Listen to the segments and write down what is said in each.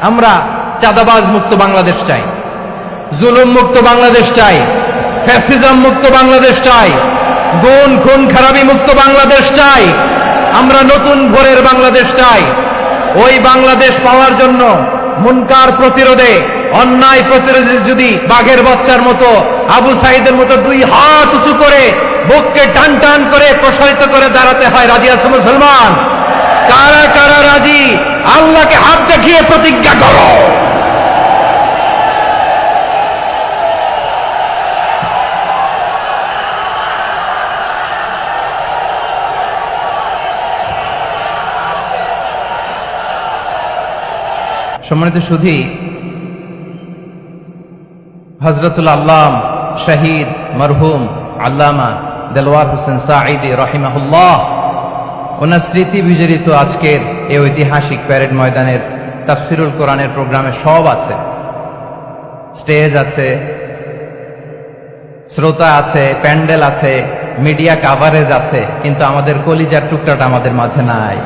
আমরা চাঁদাবাজ মুক্ত বাংলাদেশ চাই, জুলুম মুক্ত বাংলাদেশ চাই, ফ্যাসিজম মুক্ত বাংলাদেশ চাই, গুণ খুন খারাপি মুক্ত বাংলাদেশ চাই। আমরা নতুন ভোরের বাংলাদেশ চাই। ওই বাংলাদেশ পাওয়ার জন্য মুনকার প্রতিরোধে, অন্যায় প্রতিরোধে যদি বাঘের বাচ্চার মতো, আবু সাইদের মতো দুই হাত উঁচু করে বুককে টান টান করে প্রসারিত করে দাঁড়াতে হয়, রাজি আছে মুসলমান? কারা কারা রাজি? আল্লাহকে হাত দেখিয়ে প্রতিজ্ঞা করো। সম্মানিত সুধী, হযরতুল আল্লাম শহীদ মরহুম আল্লামা দেলওয়ার হোসেন সাঈদী রাহিমাহুল্লাহ, ওনার স্মৃতি বিজড়িত আজকের এই ঐতিহাসিক প্যারেড ময়দানের তাফসিরুল কোরআনের প্রোগ্রামে সব আছে। স্টেজ আছে, শ্রোতা আছে, প্যান্ডেল আছে, মিডিয়া কাভারেজ আছে, কিন্তু আমাদের কলিজার টুকরাটা আমাদের মাঝে নাই।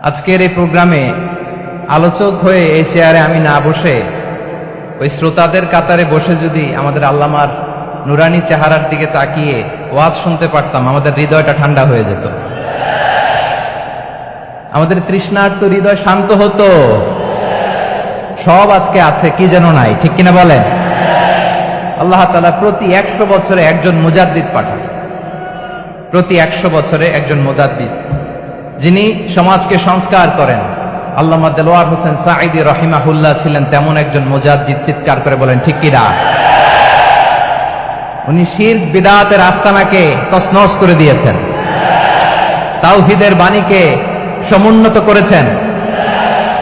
আজকের এই প্রোগ্রামে আলোচক হয়ে এই চেয়ারে আমি না বসে ওই শ্রোতাদের কাতারে বসে যদি আমাদের আল্লামার নুরানি চেহারার দিকে তাকিয়ে ওয়াজ শুনতে পারতাম, আমাদের হৃদয়টা ঠান্ডা হয়ে যেত, আমাদের তৃষ্ণার্ত হৃদয় শান্ত হতো। সব আজকে আছে, কি যেন নাই, ঠিক কিনা বলেন? আল্লাহ তাআলা প্রতি 100 বছরে একজন মুজাদ্দিদ পাঠান, প্রতি 100 বছরে একজন মুজাদ্দিদ, যিনি সমাজকে সংস্কার করেন। আল্লামা দেলওয়ার হোসেন সাঈদী রাহিমাহুল্লাহ ছিলেন তেমন একজন মুজাদ্দিদ। চিৎকার করে বলেন ঠিক কিনা? উনি শিরক বিদআতের আস্তানাকে তছনছ করে দিয়েছেন, তাওহীদের বাণীকে সমুন্নত করেছেন,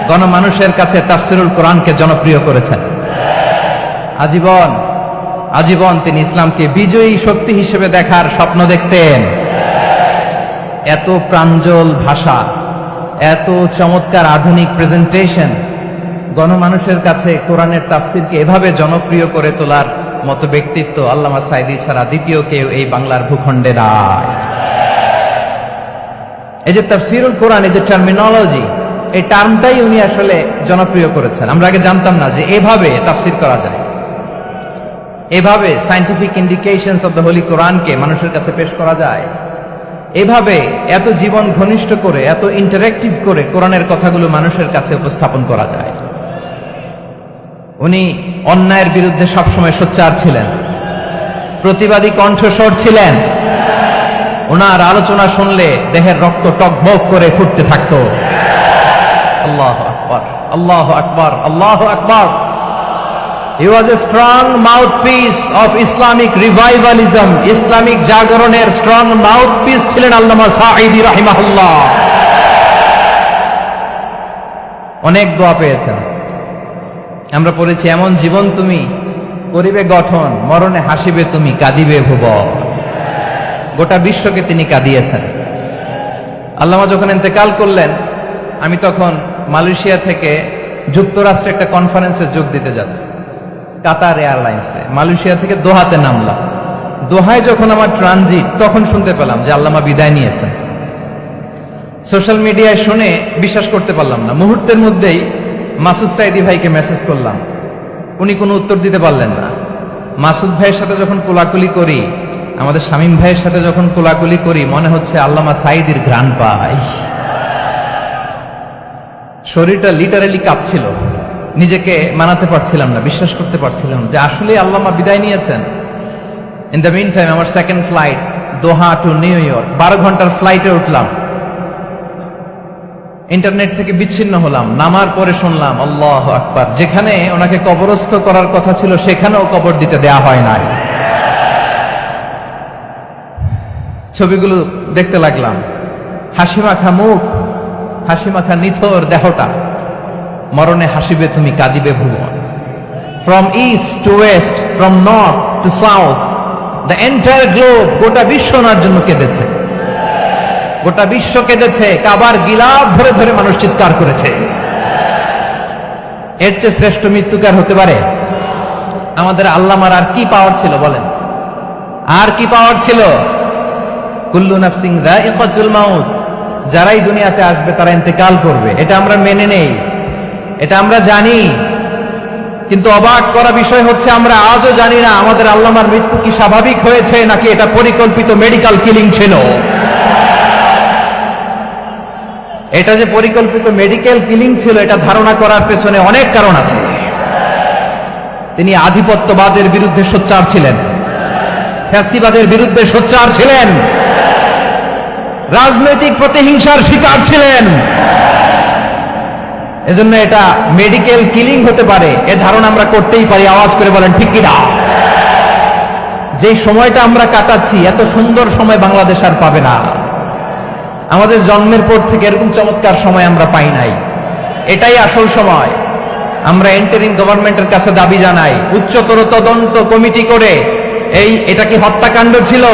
গণমানুষের কাছে তাফসিরুল কোরআনকে জনপ্রিয় করেছেন। আজীবন আজীবন তিনি ইসলামকে বিজয়ী শক্তি হিসেবে দেখার স্বপ্ন দেখতেন। এত প্রাঞ্জল ভাষা, এত চমৎকার আধুনিক প্রেজেন্টেশন, গণমানুষের কাছে কোরআনের তাফসিরকে এভাবে জনপ্রিয় করে তোলার মতো ব্যক্তিত্ব আল্লামা সাঈদী ছাড়া দ্বিতীয় কেউ এই বাংলার ভূখণ্ডে নাই। এই যে তাফসিরুল কোরআন, এই যে টার্মিনোলজি, এই টার্মটাই উনি আসলে জনপ্রিয় করেছেন। আমরা আগে জানতাম না যে এভাবে তাফসির করা যায়, এভাবে scientific indications of the Holi কোরআনকে মানুষের কাছে পেশ করা যায়, এভাবে এত জীবন ঘনিষ্ঠ করে, এত ইন্টারেক্টিভ করে কোরআনের কথাগুলো মানুষের কাছে উপস্থাপন করা যায়। উনি অন্যায়ের বিরুদ্ধে সবসময় সোচ্চার ছিলেন, প্রতিবাদী কণ্ঠস্বর ছিলেন। ওনার আলোচনা শুনলে দেহের রক্ত টকবক করে ফুটতে থাকতো। আল্লাহু আকবার, আল্লাহু আকবার, আল্লাহু আকবার। He was a strong mouthpiece of Islamic revivalism. Islamic জাগরণের স্ট্রং মাউথপিস ছিলেন আল্লামা সাঈদী রাহিমাহুল্লাহ। অনেক দোয়া পেয়েছেন, আমরা পড়েছি, এমন জীবন তুমি করিবে গঠন, মরণে হাসিবে তুমি, কাঁদিবে ভুবন। গোটা বিশ্বকে তিনি কাঁদিয়েছেন। আল্লামা যখন ইন্তেকাল করলেন, আমি তখন মালয়েশিয়া থেকে যুক্তরাষ্ট্রে একটা কনফারেন্সে যোগ দিতে যাচ্ছি, কাতার এয়ারলাইন্সে। মালয়েশিয়া থেকে দোহাতে নামলাম। দোহায় যখন আমার ট্রানজিট, তখন শুনতে পেলাম যে আল্লামা বিদায় নিয়েছেন। সোশ্যাল মিডিয়ায় শুনে বিশ্বাস করতে পারলাম না। মুহূর্তের মধ্যেই মাসুদ সাঈদী ভাইকে মেসেজ করলাম, উনি কোনো উত্তর দিতে পারলেন না। মাসুদ ভাইয়ের সাথে যখন কোলাকুলি করি, আমাদের শামীম ভাইয়ের সাথে যখন কোলাকুলি করি, মনে হচ্ছে আল্লামা সাঈদীর ঘ্রাণ পাই। শরীরটা লিটারালি কাঁপছিল, নিজেকে মানাতে পারছিলাম না, বিশ্বাস করতে পারছিলাম যে আসলে আল্লামা বিদায় নিয়েছেন। ইন দ্য মিন টাইম আমার সেকেন্ড ফ্লাইট দোহা টু নিউ ইয়র্ক, 12 ঘন্টার ফ্লাইটে উঠলাম। ইন্টারনেট থেকে বিচ্ছিন্ন হলাম। নামার পরে শুনলাম আল্লাহু আকবার, যেখানে ওনাকে কবরস্থ করার কথা ছিল সেখানেও কবর দিতে দেয়া হয় নাই। ছবিগুলো দেখতে লাগলাম, হাসি মাখা মুখ, হাসি মাখা নিথর দেহটা, মরণে হাসিবে তুমি, কাঁদিবে ভুবন। From east to west, from north to south, the entire globe, গোটা বিশ্ব ওনার জন্য কেঁদেছে, গোটা বিশ্ব কেঁদেছে। কাবার গিলাফ ধরে ধরে মানুষ চিৎকার করেছে। এর চেয়ে শ্রেষ্ঠ মৃত্যুকার হতে পারে? আমাদের আল্লামার আর কি পাওয়ার ছিল বলেন? আর কি পাওয়ার ছিল? কুল্লু নাফসিন যায়িকাতুল মাউত, যারাই দুনিয়াতে আসবে তারা ইন্তেকাল করবে, এটা আমরা মেনে নেই, এটা আমরা জানি। কিন্তু অবাক করা বিষয় হচ্ছে আমরা আজও জানি না আমাদের আল্লামার মৃত্যু কি স্বাভাবিক হয়েছে নাকি এটা পরিকল্পিত মেডিকেল কিলিং ছিল। এটা যে পরিকল্পিত মেডিকেল কিলিং ছিল এটা ধারণা করার পেছনে অনেক কারণ আছে। তিনি আধিপত্যবাদের বিরুদ্ধে সোচ্চার ছিলেন, ফ্যাসিবাদের বিরুদ্ধে সোচ্চার ছিলেন, রাজনৈতিক প্রতিহিংসার শিকার ছিলেন। এজন্য এটা মেডিকেল কিলিং হতে পারে এ ধারণা আমরা করতেই পারি। আওয়াজ করে বলেন ঠিক কিনা? যেই সময়টা আমরা কাটাচ্ছি এত সুন্দর সময় বাংলাদেশ আর পাবে না। আমাদের জন্মের পর থেকে এরকম চমৎকার সময় আমরা পাই নাই। এটাই আসল সময়। আমরা ইন্টারিম গভর্নমেন্টের কাছে দাবি জানাই, উচ্চতর তদন্ত কমিটি করে এটা কি হত্যাকাণ্ড ছিল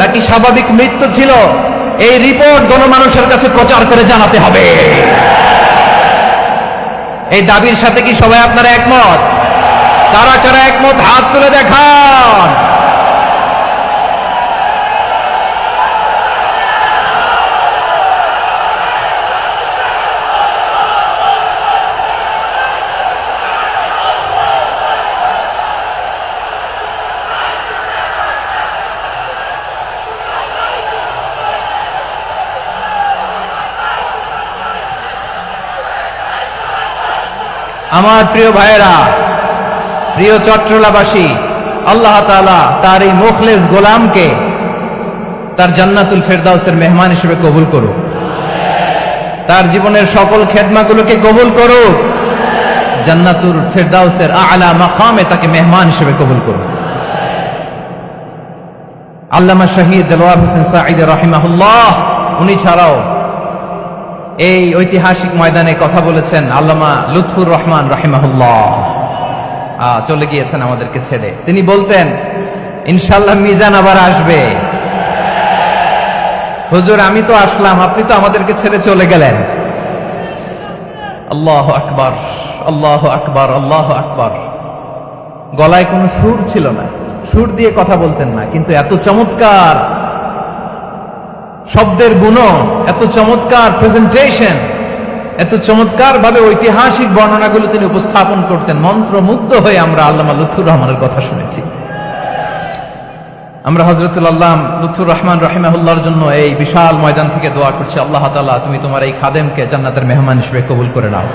নাকি স্বাভাবিক মৃত্যু ছিল, এই রিপোর্ট গণমানুষের কাছে প্রচার করে জানাতে হবে। এই দাবির সাথে কি সবাই আপনারা একমত? কারা কারা একমত হাত তুলে দেখান। আমার প্রিয় ভাইয়েরা, প্রিয় চট্টলাবাসী, আল্লাহ তাআলা তার এই মুখলেস গোলামকে তার জান্নাতুল ফেরদাউসের মেহমান হিসেবে কবুল করুক। তার জীবনের সকল খেদমাগুলোকে কবুল করুক। জান্নাতুল ফেরদাউসের আলা মাকামে তাকে মেহমান হিসেবে কবুল করুক। আল্লামা শহীদ দেলোয়ার হোসেন সাঈদী রাহিমাহুল্লাহ, উনি ছাড়াও এই ঐতিহাসিক ময়দানে কথা বলেছেন আল্লামা লুৎফুর রহমান রাহিমাহুল্লাহ। চলে গিয়েছেন আমাদেরকে ছেড়ে। তিনি বলতেন, ইনশাআল্লাহ মিজান আবার আসবে। হুজুর আমি তো আসলাম, আপনি তো আমাদেরকে ছেড়ে চলে গেলেন। আল্লাহু আকবার, আল্লাহু আকবার, আল্লাহু আকবার। গলায় কোনো সুর ছিল না, সুর দিয়ে কথা বলতেন না, কিন্তু এত চমৎকার শব্দের গুণন, এত চমৎকার প্রেজেন্টেশন, এত চমৎকার ভাবে ঐতিহাসিক বর্ণনাগুলো তিনি উপস্থাপন করতেন। মন্ত্রমুগ্ধ হয়ে আমরা আল্লামা লুৎফুর রহমানের কথা শুনেছি। আমরা হযরতুল আল্লাহ লুৎফুর রহমান রাহিমাহুল্লাহর জন্য এই বিশাল ময়দান থেকে দোয়া করছি, আল্লাহ তাআলা তুমি তোমার এই খাদেমকে জান্নাতের মেহমান হিসেবে কবুল করে নাও।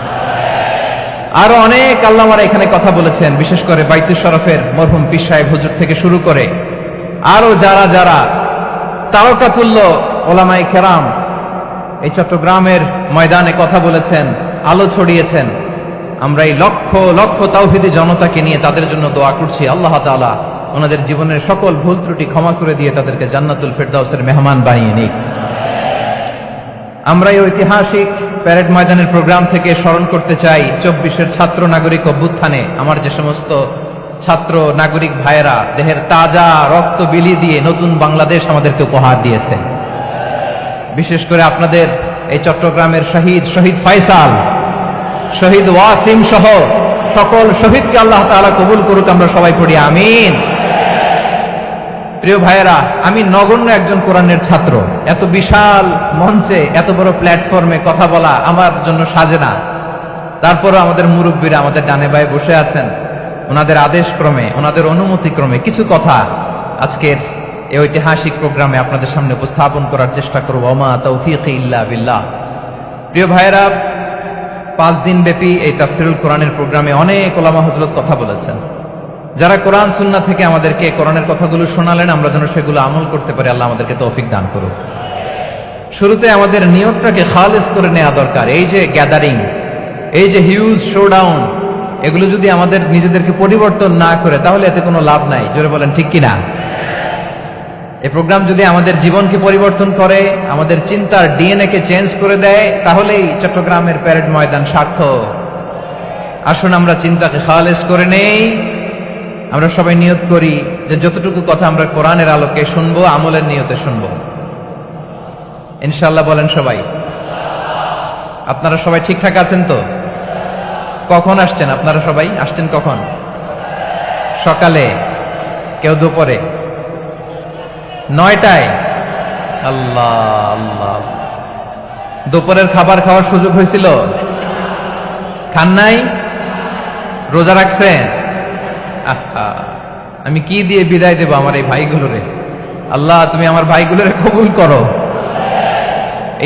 আরো অনেক আল্লামারা এখানে কথা বলেছেন, বিশেষ করে বাইতুল শরফের মরহুম পীর সাহেব হুজুর থেকে শুরু করে আরো যারা যারা তারকাতুল্য ওলামায়ে কেরাম এই চট্টগ্রামের ময়দানে কথা বলেছেন, আলো ছড়িয়েছেন। আমরা এই লক্ষ লক্ষ তাওহীদি জনতাকে নিয়ে তাদের জন্য দোয়া করছি, আল্লাহ তাআলা ওনাদের জীবনের সকল ভুল ত্রুটি ক্ষমা করে দিয়ে তাদেরকে জান্নাতুল ফেরদাউসের মেহমান বানিয়ে নিক। আমরা এই ঐতিহাসিক প্যারেড ময়দানের প্রোগ্রাম থেকে স্মরণ করতে চাই 24-এর ছাত্র নাগরিক অভ্যুত্থানে আমার যে সমস্ত ছাত্র নাগরিক ভাইয়েরা দেহের তাজা রক্ত বিলিয়ে দিয়ে নতুন বাংলাদেশ আমাদেরকে উপহার দিয়েছে। বিশেষ করে আপনাদের এই চট্টগ্রামের শহীদ ফাইসাল, শহীদ ওয়াসিম সহ সকল শহীদকে আল্লাহ তাআলা কবুল করুক। আমরা সবাই পড়ি আমিন। প্রিয় ভাইয়েরা, আমি নগণ্য একজন কোরআনের ছাত্র। এত বিশাল মঞ্চে এত বড় প্ল্যাটফর্মে কথা বলা আমার জন্য সাজে না। তারপরও আমাদের মুরব্বীরা আমাদের ডানে বায়ে বসে আছেন, ওনাদের আদেশ ক্রমে, ওনাদের অনুমতি ক্রমে কিছু কথা আজকের এই ঐতিহাসিক প্রোগ্রামে আপনাদের সামনে উপস্থাপন করার চেষ্টা করব। ওমা তাওফীকি ইল্লা বিল্লাহ। প্রিয় ভাইয়েরা, 5 দিন ব্যাপী এই তাফসীরুল কোরআনের প্রোগ্রামে অনেক ওলামা হযরত কথা বলেছেন। যারা কোরআন সুন্নাহ থেকে আমাদেরকে কোরআনের কথাগুলো শোনালেন, আমরা যেন সেগুলো আমল করতে পারি। আল্লাহ আমাদেরকে তৌফিক দান করুন। শুরুতে আমাদের নিয়তটাকে খালেস করে নেওয়া দরকার। এই যে গ্যাদারিং, এই যে হিউজ শোডাউন, এগুলো যদি আমাদের নিজেদেরকে পরিবর্তন না করে তাহলে এতে কোনো লাভ নাই। জোরে বলেন ঠিক কিনা? এই প্রোগ্রাম যদি আমাদের জীবনকে পরিবর্তন করে, আমাদের চিন্তার ডিএনএ কে চেঞ্জ করে দেয়, তাহলেই চট্টগ্রামের প্যারেড ময়দান সার্থক। আসুন আমরা চিন্তাকে খালেস করে নেই। আমরা সবাই নিয়ত করি যে যতটুকু কথা আমরা কোরআনের আলোকে শুনবো, আমলের নিয়তে শুনবো ইনশাআল্লাহ। বলেন সবাই। আপনারা সবাই ঠিকঠাক আছেন তো? কখন আসছেন আপনারা? সবাই আসছেন কখন? সকালে, কেউ দুপুরে, 9টায়? আল্লাহ আল্লাহ। দুপুরের খাবার খাওয়ার সুযোগ হয়েছিল? খান নাই? রোজা রাখছেন? আহা, আমি কি দিয়ে বিদায় দেব আমার এই ভাইগুলোরে? আল্লাহ, তুমি আমার ভাইগুলোরে কবুল করো।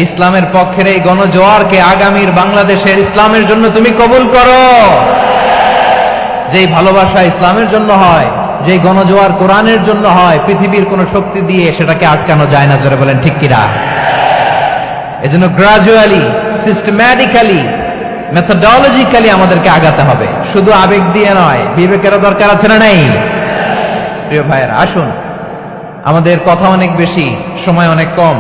ইসলামের পক্ষের এই গণজোয়ারকে আগামীর বাংলাদেশের ইসলামের জন্য তুমি কবুল করো। যেই ভালোবাসা ইসলামের জন্য হয়, যেই গণজোয়ার কোরআনের জন্য হয়, পৃথিবীর কোন শক্তি দিয়ে সেটাকে আটকানো যায় না। জোরে বলেন ঠিক কিনা? এজন্য গ্রাজুয়ালি, সিস্টেম্যাটিক্যালি, মেথোডোলজিক্যালি আমাদেরকে আগাতে হবে, শুধু আবেগ দিয়ে নয়। বিবেকেরও দরকার আছে না নাই? প্রিয় ভাইয়েরা, আসুন, আমাদের কথা অনেক বেশি, সময় অনেক কম।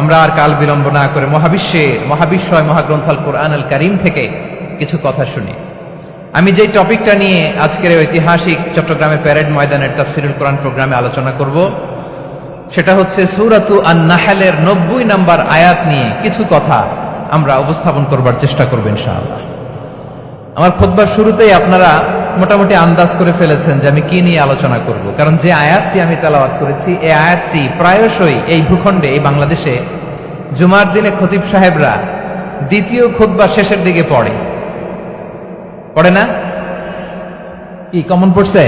আমরা আর কাল বিলম্ব না করে মহাবিশ্বয় মহাগ্রন্থ আল কোরআন আল কারীম থেকে কিছু কথা শুনি। আমি যে টপিকটা নিয়ে আজকের ঐতিহাসিক চট্টগ্রামের প্যারেড ময়দানের তাফসিরুল কোরআন প্রোগ্রামে আলোচনা করব, সেটা হচ্ছে সূরাতু আন-নাহলের 90 নম্বর আয়াত নিয়ে কিছু কথা আমরা উপস্থাপন করবার চেষ্টা করব ইনশাআল্লাহ। আমার খুতবার শুরুতেই আপনারা মোটামুটি আন্দাজ করে ফেলেছেন যে আমি কি নিয়ে আলোচনা করব, কারণ যে আয়াতটি আমি তেলাওয়াত করেছি এই আয়াতটি প্রায়শই এই ভূখণ্ডে, এই বাংলাদেশে জুমার দিনে খতিব সাহেবরা দ্বিতীয় খুতবা শেষের দিকে পড়ে না? কি কমন পড়ছে?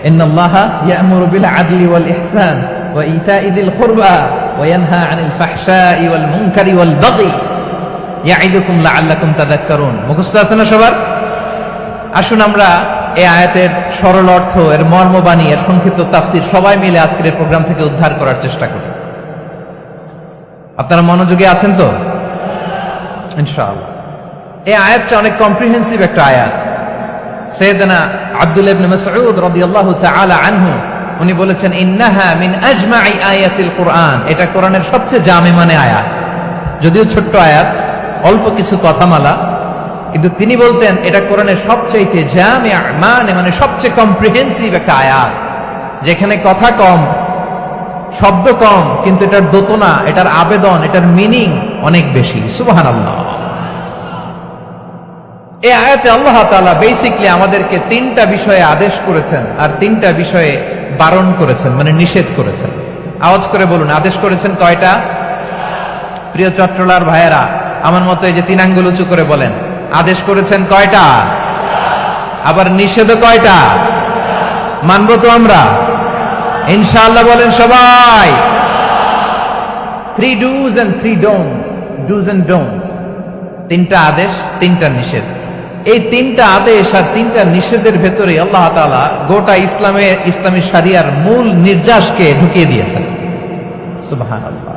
ইন্নাল্লাহা ইয়া'মুরু বিল আদলি ওয়াল ইহসান ওয়া ইতা'i যিল কুরবা ওয়া ইয়ানহা আনিল ফাহশাই ওয়াল মুনকারি ওয়াল বাগি ইয়া'iদুকুম লাআল্লাকুম তাযাক্কারুন। মুখস্থ আছে না সবার? আসুন আমরা এই আয়াতের সরল অর্থ, এর মর্মবাণী, এর সংক্ষিপ্ত তাফসীর সবাই মিলে আজকের প্রোগ্রাম থেকে উদ্ধার করার চেষ্টা করি। আপনারা মনোযোগী আছেন তো? ইনশাআল্লাহ। এই আয়াতটা অনেক কম্প্রিহেন্সিভ একটা আয়াত। সাইয়েদনা আব্দুল্লাহ ইবনে মাসউদ রাদিয়াল্লাহু তাআলা আনহু উনি বলেছেন, ইন্নাহা মিন আজমাই আয়াতিল কুরআন। এটা কোরআনের সবচেয়ে জামে মানে আয়াত। যদিও ছোট্ট আয়াত, অল্প কিছু কথামালা, কিন্তু তিনি বলতেন এটা কোরআনের সবচেয়ে জামে মানে সবচেয়ে কম্প্রিহেন্সিভ একটা আয়াত, যেখানে কথা কম, শব্দ কম, কিন্তু এটার দোতনা, এটার আবেদন, এটার মিনিং অনেক বেশি। সুবহানাল্লাহ। এই আয়াতে আল্লাহ তাআলা বেসিক্যালি আমাদেরকে 3টা বিষয়ে আদেশ করেছেন আর 3টা বিষয়ে বারণ করেছেন, মানে নিষেধ করেছেন। আওয়াজ করে বলুন, আদেশ করেছেন কয়টা? প্রিয় চট্টলার ভাইয়েরা, আমার মতো এই যে 3 আঙ্গুল উঁচু করে বলেন, আদেশ করেছেন কয়টা? আবার নিষেধও কয়টা? মানবো তো আমরা ইনশাআল্লাহ? বলেন সবাই। 3 do's and 3 don'ts, do's and don'ts, 3টা আদেশ, 3টা নিষেধ। এই 3টা আদেশ আর 3টা নিষেধের ভেতরে আল্লাহ তাআলা গোটা ইসলামী শরিয়ার মূল নির্যাসকে ঢুকিয়ে দিয়েছেন। সুবহানাল্লাহ।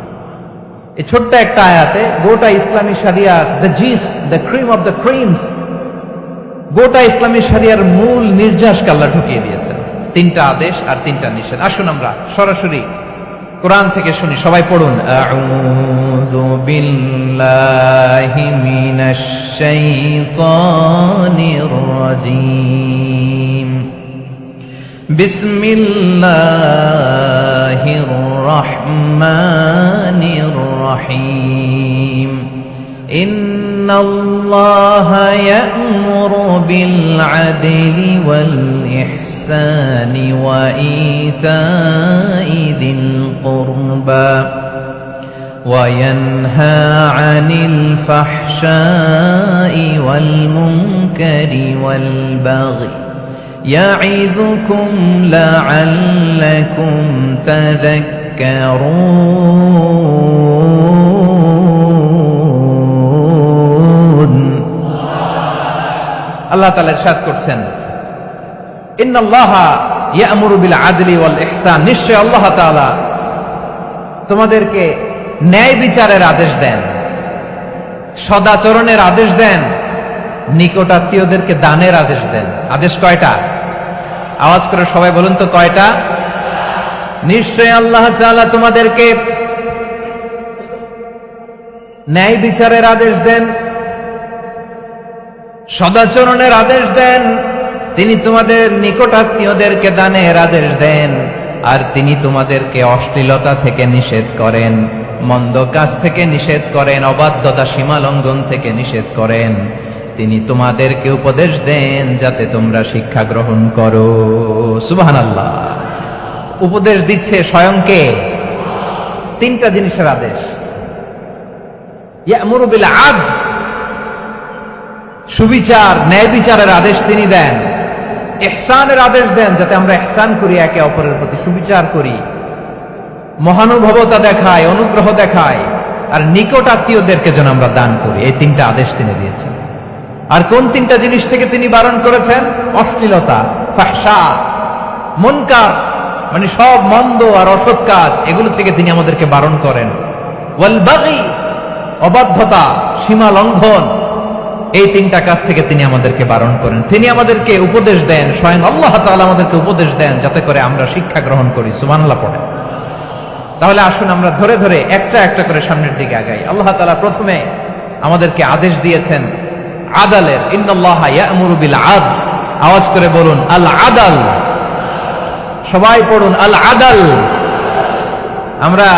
এই ছোট্ট একটা আয়াতে গোটা ইসলামী শরিয়ার, the gist, the cream of the creams, গোটা ইসলামী শরিয়ার মূল নির্যাসকে আল্লাহ ঢুকিয়ে দিয়েছেন। 3টা আদেশ আর 3টা নিষেধ। আসুন আমরা সরাসরি কোরআন থেকে শুনি, সবাই পড়ুন। আউযু বিল্লাহি মিনাশ শাইতানির রাজীম। বিসমিল্লাহির রাহমানির রহিম। ইন্নাল্লাহা ইয়া'মুরু বিল আদলি ওয়াল ইহসানি ওয়া ইতা'i যিল কুরবা ওয়া ইয়ানহা আনিল ফাহশাই ওয়াল মুনকারি ওয়াল বাগি ইয়া'ইযুকুম লা'আল্লাকুম তাযাক্কারুন। আল্লাহ তাআলা ইরশাদ করছেন, ইন্নাল্লাহা ইয়া'মুরু বিল আদলি ওয়াল ইহসান। নিশ্চয় আল্লাহ তাআলা তোমাদেরকে ন্যায় বিচারের আদেশ দেন, সদাচরণের আদেশ দেন, নিকটাত্মীয়দেরকে দানের আদেশ দেন। আদেশ কয়টা? আওয়াজ করে সবাই বলুন তো কয়টা? নিশ্চয় আল্লাহ তাআলা তোমাদেরকে ন্যায় বিচারের আদেশ দেন, সদাচরণের আদেশ দেন, তিনি তোমাদের নিকটাত্মীয়দেরকে দানের আদেশ দেন, আর তিনি তোমাদেরকে অশ্লীলতা থেকে নিষেধ করেন, মন্দ কাজ থেকে নিষেধ করেন, অবাধ্যতা সীমা লঙ্ঘন থেকে নিষেধ করেন। তিনি তোমাদেরকে উপদেশ দেন যাতে তোমরা শিক্ষা গ্রহণ করো। সুবহানাল্লাহ। উপদেশ দিচ্ছে স্বয়ং কে? 3টা জিনিসের আদেশ। ইয়া'মুরু বিল আদল, সুবিচার ন্যায় বিচারের আদেশ তিনি দেন, ইহসানের আদেশ দেন, যাতে আমরা ইহসান করি, একে অপরের প্রতি সুবিচার করি, মহানুভবতা দেখায়, অনুগ্রহ দেখায়, আর নিকট আত্মীয়দেরকে যেন আমরা দান করি। এই তিনটা আদেশ তিনি দিয়েছেন। আর কোন তিনটা জিনিস থেকে তিনি বারণ করেছেন? অশ্লীলতা, ফাহশা, মুনকার, মানে সব মন্দ আর অসৎ কাজ, এগুলো থেকে তিনি আমাদেরকে বারণ করেন। ওয়াল বাগি, অবাধ্যতা, সীমা লঙ্ঘন, এই তিনটা কাজ থেকে তিনি আমাদেরকে বারণ করেন। তিনি আমাদেরকে উপদেশ দেন, স্বয়ং আল্লাহ তাআলা আমাদেরকে উপদেশ দেন, যাতে করে আমরা শিক্ষা গ্রহণ করি। সুবহানাল্লাহ পড়ে। তাহলে আসুন আমরা ধরে ধরে একটা একটা করে সামনের দিকে আগাই। আল্লাহ তাআলা প্রথমে আমাদেরকে আদেশ দিয়েছেন আদালের। ইন্নাল্লাহা ইয়া'মুরু বিল আদল, আওয়াজ করে বলুন আল আদাল। সবাই পড়ুন আল আদাল। আমরা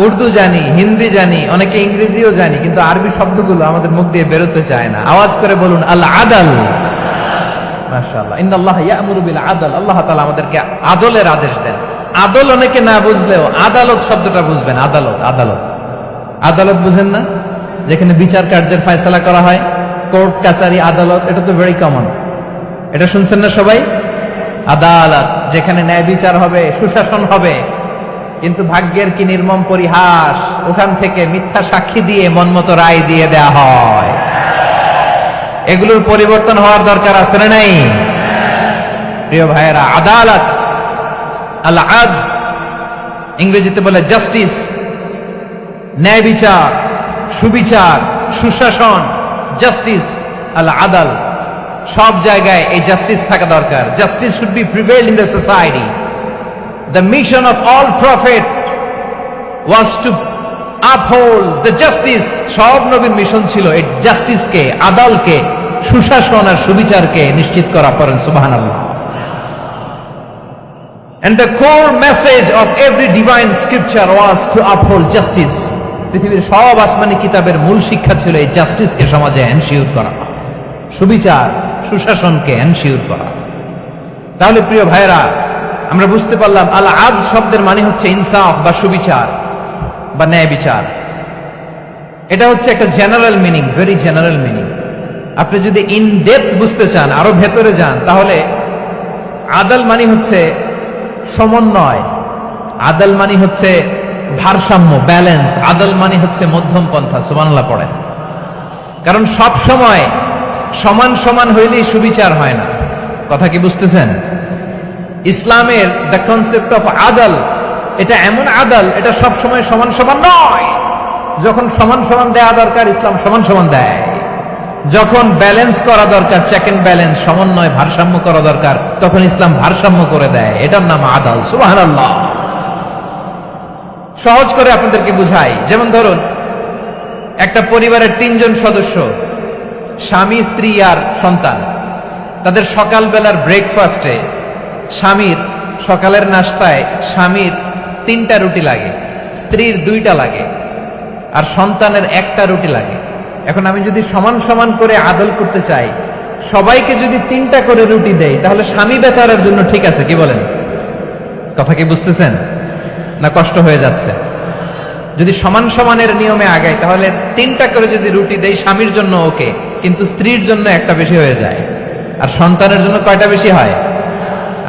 উর্দু জানি, হিন্দি জানি, অনেকে ইংরেজিও জানি, কিন্তু আরবি শব্দগুলো আমাদের মুখ দিয়ে বেরোতে চায় না। আওয়াজ করে বলুন আল আদাল। মাশাআল্লাহ, ইন্নাল্লাহা ইয়া'মুরু বিল আদল। আল্লাহ তাআলা আমাদেরকে আদলের আদেশ দেন। আদল অনেকে না বুঝলেও আদালত শব্দটা বুঝবেন। আদালত, আদালত, আদালত বুঝেন না? যেখানে বিচার কার্যের ফয়সালা করা হয়, কোর্ট কাছারি আদালত, এটা তো ভেরি কমন। এটা শুনছেন না সবাই? আদালত, যেখানে ন্যায় বিচার হবে, সুশাসন হবে। কিন্তু ভাগ্যের কি নির্মম পরিহাস, ওখান থেকে মিথ্যা সাক্ষী দিয়ে মনমতো রায় দিয়ে দেয়া হয়। এগুলোর পরিবর্তন হওয়ার দরকার আছে না নাই? প্রিয় ভাইয়েরা, আদালত, আল আদল, ইংরেজিতে বলে জাস্টিস, ন্যায় বিচার, সুবিচার, সুশাসন, জাস্টিস, আল আদল, সব জায়গায় এই জাস্টিস থাকা দরকার। Justice should be prevail in the society. The mission of all prophet was to uphold the justice. সব নবীর মিশন ছিল এই জাস্টিসকে, আদালকে, সুশাসন আর সুবিচারকে নিশ্চিত করা। পড়েন সুবহানাল্লাহ। And the core message of every divine scripture was to uphold justice. পৃথিবীর সব আসমানি কিতাবের মূল শিক্ষা ছিল এই জাস্টিসকে সমাজে এনশিওর করা, সুবিচার, সুশাসনকে এনশিওর করা। তাহলে প্রিয় ভাইরা, আমরা বুঝতে পারলাম আল আদল শব্দের মানে হচ্ছে ইনসাফ বা সুবিচার বা ন্যায় বিচার। এটা হচ্ছে একটা general meaning, very general meaning. আপনি যদি ইন ডেপথ বুঝতে চান, আরো ভেতরে যান, তাহলে আদল মানে হচ্ছে সমন্বয়, আদল মানে হচ্ছে ভারসাম্য, ব্যালেন্স। আদল মানে হচ্ছে মধ্যম পন্থা। সুবহানাল্লাহ পড়েন। কারণ সব সময় সমান সমান হইলেই সুবিচার হয় না। কথা কি বুঝতেছেন? ইসলামের দ্য কনসেপ্ট অফ আদল, এটা এমন আদল, এটা সব সময় সমান সমান নয়। যখন সমান সমান দেয়া দরকার, ইসলাম সমান সমান দেয়। যখন ব্যালেন্স করা দরকার, চেক এন্ড ব্যালেন্স, সমন্বয়, ভারসাম্য করা দরকার, তখন ইসলাম ভারসাম্য করে দেয়। এটার নাম আদল। সুবহানাল্লাহ। সহজ করে আপনাদেরকে বুঝাই। যেমন ধরুন, একটা পরিবারের 3 জন সদস্য, স্বামী, স্ত্রী আর সন্তান। তাদের সকালবেলার ব্রেকফাস্টে, স্বামীর সকালের নাস্তায় স্বামীর 3টা রুটি লাগে, স্ত্রীর 2টা লাগে, আর সন্তানের 1টা রুটি লাগে। এখন আমি যদি সমান সমান করে আদল করতে চাই, সবাইকে যদি 3টা করে রুটি দেই, তাহলে স্বামী বেচারার জন্য ঠিক আছে? কি বলেন? কথা কি বুঝতেছেন না কষ্ট হয়ে যাচ্ছে? যদি সমান সমানের নিয়মে আগাই, তাহলে 3টা করে যদি রুটি দেই, স্বামীর জন্য ওকে, কিন্তু স্ত্রীর জন্য 1টা বেশি হয়ে যায়। আর সন্তানের জন্য কয়টা বেশি হয়?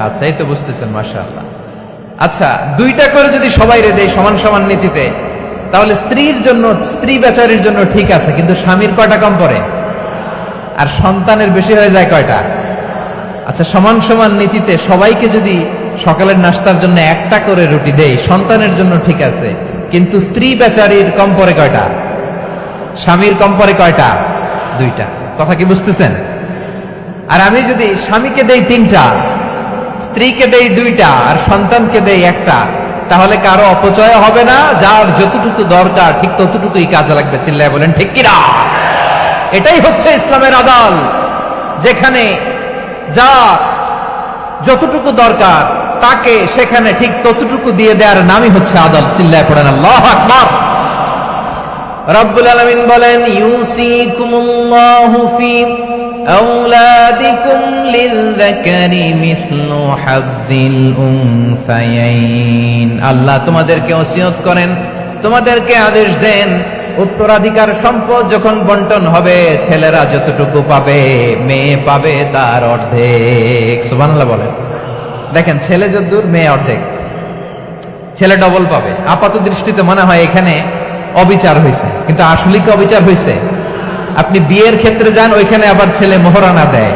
আচ্ছা, এই তো বুঝতেছেন, মাশাআল্লাহ। আচ্ছা, 2টা করে যদি সবাই রে দেয় সমান সমান নীতিতে, তাহলে স্ত্রীর জন্য, স্ত্রী বেচারির জন্য ঠিক আছে, কিন্তু স্বামীর কয়টা কম পড়ে? আর সন্তানের বেশি হয়ে যায় কয়টা? আচ্ছা, সমান সমান নীতিতে সবাইকে যদি সকালের নাস্তার জন্য 1টা করে রুটি দেই, সন্তানের জন্য ঠিক আছে, কিন্তু স্ত্রী বেচারির কম পড়ে কয়টা? স্বামীর কম পড়ে কয়টা? 2টা। কথা কি বুঝতেছেন? আর আমি যদি স্বামীকে দেই 3টা, স্ত্রীকে দেই 2টা, আর সন্তানকে দেই 1টা, তাহলে কারো অপচয় হবে না। যার যতটুকু দরকার ঠিক ততটুকুই কাজে লাগবে। চিল্লায় বলেন ঠিক কিনা? এটাই হচ্ছে ইসলামের আদল, যেখানে যা যতটুকু দরকার তাকে সেখানে ঠিক ততটুকু দিয়ে দেওয়ার নামই হচ্ছে আদল। চিল্লায় পড়েন আল্লাহু আকবার। রব্বুল আলামিন বলেন, ইউসিকুমুল্লাহু ফি আওলাদিকুম লিযযাকারি মিসলু হাযযিল উনসায়াইন। আল্লাহ তোমাদেরকে ওসিয়ত করেন, তোমাদেরকে আদেশ দেন, উত্তরাধিকার সম্পদ যখন বন্টন হবে, ছেলেরা যতটুকু পাবে, মেয়ে পাবে তার অর্ধেক। সুবহানাল্লাহ বলেন। দেখেন, ছেলে যতদূর, মেয়ে অর্ধেক, ছেলে ডবল পাবে। আপাত দৃষ্টিতে মনে হয় এখানে অবিচার হয়েছে, কিন্তু আসলে কি অবিচার হয়েছে? আপনি বিয়ের ক্ষেত্রে যান, ওইখানে আবার ছেলে মোহরানা দেয়,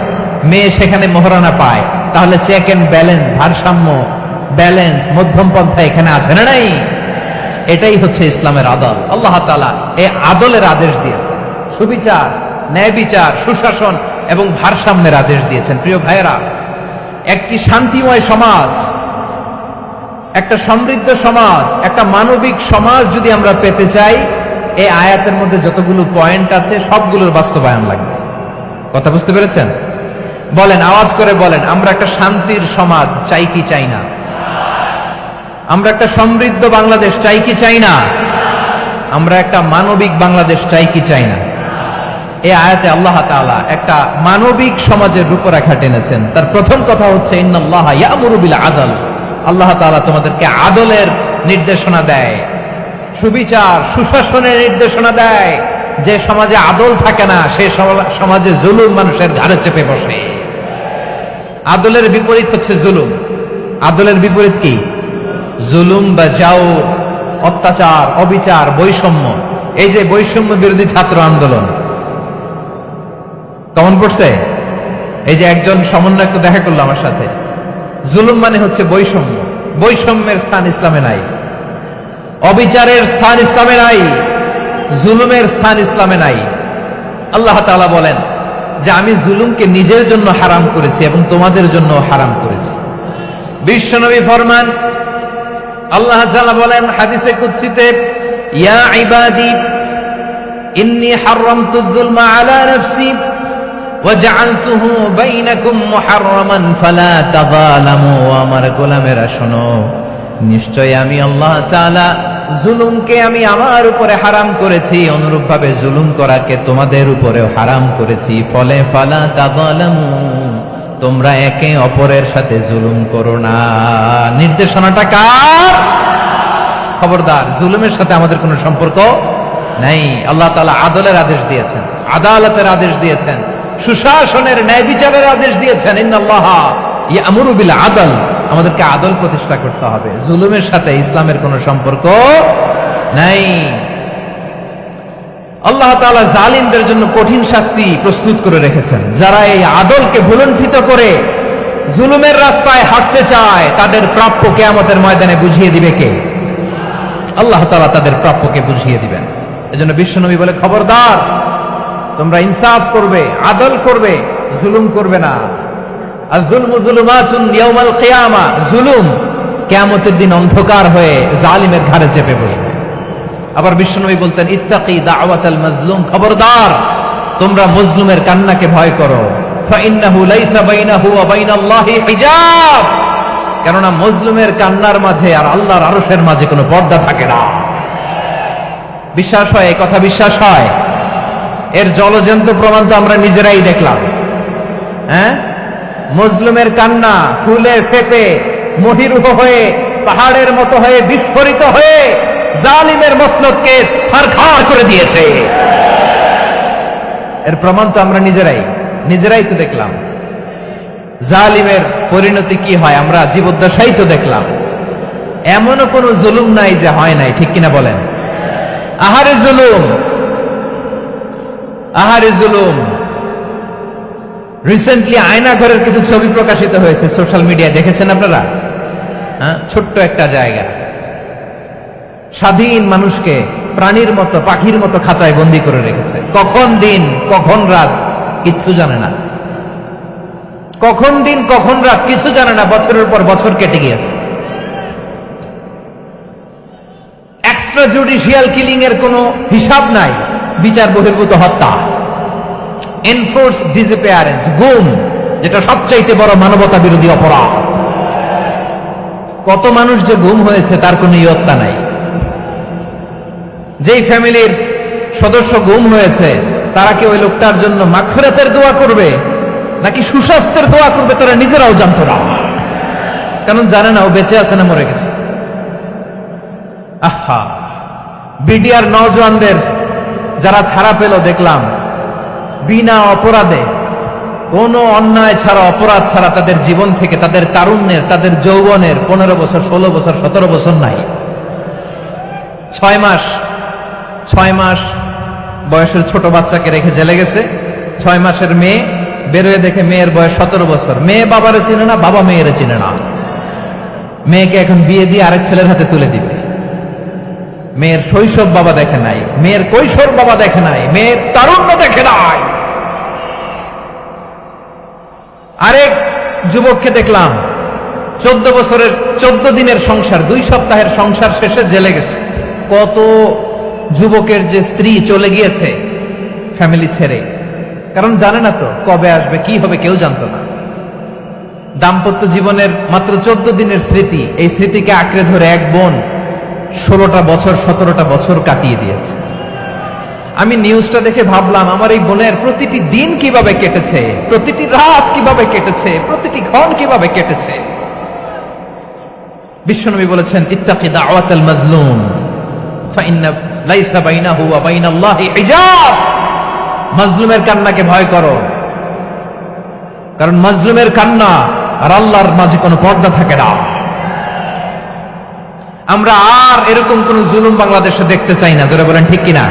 মেয়ে সেখানে মোহরানা পায়। তাহলে চেক এন্ড ব্যালেন্স, ভারসাম্য, ব্যালেন্স, মধ্যম পন্থা এখানে আছে না নাই? এটাই হচ্ছে ইসলামের আদল। আল্লাহ তাআলা এই আদলের আদেশ দিয়েছেন, সুবিচার, ন্যায় বিচার, সুশাসন এবং ভারসাম্যের আদেশ দিয়েছেন। প্রিয় ভাইয়েরা, একটি শান্তিময় সমাজ, একটা সমৃদ্ধ সমাজ, একটা মানবিক সমাজ যদি আমরা পেতে চাই, এই আয়াতের মধ্যে যতগুলো পয়েন্ট আছে সবগুলোর বাস্তবায়ন লাগবে। কথা বুঝতে পেরেছেন? বলেন, আওয়াজ করে বলেন, আমরা একটা শান্তির সমাজ চাই কি চাই না? আমরা একটা সমৃদ্ধ বাংলাদেশ চাই কি চাই না? আমরা একটা মানবিক বাংলাদেশ চাই কি চাই না? এই আয়াতে আল্লাহ তাআলা একটা মানবিক সমাজের রূপরেখা টেনেছেন। তার প্রথম কথা হচ্ছে ইন্নাল্লাহা ইয়ামুরু বিল আদল। আল্লাহ তাআলা তোমাদেরকে আদলের নির্দেশনা দেয়, সুবিচার, সুশাসনের নির্দেশনা দেয়। যে সমাজে আদল থাকে না, সে সমাজে জুলুম মানুষের ঘাড়ে চেপে বসে। আদলের বিপরীত হচ্ছে জুলুম। আদলের বিপরীত কি? জুলুম বা জাওর, অত্যাচার, অবিচার, বৈষম্য। এই যে বৈষম্য বিরোধী ছাত্র আন্দোলন কেমন পড়ছে? এই যে একজন সমন্বয়ক দেখা করলো আমার সাথে। জুলুম মানে হচ্ছে বৈষম্য। বৈষম্যের স্থান ইসলামে নাই, অবিচারের স্থান ইসলামে নাই, জুলুমের স্থান ইসলামে নাই। আল্লাহ তাআলা বলেন যে আমি জুলুমকে নিজের জন্য হারাম করেছি এবং তোমাদের জন্য হারাম করেছি। বিশ্বনবী ফরমান, আল্লাহ তাআলা বলেন হাদিসে কুদসিতে, ইয়া ইবাদি ইন্নী হারামতুয যুলমা আলা নাফসি ওয়া জাআলতুহু বাইনাকুম মুহাররামান ফালা তাযালামু। আমার গোলামেরা শোনো, নিশ্চয় আমি আল্লাহ তাআলা জুলুমকে আমি আমার উপরে হারাম করেছি, অনুরূপভাবে জুলুম করাকে তোমাদের উপরেও হারাম করেছি। ফলে ফালা তাযালামু, তোমরা একে অপরের সাথে জুলুম করো না। নির্দেশনাটা কার? খবরদার, জুলুমের সাথে আমাদের কোনো সম্পর্ক নাই। আল্লাহ তাআলা আদলের আদেশ দিয়েছেন, আদালতের আদেশ দিয়েছেন, সুশাসনের, ন্যায় বিচারের আদেশ দিয়েছেন। ইন্নাল্লাহা ইয়ামুরু বিল আদল। আমাদেরকে আদল প্রতিষ্ঠা করতে হবে। জুলুমের সাথে ইসলামের কোনো সম্পর্ক নাই। আল্লাহ তাআলা জালিমদের জন্য কঠিন শাস্তি প্রস্তুত করে রেখেছেন। যারা এই আদলকে ভুলণ্ঠিত করে জুলুমের রাস্তায় হাঁটতে চায়, তাদের প্রাপ্য কিয়ামতের ময়দানে বুঝিয়ে দিবে কে? আল্লাহ তাআলা তাদের প্রাপ্যকে বুঝিয়ে দিবেন। এজন্য বিশ্বনবী বলে, খবরদার, তোমরা ইনসাফ করবে, আদল করবে, জুলুম করবে না। আর যুলমু যুলুমাতুন ইয়াউমাল কিয়ামা, জুলুম কিয়ামতের দিন অন্ধকার হয়ে জালিমের ঘাড়ে চেপে বসবে। আবার বিশ্বনবী বলতেন, ইত্তাকি দাওয়াতাল মাজলুম, খবরদার, তোমরা মজলুমের কান্নাকে ভয় করো। ফাইন্নাহু লাইসা বাইনাহু ওয়া বাইনাল্লাহি হিজাব, কেননা মজলুমের কান্নার মাঝে আর আল্লাহর আরশের মাঝে কোনো পর্দা থাকে না। বিশ্বাস হয়? এই কথা বিশ্বাস হয়? এর জলজন্ত প্রমাণ তো আমরা নিজেরাই দেখলাম। হ্যাঁ, মজলুমের কান্না ফুলে ফেপে মহিরুহ হয়ে, পাহাড়ের মতো হয়ে, বিস্ফোরিত হয়ে জালিমের মসনদকে ছারখার করে দিয়েছে। এর প্রমাণ তো আমরা নিজেরাই তো দেখলাম। জালিমের পরিণতি কি হয় আমরা জীবদ্দশাই তো দেখলাম। এমনও কোনো জুলুম নাই যে হয় নাই, ঠিক কিনা বলেন? আহারে জুলুম, আহারে জুলুম। রিসেন্টলি আয়না ঘরের কিছু ছবি প্রকাশিত হয়েছে সোশ্যাল মিডিয়ায়, দেখেছেন আপনারা? হ্যাঁ, ছোট্ট একটা জায়গা, স্বাধীন মানুষকে প্রাণীর মতো, পাখির মতো খাঁচায় বন্দী করে রেখেছে। কখন দিন কখন রাত কিচ্ছু জানে না, কখন দিন কখন রাত কিছু জানে না। বছরের পর বছর কেটে গিয়েছে। এক্সট্রা জুডিশিয়াল কিলিং এর কোনো হিসাব নাই। বিচার বহির্ভূত হত্যা, এনফোর্স ডিসঅ্যাপিয়ারেন্স, গুম, যেটা সবচাইতে বড় মানবতা বিরোধী অপরাধ। কত মানুষ যে গুম হয়েছে তার কোনো ইয়ত্তা নাই। যেই ফ্যামিলির সদস্য গুম হয়েছে, তারা কি ওই লোকটার জন্য মাগফিরাতের দোয়া করবে নাকি সুস্বাস্থ্যের দোয়া করবে তারা নিজেরাও জানতো না। কারণ জানে না ও বেঁচে আছে না মরে গেছে। আহা, বিডিআর নওজওয়ানদের যারা ছাড়া পেল দেখলাম বিনা অপরাধে, কোনো অন্যায় ছাড়া, অপরাধ ছাড়া তাদের জীবন থেকে, তাদের তারুণ্যের, তাদের যৌবনের 15 বছর, 16 বছর, 17 বছর নাই। 6 মাস বয়সের ছোট বাচ্চাকে রেখে জেলে গেছে। 6 মাসের মেয়ে বেরোয় দেখে মেয়ের বয়স 17 বছর। মেয়ে বাবারে চিনে না, বাবা মেয়েরে চিনে না। মেয়েকে এখন বিয়ে দিয়ে আরেক ছেলের হাতে তুলে দিবে। মেয়ের শৈশব বাবা দেখে নাই, মেয়ের কৈশোর বাবা দেখে নাই, মেয়ের তারুণ্য দেখে নাই। আরেক যুবককে দেখলাম 14 বছরের 14 দিনের সংসার, 2 সপ্তাহের সংসার শেষে জেলে গেছে। কত যুবকের যে স্ত্রী চলে গিয়েছে ফ্যামিলি ছেড়ে, কারণ জানে না তো কবে আসবে, কি হবে, কেউ জানতো না। দাম্পত্য জীবনের মাত্র 14 দিনের স্মৃতি, এই স্মৃতিকে আঁকড়ে ধরে এক বোন 16টা বছর, 17টা বছর কাটিয়ে দিয়েছে। আমি নিউজটা দেখে ভাবলাম, আমার এই বোনের প্রতিটি দিন কিভাবে কেটেছে, প্রতিটি রাত কিভাবে কেটেছে, প্রতিটি ক্ষণ কিভাবে কেটেছে। বিশ্বনবী বলেছেন, ইত্তাকি দাওয়াতাল মাজলুম ফাইন্না লাইসা বাইনাহু ওয়া বাইনাল্লাহি হিজাব। মাজলুমের কান্নাকে ভয় করো, কারণ মাজলুমের কান্না আর আল্লাহর মাঝে কোনো পর্দা থাকে না। আমরা আর এরকম কোন জুলুম বাংলাদেশে দেখতে চাই না। জোরে বলেন ঠিক কিনা?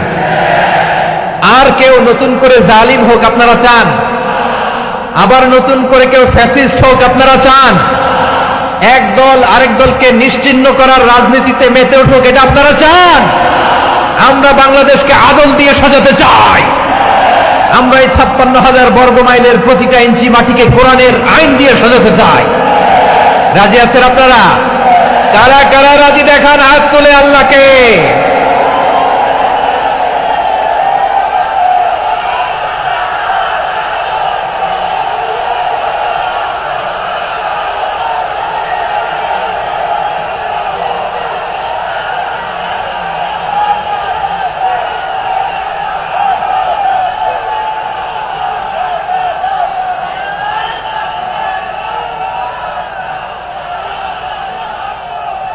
আর কেউ নতুন করে জালিম হোক আপনারা চান? আবার নতুন করে কেউ ফ্যাসিস্ট হোক আপনারা চান? এক দল আরেক দলকে নিশ্চিহ্ন করার রাজনীতিতে মেতে উঠুক, এটা আপনারা চান? আমরা বাংলাদেশকে আদল দিয়ে সাজাতে চাই। আমরা এই 56,000 বর্গ মাইলের প্রতিটা ইঞ্চি মাটিকে কোরআনের আইন দিয়ে সাজাতে চাই। রাজি আছেন আপনারা? কারা কারা রাজি দেখান হাত তুলে আল্লাহকে।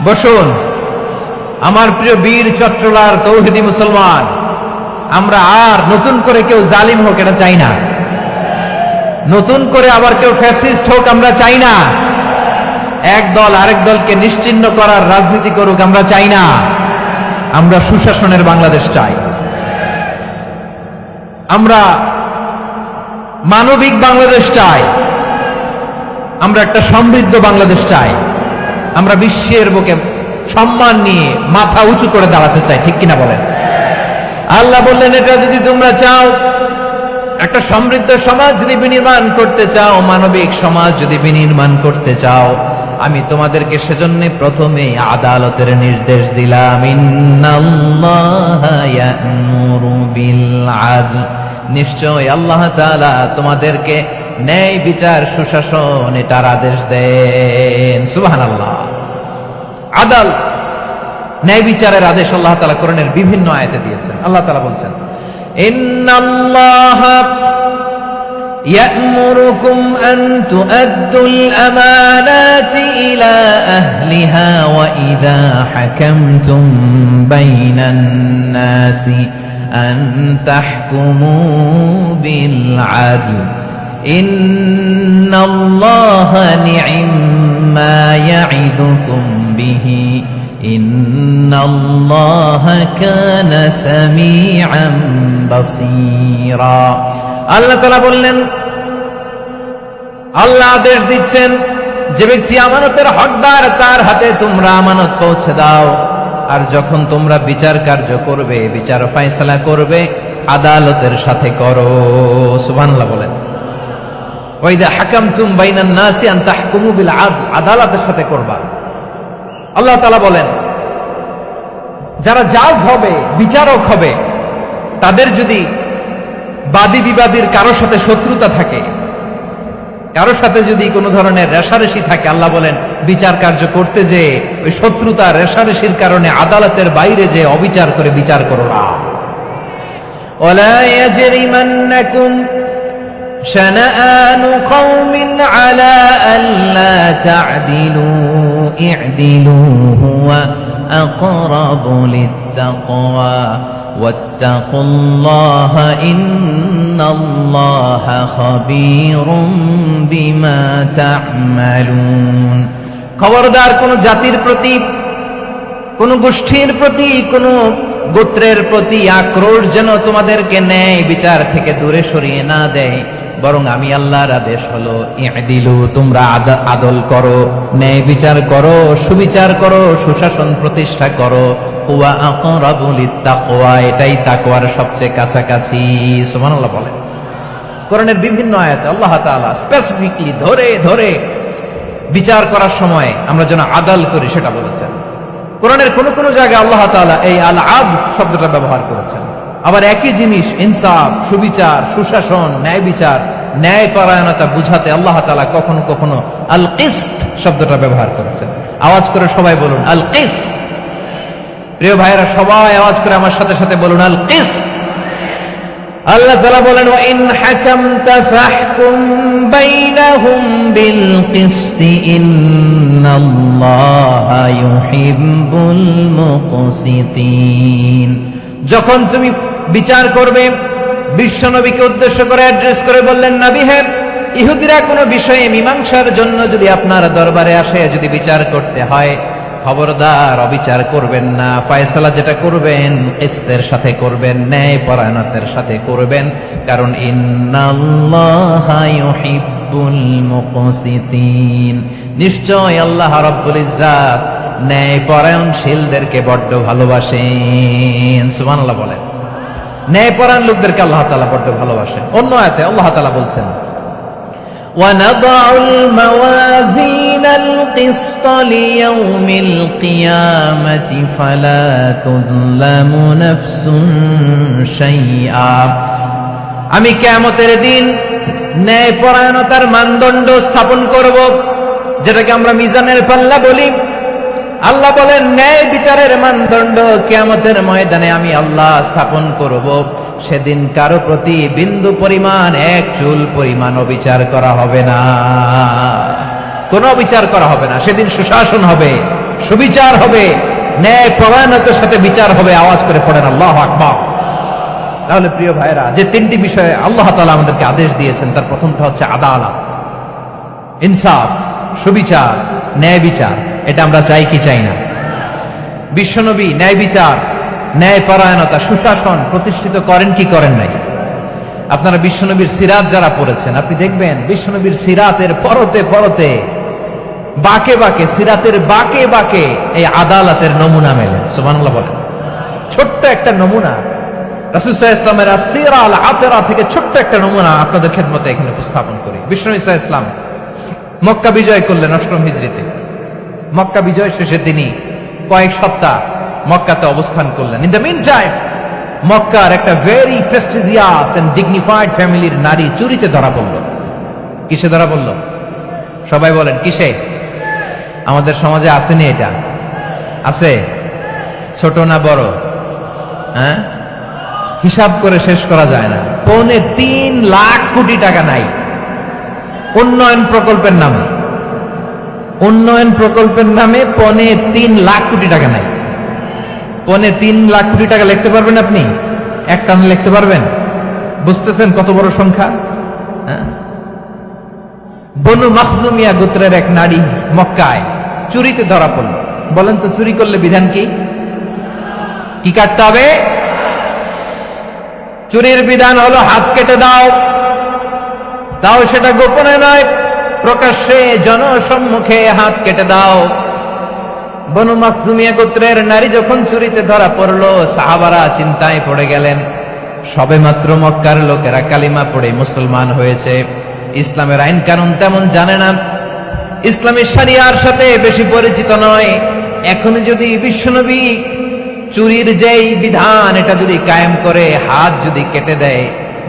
বসুন আমার প্রিয় বীর চট্টলার তৌহিদি মুসলমান, আমরা আর নতুন করে কেউ জালিম হোক এটা চাই না। নতুন করে আবার কেউ ফ্যাসিস্ট হোক আমরা চাই না। এক দল আরেক দলকে নিশ্চিহ্ন করার রাজনীতি করুক আমরা চাই না। আমরা সুশাসনের বাংলাদেশ চাই। আমরা মানবিক বাংলাদেশ চাই। আমরা একটা সমৃদ্ধ বাংলাদেশ চাই। আমরা বিশ্বের বুকে সম্মান নিয়ে মাথা উঁচু করে দাঁড়াতে চাই, ঠিক কিনা বলেন? আল্লাহ বললেন, এটা যদি তোমরা চাও, একটা সমৃদ্ধ সমাজ যদি বিনির্মাণ করতে চাও, মানবিক সমাজ যদি বিনির্মাণ করতে চাও, আমি তোমাদেরকে সেজন্য প্রথমে আদালতের নির্দেশ দিলাম। ইন্নাল্লাহা ইয়া'মুরু বিল আদল, নিশ্চয় আল্লাহ তাআলা তোমাদেরকে ন্যায় বিচার, সুশাসন এটার আদেশ দেন। সুবহানাল্লাহ। আদাল, ন্যায় বিচারের আদেশ আল্লাহ তাআলা কোরআনের বিভিন্ন আয়াতে দিয়েছেন। আল্লাহ তাআলা বলছেন, ইন্নাল্লাহা ইয়া'মুরুকুম আন তুআদ্দুল আমানাতি ইলা আহলিহা ওয়া ইযা হাকামতুম বাইনান নাসি আন তাহকুমু বিল আদল ইন্নাল্লাহা নি'ম্মা ইয়া'iদুকুম বিহি ইন্নাল্লাহা কানা সামিআন বাসীরা। আল্লাহ তাআলা বললেন, আল্লাহ আদেশ দিচ্ছেন, যে ব্যক্তি আমানতের হকদার তার হাতে তোমরা আমানত পৌঁছে দাও। আর যখন তোমরা বিচার কার্য করবে, বিচার ফয়সালা করবে, আদালতের সাথে করো। সুবহানাল্লাহ বলেন। ওয়া ইযা হাকামতুম বাইনান নাসি আন তাহকুমু বিল আদল, আদালতের সাথে করবা। আল্লাহ তাআলা বলেন, যারা জাজ হবে, বিচারক হবে, তাদের যদি বাদী বিবাদীর কারোর সাথে শত্রুতা থাকে, কারোর সাথে যদি কোনো ধরনের রেষারেষি থাকে, আল্লাহ বলেন বিচার কার্য করতে যে ওই শত্রুতা রেষারেষির কারণে আদালতের বাইরে যে অবিচার করে বিচার করো না। ওয়ালা ইয়াজরিমান্নাকুম শানাআনু কওমিন আলা আল্লা তা'দিলু ই'দিলু হুয়া আকরাবু লিত্তাকওয়া ওয়াত্তাকুল্লাহা ইন্নাল্লাহা খাবীরুম বিমা তা'মালুন। খবরদার কোন জাতির প্রতি, কোন গোষ্ঠীর প্রতি, কোন গোত্রের প্রতি আক্রোশ যেন তোমাদেরকে ন্যায় বিচার থেকে দূরে সরিয়ে না দেয়, বরং আমি আল্লাহর আদেশ হলো ইদিলু, তোমরা আদল করো, ন্যায় বিচার করো, সুবিচার করো, সুশাসন প্রতিষ্ঠা করো। হুয়া আকরাবু লিত্তাকওয়া, এটাই তাকওয়ার সবচেয়ে কাছাকাছি। সুবহানাল্লাহ বলেন। কোরআনের বিভিন্ন আয়াতে আল্লাহ তাআলা স্পেসিফিকলি ধরে ধরে বিচার করার সময় আমরা যেন আদল করি সেটা বলেছেন। কোরআনের কোন কোন জায়গায় আল্লাহ তাআলা এই আল আদ শব্দটা ব্যবহার করেছেন। আবার একই জিনিস ইনসাফ, সুবিচার, সুশাসন, ন্যায় বিচার, ন্যায় পরায়ণতা বুঝাতে আল্লাহ তাআলা কখনো কখনো আল কিসত শব্দটা ব্যবহার করেছেন। আওয়াজ করে সবাই বলুন আল কিসত। প্রিয় ভাইরা, সবাই আওয়াজ করে আমার সাথে সাথে বলুন আল কিসত। আল্লাহ তাআলা বলেন ওয়া ইন হাকামতা ফাহকুম বাইনাহুম বিল কিসতি ইন্নাল্লাহা ইউহিব্বুল মুকসিতিন। যখন তুমি বিচার করবে, বিশ্বনবীকে উদ্দেশ্য করে অ্যাড্রেস করে বললেন, নবী হে, ইহুদিরা কোনো বিষয়ে মীমাংসার জন্য যদি আপনার দরবারে আসে, যদি বিচার করতে হয়, খবরদার অবিচার করবেন না। ফয়সালা যেটা করবেন কিসতের সাথে করবেন, ন্যায় পরায়ণতার সাথে করবেন, কারণ ইন্নাল্লাহা ইউহিব্বুল মুকসিতিন, নিশ্চয় আল্লাহ রাব্বুল ইজ্জাত ন্যায় পরায়ণশীলদেরকে বড্ড ভালোবাসেন। সুবহানাল্লাহ বলেন। ন্যায় পরায়ণ লোকদেরকে আল্লাহ তাআলা বড্ড ভালোবাসেন। অন্য আয়াতে আল্লাহ তাআলা বলছেন وَنَضَعُ الْمَوَازِينَ الْقِسْطَ لِيَوْمِ الْقِيَامَةِ فَلَا تُظْلَمُ نَفْسٌ شَيْئًا। আমি কিয়ামতের দিন ন্যায় পরায়ণতার মানদণ্ড স্থাপন করব, যেটাকে আমরা মিজানের পাল্লা বলি। আল্লাহ বলেন ন্যায় বিচারের মানদণ্ড কিয়ামতের ময়দানে আমি আল্লাহ স্থাপন করব। সেদিন কারো প্রতি বিন্দু পরিমাণ, এক চুল পরিমাণ অবিচার করা হবে না, কোনো অবিচার করা হবে না। সেদিন সুশাসন হবে, সুবিচার হবে, ন্যায় পরায়ণতার সাথে বিচার হবে। আওয়াজ করে পড়েন আল্লাহু আকবার। তাহলে প্রিয় ভাইরা, যে তিনটি বিষয়ে আল্লাহ তাআলা আমাদেরকে আদেশ দিয়েছেন, তার প্রথমটা হচ্ছে আদালত, ইনসাফ, সুবিচার, ন্যায় বিচার। এটা আমরা চাই কি চাই না? বিশ্বনবী ন্যায় বিচার, ন্যায় পরায়ণতা, সুশাসন প্রতিষ্ঠিত করেন কি করেন নাই? আপনারা বিশ্বনবীর সিরাত যারা পড়েছেন, আপনি দেখবেন বিশ্বনবীর সিরাতের পরতে পরতে, বাকে বাকে, সিরাতের বাকে বাকে এই আদালতের নমুনা মেলে। সুবহানাল্লাহ বলেন। ছোট্ট একটা নমুনা রাসূল সাল্লাল্লাহু আলাইহি ওয়াসাল্লামের আসসিরা আল আতরা থেকে ছোট্ট একটা নমুনা আপনাদের খেদমতে এখানে উপস্থাপন করি। বিশ্বনবী সাল্লাল্লাহু আলাইহি ওয়াসাল্লাম মক্কা বিজয় করলেন ৮ম হিজরিতে। মক্কা বিজয় শেষে তিনি কয়েক সপ্তাহ মক্কাতে অবস্থান করলেন। ইন দ্য মিন টাইম মক্কার একটা ভেরি প্রেস্টিজিয়াস এন্ড ডিগনিফাইড ফ্যামিলির নারী চুরিতে ধরা পড়ল। কিসে ধরা পড়ল? সবাই বলেন কিসে? আমাদের সমাজে আসেনি এটা? আছে? ছোট না বড়? হ্যাঁ, হিসাব করে শেষ করা যায় না। ৩.৫ লাখ কোটি টাকা নাই উন্নয়ন প্রকল্পের নামে। উন্নয়ন প্রকল্পের নামে ৩.৫ লাখ কোটি টাকা নাই। ৩.৫ লাখ কোটি টাকা লিখতে পারবেন আপনি? একটা না লিখতে পারবেন? বুঝতেছেন কত বড় সংখ্যা? হ্যাঁ, বনু মাখজুমিয়া গোত্রের এক নারী মক্কায় চুরিতে ধরা পড়ল। বলেন তো চুরি করলে বিধান কি? কি কাটতে হবে? চুরির বিধান হলো হাত কেটে দাও। তাও সেটা গোপনে নয়, প্রকাশ্যে জনসম্মুখে হাত কেটে দাও। বনু মাখজুমিয়া গোত্রের নারী যখন চুরিতে ধরা পড়লো, সাহাবারা চিন্তায় পড়ে গেলেন। সবেমাত্র মক্কার লোকেরা কালিমা পড়ে মুসলমান হয়েছে, ইসলামের আইন কানুন তেমন জানে না, ইসলামী শরিয়ার সাথে বেশি পরিচিত নয়। এখন যদি বিশ্বনবী চুরির যেই বিধান এটা যদি কায়েম করে হাত যদি কেটে দেয়,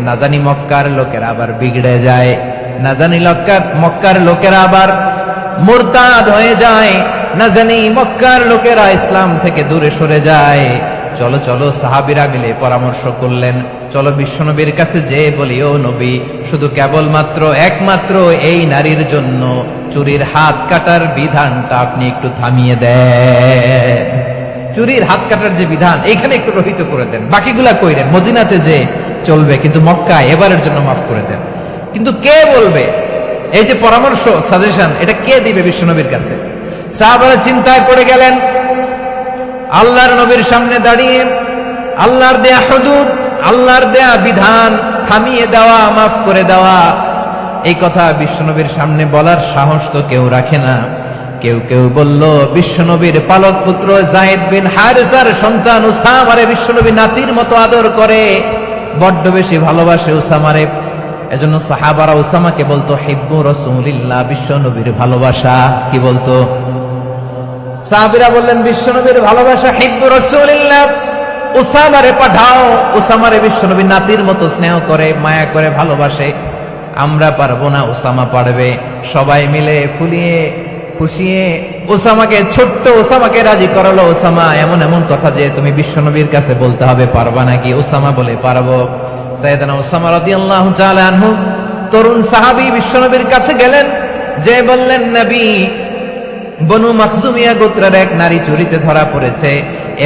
না জানি মক্কার লোকেরা আবার বিগড়ে যায়, না জানি মক্কার লোকেরা আবার মুরতাদ হয়ে যায়, না জানি মক্কার লোকেরা ইসলাম থেকে দূরে সরে যায়। চলো চলো, সাহাবীরা মিলে পরামর্শ করলেন, চলো বিশ্বনবীর কাছে যে বলি, ও নবী, শুধু কেবলমাত্র একমাত্র এই নারীর জন্য চুরির হাত কাটার বিধানটা আপনি একটু থামিয়ে দেন। চুরির হাত কাটার যে বিধান এখানে একটু রহিত করে দেন, বাকিগুলা কইরেন, মদিনাতে যে চলবে, কিন্তু মক্কায় এবারের জন্য মাফ করে দেন। কিন্তু কে বলবে? এই যে পরামর্শ, সাজেশন, এটা কে দিবে বিশ্বনবীর কাছে? সাহাবারা চিন্তায় পড়ে গেলেন। আল্লাহর নবীর সামনে দাঁড়িয়ে আল্লাহর দেয়া হুদুদ, আল্লাহর দেয়া বিধান থামিয়ে দেওয়া, মাফ করে দেওয়া, এই কথা বিশ্বনবীর সামনে বলার সাহস তো কেউ রাখে না। কেউ কেউ বলল, বিশ্বনবীর পালক পুত্র যায়েদ বিন হারেসার সন্তান উসামারে বিশ্বনবী নাতির মতো আদর করে, বড্ড বেশি ভালোবাসে উসামারে। এজন্য সাহাবারা উসামাকে বলতো হিব্বু রাসূলিল্লাহ, বিশ্বনবীর ভালোবাসা। কি বলতো? সাহাবীরা বললেন, বিশ্বনবীর ভালোবাসা হিব্বু রাসূলিল্লাহ, উসামারে পাঠাও। উসামারে বিশ্বনবী নাতির মতো স্নেহ করে, মায়া করে, ভালোবাসে। আমরা পারবো না, উসামা পারবে। সবাই মিলে ফুলিয়ে ফুসিয়ে ওসামাকে, ছোট্ট ওসামাকে রাজি করালো। ওসামা, এমন এমন কথা যে তুমি বিশ্বনবীর কাছে বলতে হবে, পারবা নাকি? ওসামা বলে, পারবো। সাইয়েদনা ওসামা রাদিয়াল্লাহু তাআলা আনহু তরুণ সাহাবী বিশ্বনবীর কাছে গেলেন, যে বললেন, নবী, বনু মাখজুমিয়া গোত্রের এক নারী চুরিতে ধরা পড়েছে,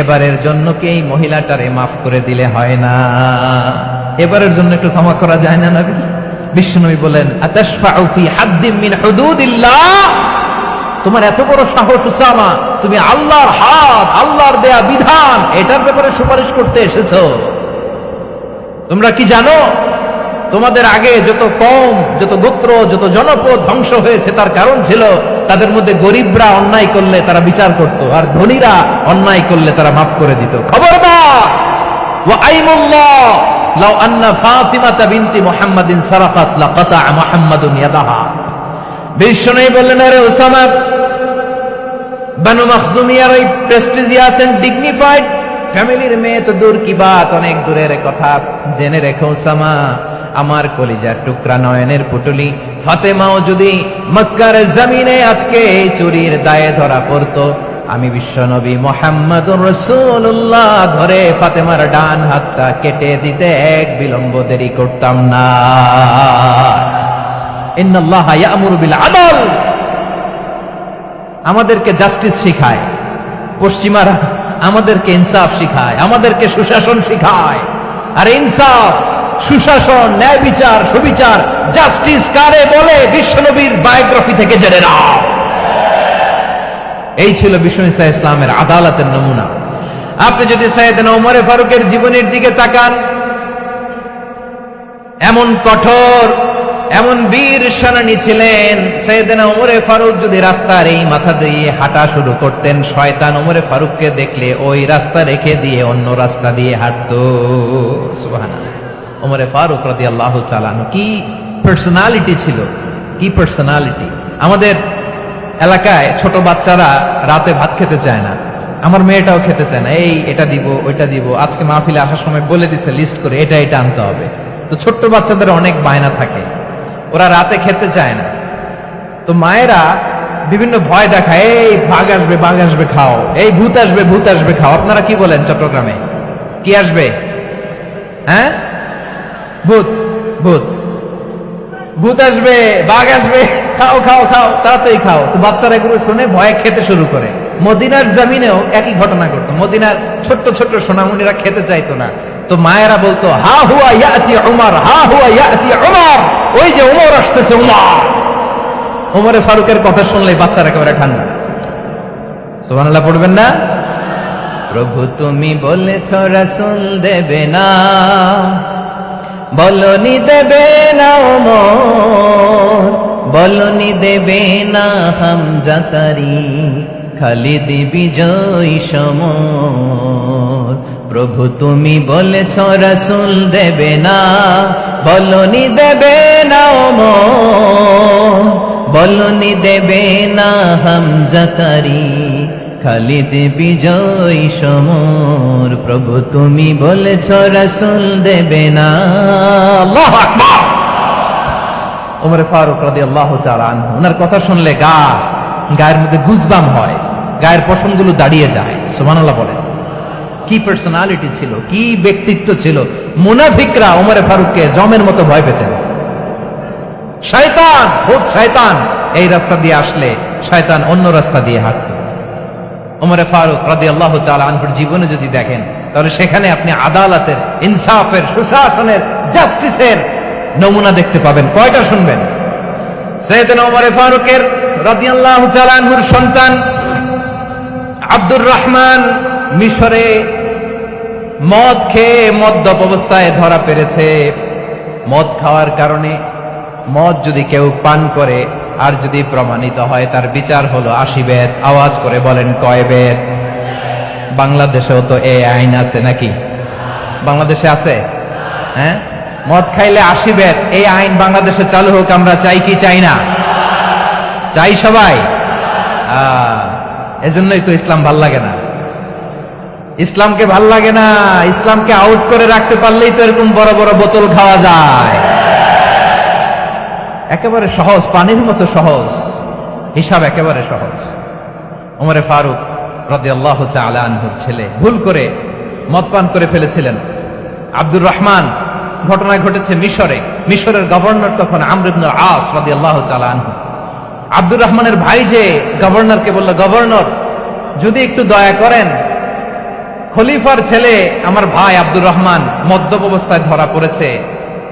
এবারের জন্য কি এই মহিলাটারে মাফ করে দিলে হয় না? এবারের জন্য একটু ক্ষমা করা যায় না নবী? বিশ্বনবী বলেন, আতাশফাউ ফি হাদ্দিন মিন হুদুদিল্লাহ, তোমার এত বড় সাহস উসামা, তুমি আল্লাহর হাত, আল্লাহর দেয়া বিধান, এটার ব্যাপারে সুপারিশ করতে এসেছো? তোমরা কি জানো তোমাদের আগে যত কওম, যত গোত্র, যত জনপদ ধ্বংস হয়েছে তার কারণ ছিল তাদের মধ্যে গরিবরা অন্যায় করলে তারা বিচার করত, আর ধনীরা অন্যায় করলে তারা মাফ করে দিত। খবরদার! ওয়া আইমুল্লাহ লাউ আন্না ফাতিমাতা বিনতি মুহাম্মাদিন সারাকাত লাকাতা মুহাম্মাদুন ইয়াদাহা। বিশ্বনবী বললেন, আরে ওসামা, বানু মাখজুমিয়ার ওই প্রেস্টিজিয়াস এন্ড ডিগনিফাইড ফ্যামিলির মেয়ে তো দূর কি বাত, অনেক দূরের কথা। জেনে রেখো ওসামা, আমার কলিজার টুকরা, নয়নের পুটুলি ফাতেমাও যদি মক্কার জমিনে আজকে এই চুরির দায়ে ধরা পড়তো, আমি বিশ্বনবী মুহাম্মাদুর রাসূলুল্লাহ ধরে ফাতেমার ডান হাতটা কেটে দিতে এক বিলম্ব দেরি করতাম না। ইন্নাল্লাহা ইয়া'মুরু বিল আদল, আমাদেরকে জাস্টিস শিখায়। পশ্চিমারা আমাদেরকে ইনসাফ শিখায়, আমাদেরকে সুশাসন শিখায়। আর ইনসাফ, সুশাসন, ন্যায় বিচার, সুবিচার, জাস্টিস কারে বলে বিশ্বনবীর বায়োগ্রাফি থেকে জেনে নাও। এই ছিল বিষ্ণু ঈসা ইসলামের আদালতের নমুনা। আপনি যদি সাইয়েদনা ওমর ফারুকের জীবনের দিকে তাকান, এমন কঠোর, এমন বীর সেনানী ছিলেন। সাইয়েদনা ওমর ফারুক যদি রাস্তার এই মাথা দিয়ে হাঁটা শুরু করতেন, শয়তান ওমর ফারুককে দেখলে ওই রাস্তা রেখে দিয়ে অন্য রাস্তা দিয়ে হাঁটতো। সুবহানাল্লাহ। ওমর ফারুক রাদিয়াল্লাহু তাআলা আনহু কি পার্সোনালিটি ছিল, কি পার্সোনালিটি! আমাদের এলাকায় ছোট বাচ্চারা রাতে ভাত খেতে চায় না, আমার মেয়েটাও খেতে চায় না। এই এটা দিব, ওইটা দিব, আজকে মাহফিলে আসার সময় বলে দিছে লিস্ট করে এটা এটা আনতে হবে। তো ছোট্ট বাচ্চাদের অনেক বায়না থাকে, ওরা রাতে খেতে চায় না। তো মায়েরা বিভিন্ন ভয় দেখায়, এই বাঘ আসবে, বাঘ আসবে খাও, এই ভূত আসবে, ভূত আসবে খাও। আপনারা কি বলেন চট্টগ্রামে? কি আসবে? হ্যাঁ, ভূত, ভূত, ভূত আসবে, বাঘ আসবে, খাও খাও খাও, তাড়াতাড়ি খাও। তো বাচ্চারা এগুলো শুনে ভয়ে খেতে শুরু করে। মদিনার জমিনেও একই ঘটনা ঘটতো। মদিনার ছোট্ট ছোট্ট সোনামণিরা খেতে চাইতো না। তো মায়েরা বলতো, হা হুয়া ইয়াতি উমর, হা হুয়া ইয়াতি উমর, ওই যে উমর আসতেছে, উমর। ওমরে ফারুকের কথা শুনলে বাচ্চারা একেবারে ঠান্ডা। সুবহানাল্লাহ পড়বেন না? প্রভু তুমি বলেছ রাসূল দেবে না, বলনি দেবে না ওমর, বলনি দেবে না হামজা তারি, খালিদ বিজয় সমর। প্রভু তুমি বলেছ রাসূল দেবে না, বলনি দেবে না ওমর, বলনি দেবে না হামজা তারি, খালিদ বিজয় সমর। প্রভু তুমি বলেছ রাসূল দেবে না। আল্লাহু আকবার। ওমর ফারুক রাদিয়াল্লাহু তাআলা আনহু, ওনার কথা শুনলে গায়ের মধ্যে গুজবাম হয়, গায়ের পশমগুলো দাঁড়িয়ে যায়। সুবহানাল্লাহ বলেন। কি পার্সোনালিটি ছিল, কি ব্যক্তিত্ব ছিল! মুনাফিকরা ওমর ফারুককে জমের মতো ভয় পেতেন। শয়তান, খোদ শয়তান এই রাস্তা দিয়ে আসলে শয়তান অন্য রাস্তা দিয়ে হাঁটত। ওমরে ফারুক রাদিয়াল্লাহু তাআলা আনহুর জীবনে যদি দেখেন, তাহলে সেখানে আপনি আদালতের, ইনসাফের, সুশাসনের, জাস্টিসের নমুনা দেখতে পাবেন। কয়টা শুনবেন? সাইয়েদনা ওমরে ফারুকের রাদিয়াল্লাহু তাআলা আনহুর সন্তান আব্দুর রহমান মিশরে মদ খেয়ে মদ্যপ অবস্থায় ধরা পড়েছে। মদ খাওয়ার কারণে, মদ যদি কেউ পান করে আর যদি প্রমাণিত হয়, তার বিচার হলো 80 বেত। আওয়াজ করে বলেন কয় বেত? বাংলাদেশেও তো এই আইন আছে নাকি? বাংলাদেশে আছে? হ্যাঁ, মদ খাইলে 80 বেত, এই আইন বাংলাদেশে চালু হোক। আমরা চাই কি চাই না? চাই সবাই। এজন্যই তো ইসলাম ভাল লাগে না। ইসলামকে ভাল লাগে না। ইসলামকে আউট করে রাখতে পারলেই তো এরকম বড় বড় বোতল খাওয়া যায়। একেবারে সহজ, পানির মতো সহজ, হিসাব একেবারে সহজ। ওমরে ফারুক রাদিয়াল্লাহু তাআলা আনহুর ছেলে ভুল করে মদ পান করে ফেলেছিলেন। আব্দুর রহমান, ঘটনা ঘটেছে মিশরে। মিশরের গভর্নর তখন আমর ইবনে আস রাদিয়াল্লাহু তাআলা আনহু। আব্দুর রহমানের ভাই যে গভর্নরকে বলল, গভর্নর যদি একটু দয়া করেন, খলিফার ছেলে আমার ভাই আব্দুর রহমান মদ্যপ অবস্থায় ধরা পড়েছে,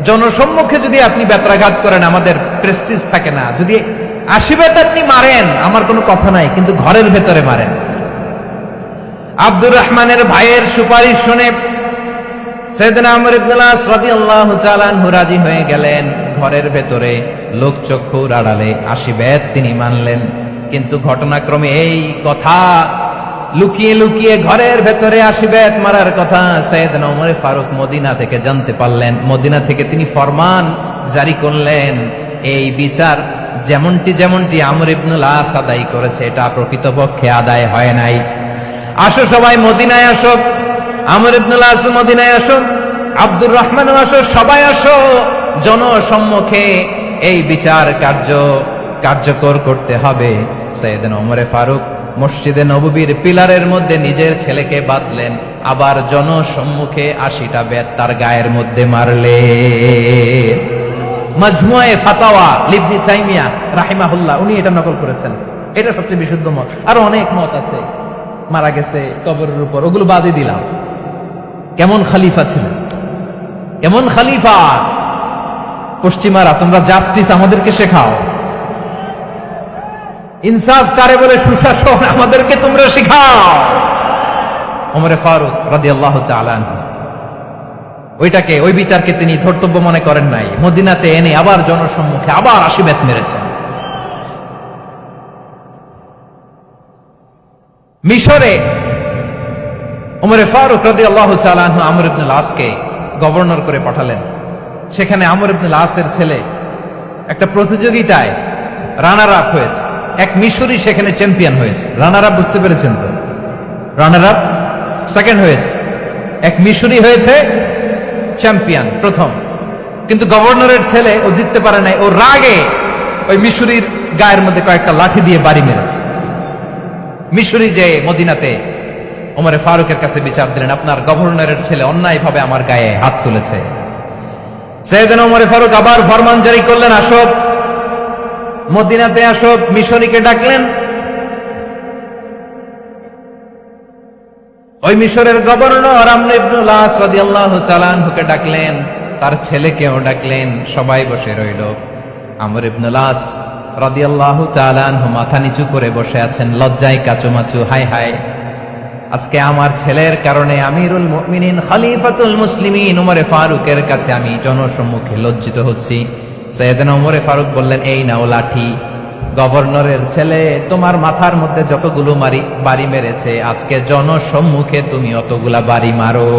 জনসম্মুখে যদি আপনি ব্যত্রাঘাত করেন আমাদের প্রেস্টিজ থাকে না, যদি 80 বেত আপনি মারেন আমার কোনো কথা নাই, কিন্তু ঘরের ভেতরে মারেন। আব্দুর রহমানের ভাইয়ের সুপারিশ শুনে সাইয়েদনা আমর ইবনে আস রাদিয়াল্লাহু তাআলা আনহু রাজি হয়ে গেলেন। ঘরের ভেতরে লোকচক্ষুর আড়ালে 80 বেত তিনি মানলেন। কিন্তু ঘটনাক্রমে এই কথা লুকিয়ে লুকিয়ে ঘরের ভেতরে 80 বেত মারার কথা সাইয়েদনা ওমর ফারুক মদিনা থেকে জানতে পারলেন। মদিনা থেকে তিনি ফরমান জারি করলেন, এই বিচার যেমনটি আমর ইবনে আস আদায় করেছে, এটা প্রকৃতপক্ষে আদায় হয় নাই। আসো সবাই মদিনায় আসো, আমর ইবনে আস মদিনায় আসো, আব্দুর রহমানও আসো, সবাই আসো, জনসম্মুখে এই বিচার কার্যকর করতে হবে। সাইয়েদনা ওমর ফারুক মসজিদে নববীর পিলারের মধ্যে নিজের ছেলেকে বাঁধলেন, আবার জনসম্মুখে 80টা বেত তার গায়ের মধ্যে মারলেন। মাজমুয়ে ফাতাওয়া ইবনে তাইমিয়া রাহিমাহুল্লাহ উনি এটা নকল করেছেন। এটা সবচেয়ে বিশুদ্ধ মত। আরো অনেক মত আছে, মারা গেছে কবরের উপর, ওগুলো বাদই দিলাম। কেমন খলিফা ছিলেন, কেমন খলিফা! পশ্চিমারা তোমরা জাস্টিস আমাদেরকে শেখাও, ইনসাফ কারে বলে, সুশাসন আমাদেরকে তোমরা শেখাও। ওমরে ফারুক রাদিয়াল্লাহু তাআলা আনহু ওই বিচারকে তিনি ধর্তব্য মনে করেন নাই। মদিনাতে এনে আবার জনসম্মুখে আবার 80 বেত মেরেছেন। মিশরে ওমরে ফারুক রাদিয়াল্লাহু তাআলা আনহু আমর ইবনে আসকে গভর্নর করে পাঠালেন। সেখানে আমর ইবনে আসের ছেলে একটা প্রতিযোগিতায় রানার আপ হয়েছে। এক মিশরি সেখানে চ্যাম্পিয়ন হয়েছে। রানার আপ বুঝতে পেরেছেন তো? রানার আপ সেকেন্ড হয়েছে, এক মিশরি হয়েছে চ্যাম্পিয়ন প্রথম। কিন্তু গভর্নরের ছেলে ও জিততে পারে নাই। ও রাগে ওই মিশরির গায়ের মধ্যে কয়েকটা লাঠি দিয়ে বাড়ি মেরেছে। মিশরি যে মদিনাতে ওমরে ফারুকের কাছে বিচার দিলেন, আপনার গভর্নরের ছেলে অন্যায়ভাবে আমার গায়ে হাত তুলেছে। সাইয়েদনা ওমরে ফারুক আবার ফরমান জারি করলেন, আসো মদিনাতে আসো। মিশরীকে ডাকলেন। ওই মিশরের গভর্নর আমর ইবনে আস রাদিয়াল্লাহু তাআলা আনহুকে ডাকলেন, তার ছেলেকেও ডাকলেন। সবাই বসে রইল। আমর ইবনে আস রাদিয়াল্লাহু তাআলা আনহু মাথা নিচু করে বসে আছেন, লজ্জায় কাচুমাচু। হায় হায়, আজকে আমার ছেলের কারণে আমিরুল মুমিনিন খলিফাতুল মুসলিমিন ওমরে ফারুকের কাছে আমি জনসম্মুখে লজ্জিত হচ্ছি। সাইয়েদনা ওমরে ফারুক বললেন, এই নাও লাঠি, গভর্নরের ছেলে তোমার মাথার মধ্যে যতগুলো বাড়ি মেরেছে, আজকে জনসম্মুখে তুমি অতগুলা বাড়ি মারো।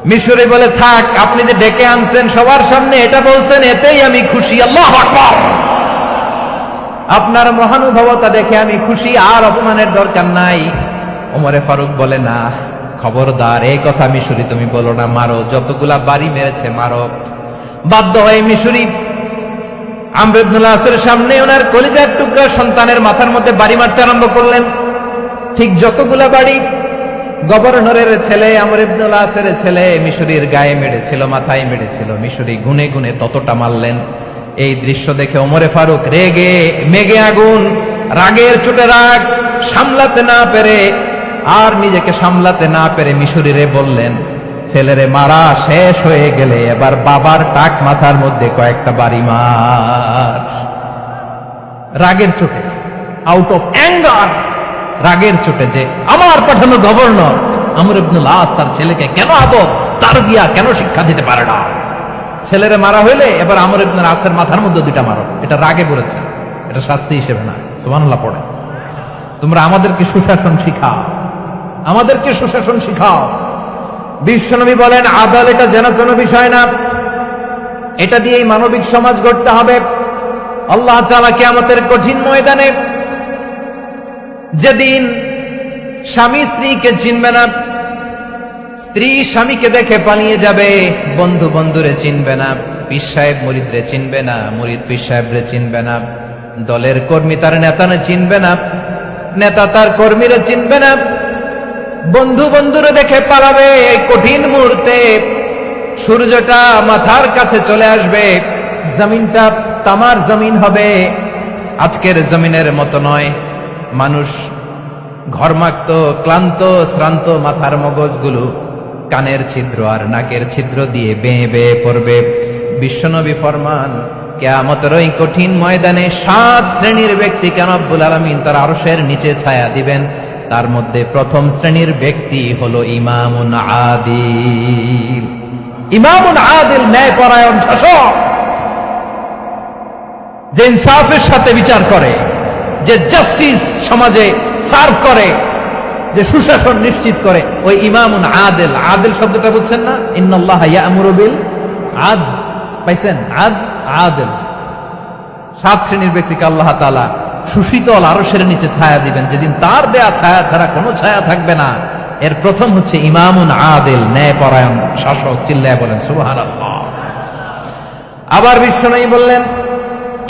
মিশরি বলে, থাক, আপনি যে ডেকে আনছেন সবার সামনে এটা বলছেন, এতেই আমি খুশি। আল্লাহু আকবার! আপনার মহানুভবতা দেখে আমি খুশি, আর অপমানের দরকার নাই। ওমরে ফারুক বলে, না, খবরদার, এই কথা মিশরি তুমি বলো না, মারো, যতগুলা বাড়ি মেরেছে মারো। বাধ্য হয়ে মিশরি আমর ইবনে আসের সামনে ওনার কলিজার টুকরা সন্তানের মাথার মধ্যে বাড়ি মারতে আরম্ভ করলেন। ঠিক যতগুলা বাড়ি গভর্নরের ছেলে আমর ইবনে আসের ছেলে মিশরির গায়ে মেরেছিল, মাথায় মেরেছিল, মিশরি গুনে গুনে ততটা মারলেন। এই দৃশ্য দেখে ওমরে ফারুক রেগে মেগে আগুন, রাগের চোটে রাগ সামলাতে না পেরে আর নিজেকে সামলাতে না পেরে মিশরীরে বললেন, ছেলেরে মারা শেষ হয়ে গেলে এবার বাবার টাক মাথার মধ্যে কয়েকটা বাড়ি মার। রাগের চোটে, আউট অফ অ্যাঙ্গার, রাগের চোটে যে আমার পাঠানো গভর্নর আমর ইবনুল আস তার ছেলেকে কেন আদব তারবিয়া কেন শিক্ষা দিতে পারে না, ছেলেরে মারা হইলে এবার আমর ইবনুল আসের মাথার মধ্যে দুইটা মারো। এটা রাগে বলেছে, এটা শাস্তি হিসেবে না। সুবহানাল্লাহ পড়ে। তোমরা আমাদেরকে সুশাসন শিখাও, আমাদেরকে সুশাসন শিখাও। বিশ্বনবী বলেন আদাল এটা যেন তেন বিষয় না, এটা দিয়েই মানবিক সমাজ গড়তে হবে। আল্লাহ তাআলা কিয়ামতের কঠিন ময়দানে যেদিন স্বামী স্ত্রীকে চিনবে না, স্ত্রী স্বামীকে দেখে পালিয়ে যাবে, বন্ধু বন্ধুরে চিনবে না, পীর সাহেব মুরিদরে চিনবে না, মুরিদ পীর সাহেবরে চিনবে না, দলের কর্মী তার নেতারে চিনবে না, নেতা তার কর্মীরে চিনবে না, বন্ধু বন্ধুরে দেখে পালাবে। এই কঠিন মুহূর্তে সূর্যটা মাথার কাছে চলে আসবে, জমিনটা তামার জমিন হবে, আজকের জমিনের মতো নয়। মানুষ ঘর্মাক্ত ক্লান্ত শ্রান্ত মাথার মগজগুলো কানের ছিদ্র আর নাকের ছিদ্র দিয়ে বেয়ে বেয়ে পড়বে। বিশ্বনবী ফরমান কিয়ামতের ওই কঠিন ময়দানে 7 শ্রেণীর ব্যক্তিকে রব্বুল আলামিন তার আরশের নিচে ছায়া দিবেন। তার মধ্যে প্রথম শ্রেণীর ব্যক্তি হলো ইমামুন আদিল। ইমামুন আদিল, ন্যায়পরায়ণ শাসক, যে ইনসাফের সাথে বিচার করে, যে জাস্টিস সমাজে সার্ভ করে, যে সুশাসন নিশ্চিত করে, ওই ইমামুন আদিল। আদিল শব্দটা বুঝছেন না? ইন্নাল্লাহা ইয়া'মুরু বিল আদল, পাইছেন? আদিল। 7 শ্রেণীর ব্যক্তিকে আল্লাহ তাআলা সুশীতল আরশের নিচে ছায়া দিবেন, যেদিন তার দেয়া ছায়া ছাড়া কোনো ছায়া থাকবে না। এর প্রথম হচ্ছে ইমামুন আদিল, ন্যায়পরায়ণ শাসক। চিল্লায় বলেন সুবহানাল্লাহ। আবার বিশ্বনবী বললেন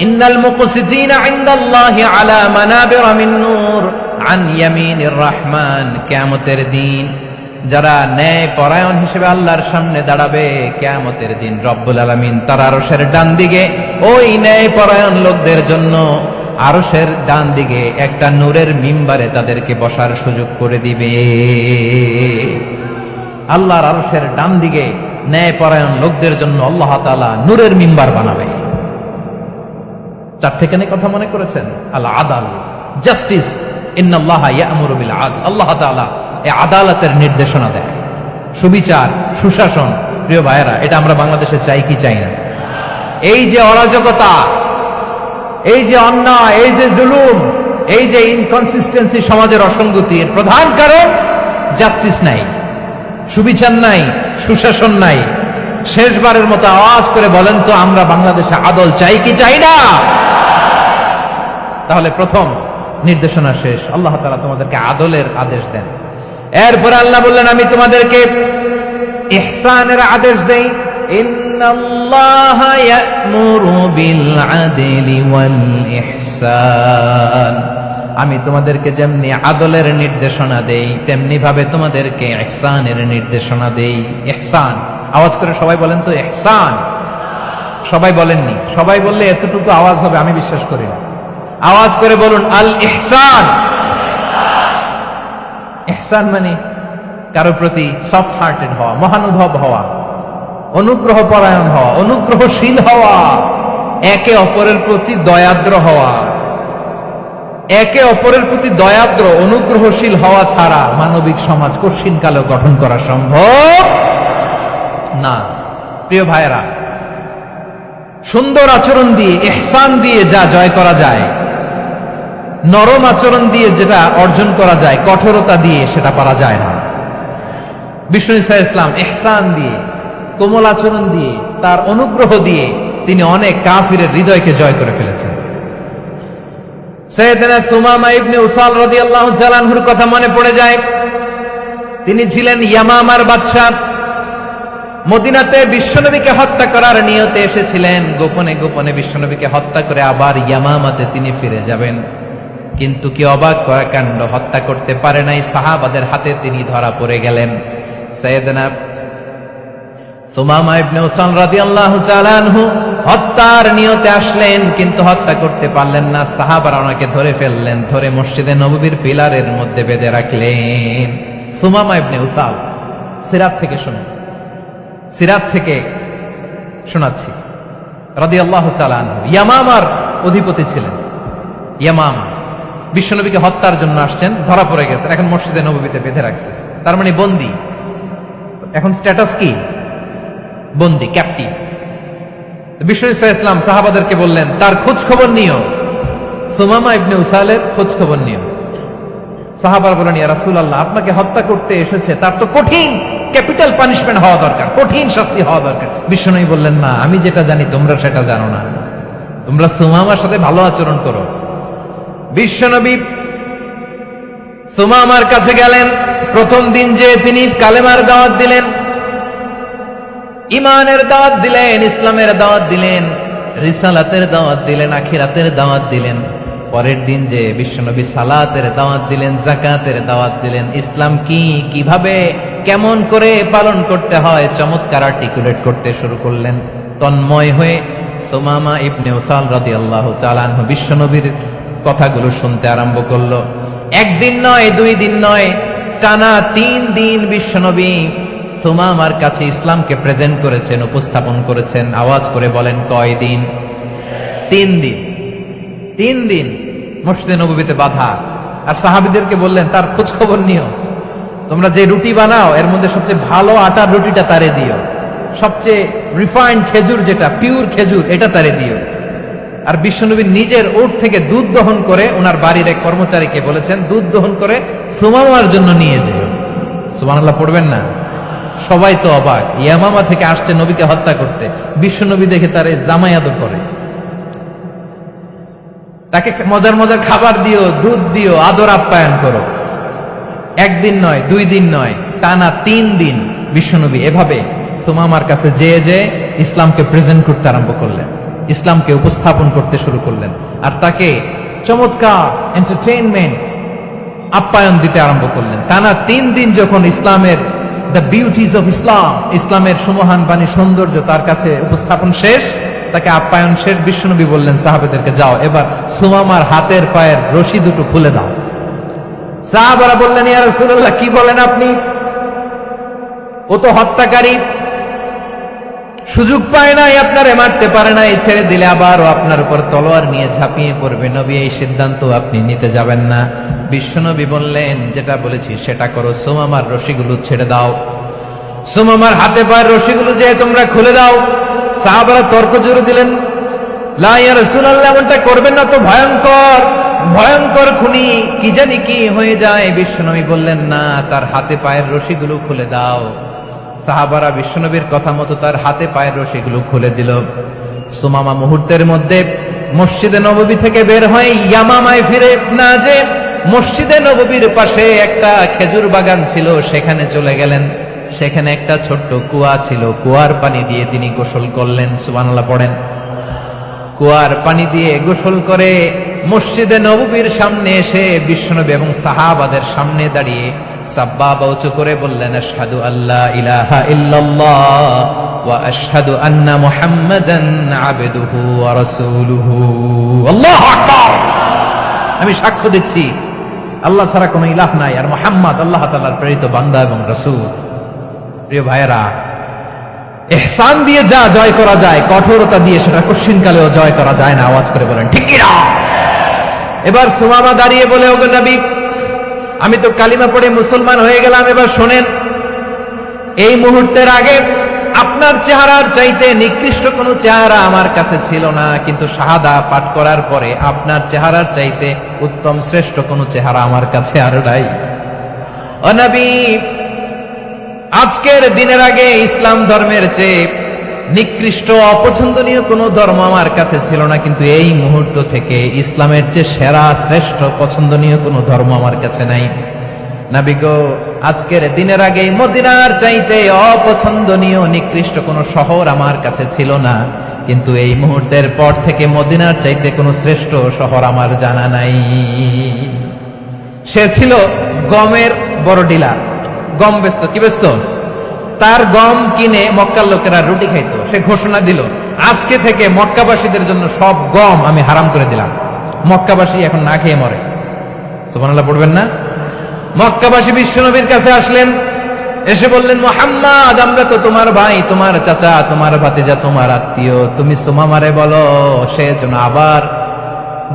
ইন্নাল মুকসিতিনা ইনদাল্লাহি আলা মানাবিরা মিন নূর আন ইয়ামিনির রহমান। কিয়ামতের দিন যারা ন্যায়পরায়ণ হিসেবে আল্লাহর সামনে দাঁড়াবে, কিয়ামতের দিন রব্বুল আলামিন তার আরশের ডান দিকে ওই ন্যায়পরায়ণ লোকদের জন্য আরশের ডান দিকে একটা নূরের মিম্বারে তাদেরকে বসার সুযোগ করে দিবে। আল্লাহর আরশের ডান দিকে ন্যায়পরায়ণ লোকদের জন্য আল্লাহ তাআলা নূরের মিম্বার বানাবে। 4 থেকে কথা মনে করেছেন? আল আদাল, জাস্টিস। ইন্নাল্লাহা ইয়া'মুরু বিল আদল। আল্লাহ তাআলা এই আদালতের নির্দেশনা দেয়, সুবিচার, সুশাসন। প্রিয় ভাইয়েরা, এটা আমরা বাংলাদেশে চাই কি চাই না? এই যে অরাজকতা, এই যে অন্যায়, এই যে জুলুম, এই যে ইনকনসিস্টেন্সি, সমাজের অসঙ্গতি, এর প্রধান কারণ জাস্টিস নাই, সুবিচার নাই, সুশাসন নাই। শেষবারের মতো আওয়াজ করে বলেন তো, আমরা বাংলাদেশে আদল চাই কি চাই না? তাহলে প্রথম নির্দেশনা শেষ। আল্লাহ তাআলা তোমাদেরকে আদলের আদেশ দেন। এরপরে আল্লাহ বললেন আমি তোমাদেরকে ইহসানের আদেশ দেই। ইন্নাল্লাহা ইয়া'মুরু বিল আদলি ওয়াল ইহসান। আমি তোমাদেরকে যেমনি আদলের নির্দেশনা দেই, তেমনি ভাবে তোমাদেরকে ইহসানের নির্দেশনা দেই। ইহসান, আওয়াজ করে সবাই বলেন তো ইহসান। সবাই বলেননি, সবাই বললে এতটুকু আওয়াজ হবে আমি বিশ্বাস করি না। আওয়াজ করে বলুন আল ইহসান। ইহসান মানে কারো প্রতি সফট হার্টেড হওয়া, মহানুভব হওয়া, অনুগ্রহ পরায়ণ হওয়া, অনুগ্রহশীল হওয়া, একে অপরের প্রতি দয়াদ্র হওয়া। একে অপরের প্রতি দয়াদ্র অনুগ্রহশীল হওয়া ছাড়া মানবিক সমাজ কঠিনকালেও গঠন করা সম্ভব না। প্রিয় ভাইয়েরা, সুন্দর আচরণ দিয়ে, ইহসান দিয়ে যা জয় করা যায়, নরম আচরণ দিয়ে যেটা অর্জন করা যায়, কঠোরতা দিয়ে সেটা পারা যায় না। বিষ্ণু ঈসা ইসলাম ইহসান দিয়ে, কোমল আচরণ দিয়ে, তার অনুগ্রহ দিয়ে তিনি অনেক কাফিরের হৃদয়কে জয় করে ফেলেছেন। সাইয়েদনা সুমামা ইবনে উসাল রাদিয়াল্লাহু তাআলা আনহুর কথা মনে পড়ে যায়। তিনি ছিলেন ইয়ামামার বাদশা। মদিনাতে বিশ্বনবীকে হত্যা করার নিয়তে এসেছিলেন। গোপনে গোপনে বিশ্বনবীকে হত্যা করে আবার ইয়ামামাতে তিনি ফিরে যাবেন। কিন্তু কি অবাক করা কাণ্ড, হত্যা করতে পারে নাই, সাহাবাদের হাতে তিনি ধরা পড়ে গেলেন। সাইয়েদনা সুমামা ইবনে উসাল রাদিয়াল্লাহু তাআলা আনহু হত্যার নিয়তে আসলেন, কিন্তু হত্যা করতে পারলেন না। সাহাবারা ওনাকে ধরে ফেললেন, ধরে মসজিদে নববীর পিলারের মধ্যে বেঁধে রাখলেন। সুমামা ইবনে উসাল, সিরাত থেকে শুনুন, সিরাত থেকে শোনাচ্ছি। রাদিয়াল্লাহু তাআলা আনহু ইয়ামামার অধিপতি ছিলেন। ইয়ামামা বিশ্বনবীকে হত্যার জন্য আসছেন, ধরা পড়ে গেছেন, এখন মসজিদে নববীতে বেঁধে রাখছে, তার মানে বন্দী। এখন স্ট্যাটাস কি? বন্দী, ক্যাপটিভ। বিশ্বনবী সাল্লাল্লাহু আলাইহি ওয়াসাল্লাম সাহাবাদেরকে বললেন, তার খোঁজ খবর নিও, সুমামা ইবনে উসালের খোঁজ খবর নিও। সাহাবারা বলেন, ইয়া রাসূলুল্লাহ, আপনাকে হত্যা করতে এসেছে, তার তো কঠিন ক্যাপিটাল পানিশমেন্ট হওয়া দরকার, কঠিন শাস্তি হওয়া দরকার। বিশ্বনবী বললেন, না, আমি যেটা জানি তোমরা সেটা জানো না, তোমরা সুমামার সাথে ভালো আচরণ করো। বিশ্বনবী সুমামার কাছে গেলেন। প্রথম দিন যে তিনি কালেমার দাওয়াত দিলেন, ইমানের দাওয়াত দিলেন, ইসলামের দাওয়াত দিলেন, রিসালাতের দাওয়াত দিলেন, আখিরাতের দাওয়াত দিলেন। পরের দিন যে বিশ্বনবী সালাতের দাওয়াত দিলেন, যাকাতের দাওয়াত দিলেন, ইসলাম কি, কিভাবে, কেমন করে পালন করতে হয় চমৎকার আর্টিকুলেট করতে শুরু করলেন। তন্ময় হয়ে সুমামা ইবনে উসাল রাদিয়াল্লাহু তাআলা আনহু বিশ্বনবীর কথাগুলো শুনতে আরম্ভ করলো। একদিন নয়, 2 দিন নয়, টানা 3 দিন বিশ্বনবী সুমামার কাছে ইসলামকে প্রেজেন্ট করেছেন, উপস্থাপন করেছেন। আওয়াজ করে বলেন, কয় দিন? 3 দিন। 3 দিন মসজিদে নববীতে বাঁধা। আর সাহাবীদেরকে বললেন, তার খোঁজ খবর নিও, তোমরা যে রুটি বানাও এর মধ্যে সবচেয়ে ভালো আটার রুটিটা তারে দিও, সবচেয়ে রিফাইন্ড খেজুর, যেটা পিওর খেজুর, এটা তারে দিও। আর বিশ্বনবী নিজের উট থেকে দুধ দহন করে ওনার বাড়ির এক কর্মচারীকে বলেছেন, দুধ দহন করে সুমামার জন্য নিয়ে যেও। সুবহানাল্লাহ পড়বেন না? সবাই তো অবাক, ইয়ামামা থেকে আসছে নবীকে হত্যা করতে, বিশ্বনবী দেখে তারে জামাই আদর করে, তাকে মজার মজার খাবার দিও, দুধ দিও, আদর আপ্যায়ন করো। একদিন নয়, 2 দিন নয়, টানা 3 দিন বিশ্বনবী এভাবে সুমামার কাছে যেয়ে যেয়ে ইসলামকে প্রেজেন্ট করতে আরম্ভ করলেন, ইসলামকে উপস্থাপন করতে শুরু করলেন। আর তাকে চমৎকার এন্টারটেইনমেন্ট, আপ্যায়ন দিতে আরম্ভ করলেন। টানা 3 দিন যখন ইসলামের দ্য বিউটিজ অফ ইসলাম, ইসলামের সুমহান বাণী, সৌন্দর্য তার কাছে উপস্থাপন শেষ, তাকে আপ্যায়ন শেষ, বিশ্বনবী বললেন সাহাবাদেরকে, যাও এবার সুমামার হাতের পায়ের রশি দুটো খুলে দাও। সাহাবারা বললেন, ইয়া রাসূলুল্লাহ, কি বলেন আপনি? ও তো হত্যাকারী, সুযোগ পায় নাই, আপনারে মারতে পারে নাই, ছেড়ে দিলে আবার ও আপনার উপর তলোয়ার নিয়ে ঝাঁপিয়ে পড়বে। নবী, এই সিদ্ধান্ত আপনি নিতে যাবেন না। বিশ্বনবী বললেন, যেটা বলেছি সেটা করো, সুমামার রশিগুলো ছেড়ে দাও, সুমামার হাতে পায়ের রশিগুলো যে তোমরা খুলে দাও। সাহাবারা তর্ক জুড়ে দিলেন, লা ইয়া রাসূলুল্লাহ, এমনটা করবেন না, তো ভয়ঙ্কর, ভয়ঙ্কর খুনি, কি জানি কি হয়ে যায়। বিশ্বনবী বললেন, না, তার হাতে পায়ের রশিগুলো খুলে দাও। সাহাবারা বিশ্বনবীর কথা মতো তার হাতে পায়ের রশিগুলো খুলে দিল। সুমামা মুহূর্তের মধ্যে মসজিদে নববী থেকে বের হয়ে ইয়ামামায় ফিরে না যে মসজিদে নববীর পাশে একটা খেজুর বাগান ছিল, সেখানে চলে গেলেন। সেখানে একটা ছোট্ট কুয়া ছিল, কুয়ার পানি দিয়ে তিনি গোসল করলেন। সুবহানাল্লাহ পড়েন। কুয়ার পানি দিয়ে গোসল করে মসজিদে নববীর সামনে এসে বিশ্বনবী এবং সাহাবাদের সামনে দাঁড়িয়ে সাব্বাবা উঁচু করে বললেন, আশহাদু আল্লা ইলাহা ইল্লাল্লাহ ওয়া আশহাদু আন্না মুহাম্মাদান আবদুহু ওয়া রাসূলুহু। আল্লাহু আকবার। আমি সাক্ষ্য দিচ্ছি আল্লাহ ছাড়া কোনো ইলাহ নাই, আর মুহাম্মদ আল্লাহ তাআলার প্রেরিত বান্দা এবং রাসূল। প্রিয় ভাইয়েরা, ইহসান দিয়ে যা জয় করা যায়, কঠোরতা দিয়ে সেটা কঠিনকালেও জয় করা যায় না। আওয়াজ করে বলেন, ঠিক কি না? এবার সুমামা দাঁড়িয়ে বলে, ওগো নবী, আমি তো কালিমা পড়ে মুসলমান হয়ে গেলাম, এবার শোনেন, এই মুহূর্তের আগে আপনার চেহারার চাইতে নিকৃষ্ট কোনো চেহারা আমার কাছে ছিল না, কিন্তু শাহাদা পাঠ করার পরে আপনার চেহারার চাইতে উত্তম শ্রেষ্ঠ কোনো চেহারা আমার কাছে আর নাই। ও নবী, আজকের দিনের আগে ইসলাম ধর্মের চেয়ে নিকৃষ্ট অপছন্দনীয় কোনো ধর্ম আমার কাছে ছিল না, কিন্তু এই মুহূর্ত থেকে ইসলামের চেয়ে সেরা শ্রেষ্ঠ পছন্দনীয় কোনো ধর্ম আমার কাছে নাই। নবী গো, আজকের দিনের আগে মদিনার চাইতে অপছন্দনীয় নিকৃষ্ট কোনো শহর আমার কাছে ছিল না, কিন্তু এই মুহূর্তের পর থেকে মদিনার চাইতে কোনো শ্রেষ্ঠ শহর আমার জানা নাই। সে ছিল গমের বড় ডিলার, গম বেচত। কি বেচত? তার গম কিনে মক্কার লোকেরা রুটি খাইতো। সে ঘোষণা দিল, আজকে থেকে মক্কাবাসীদের জন্য সব গম আমি হারাম করে দিলাম, মক্কাবাসী এখন না খেয়ে মরে। সুবহানাল্লাহ পড়বেন না? মক্কাবাসী বিশ্বনবীর কাছে আসলেন, এসে বললেন, মুহাম্মদ, আমরা তো তোমার ভাই, তোমার চাচা, তোমার ভাতিজা, তোমার আত্মীয়, তুমি সুমামারে বলো সে যেন আবার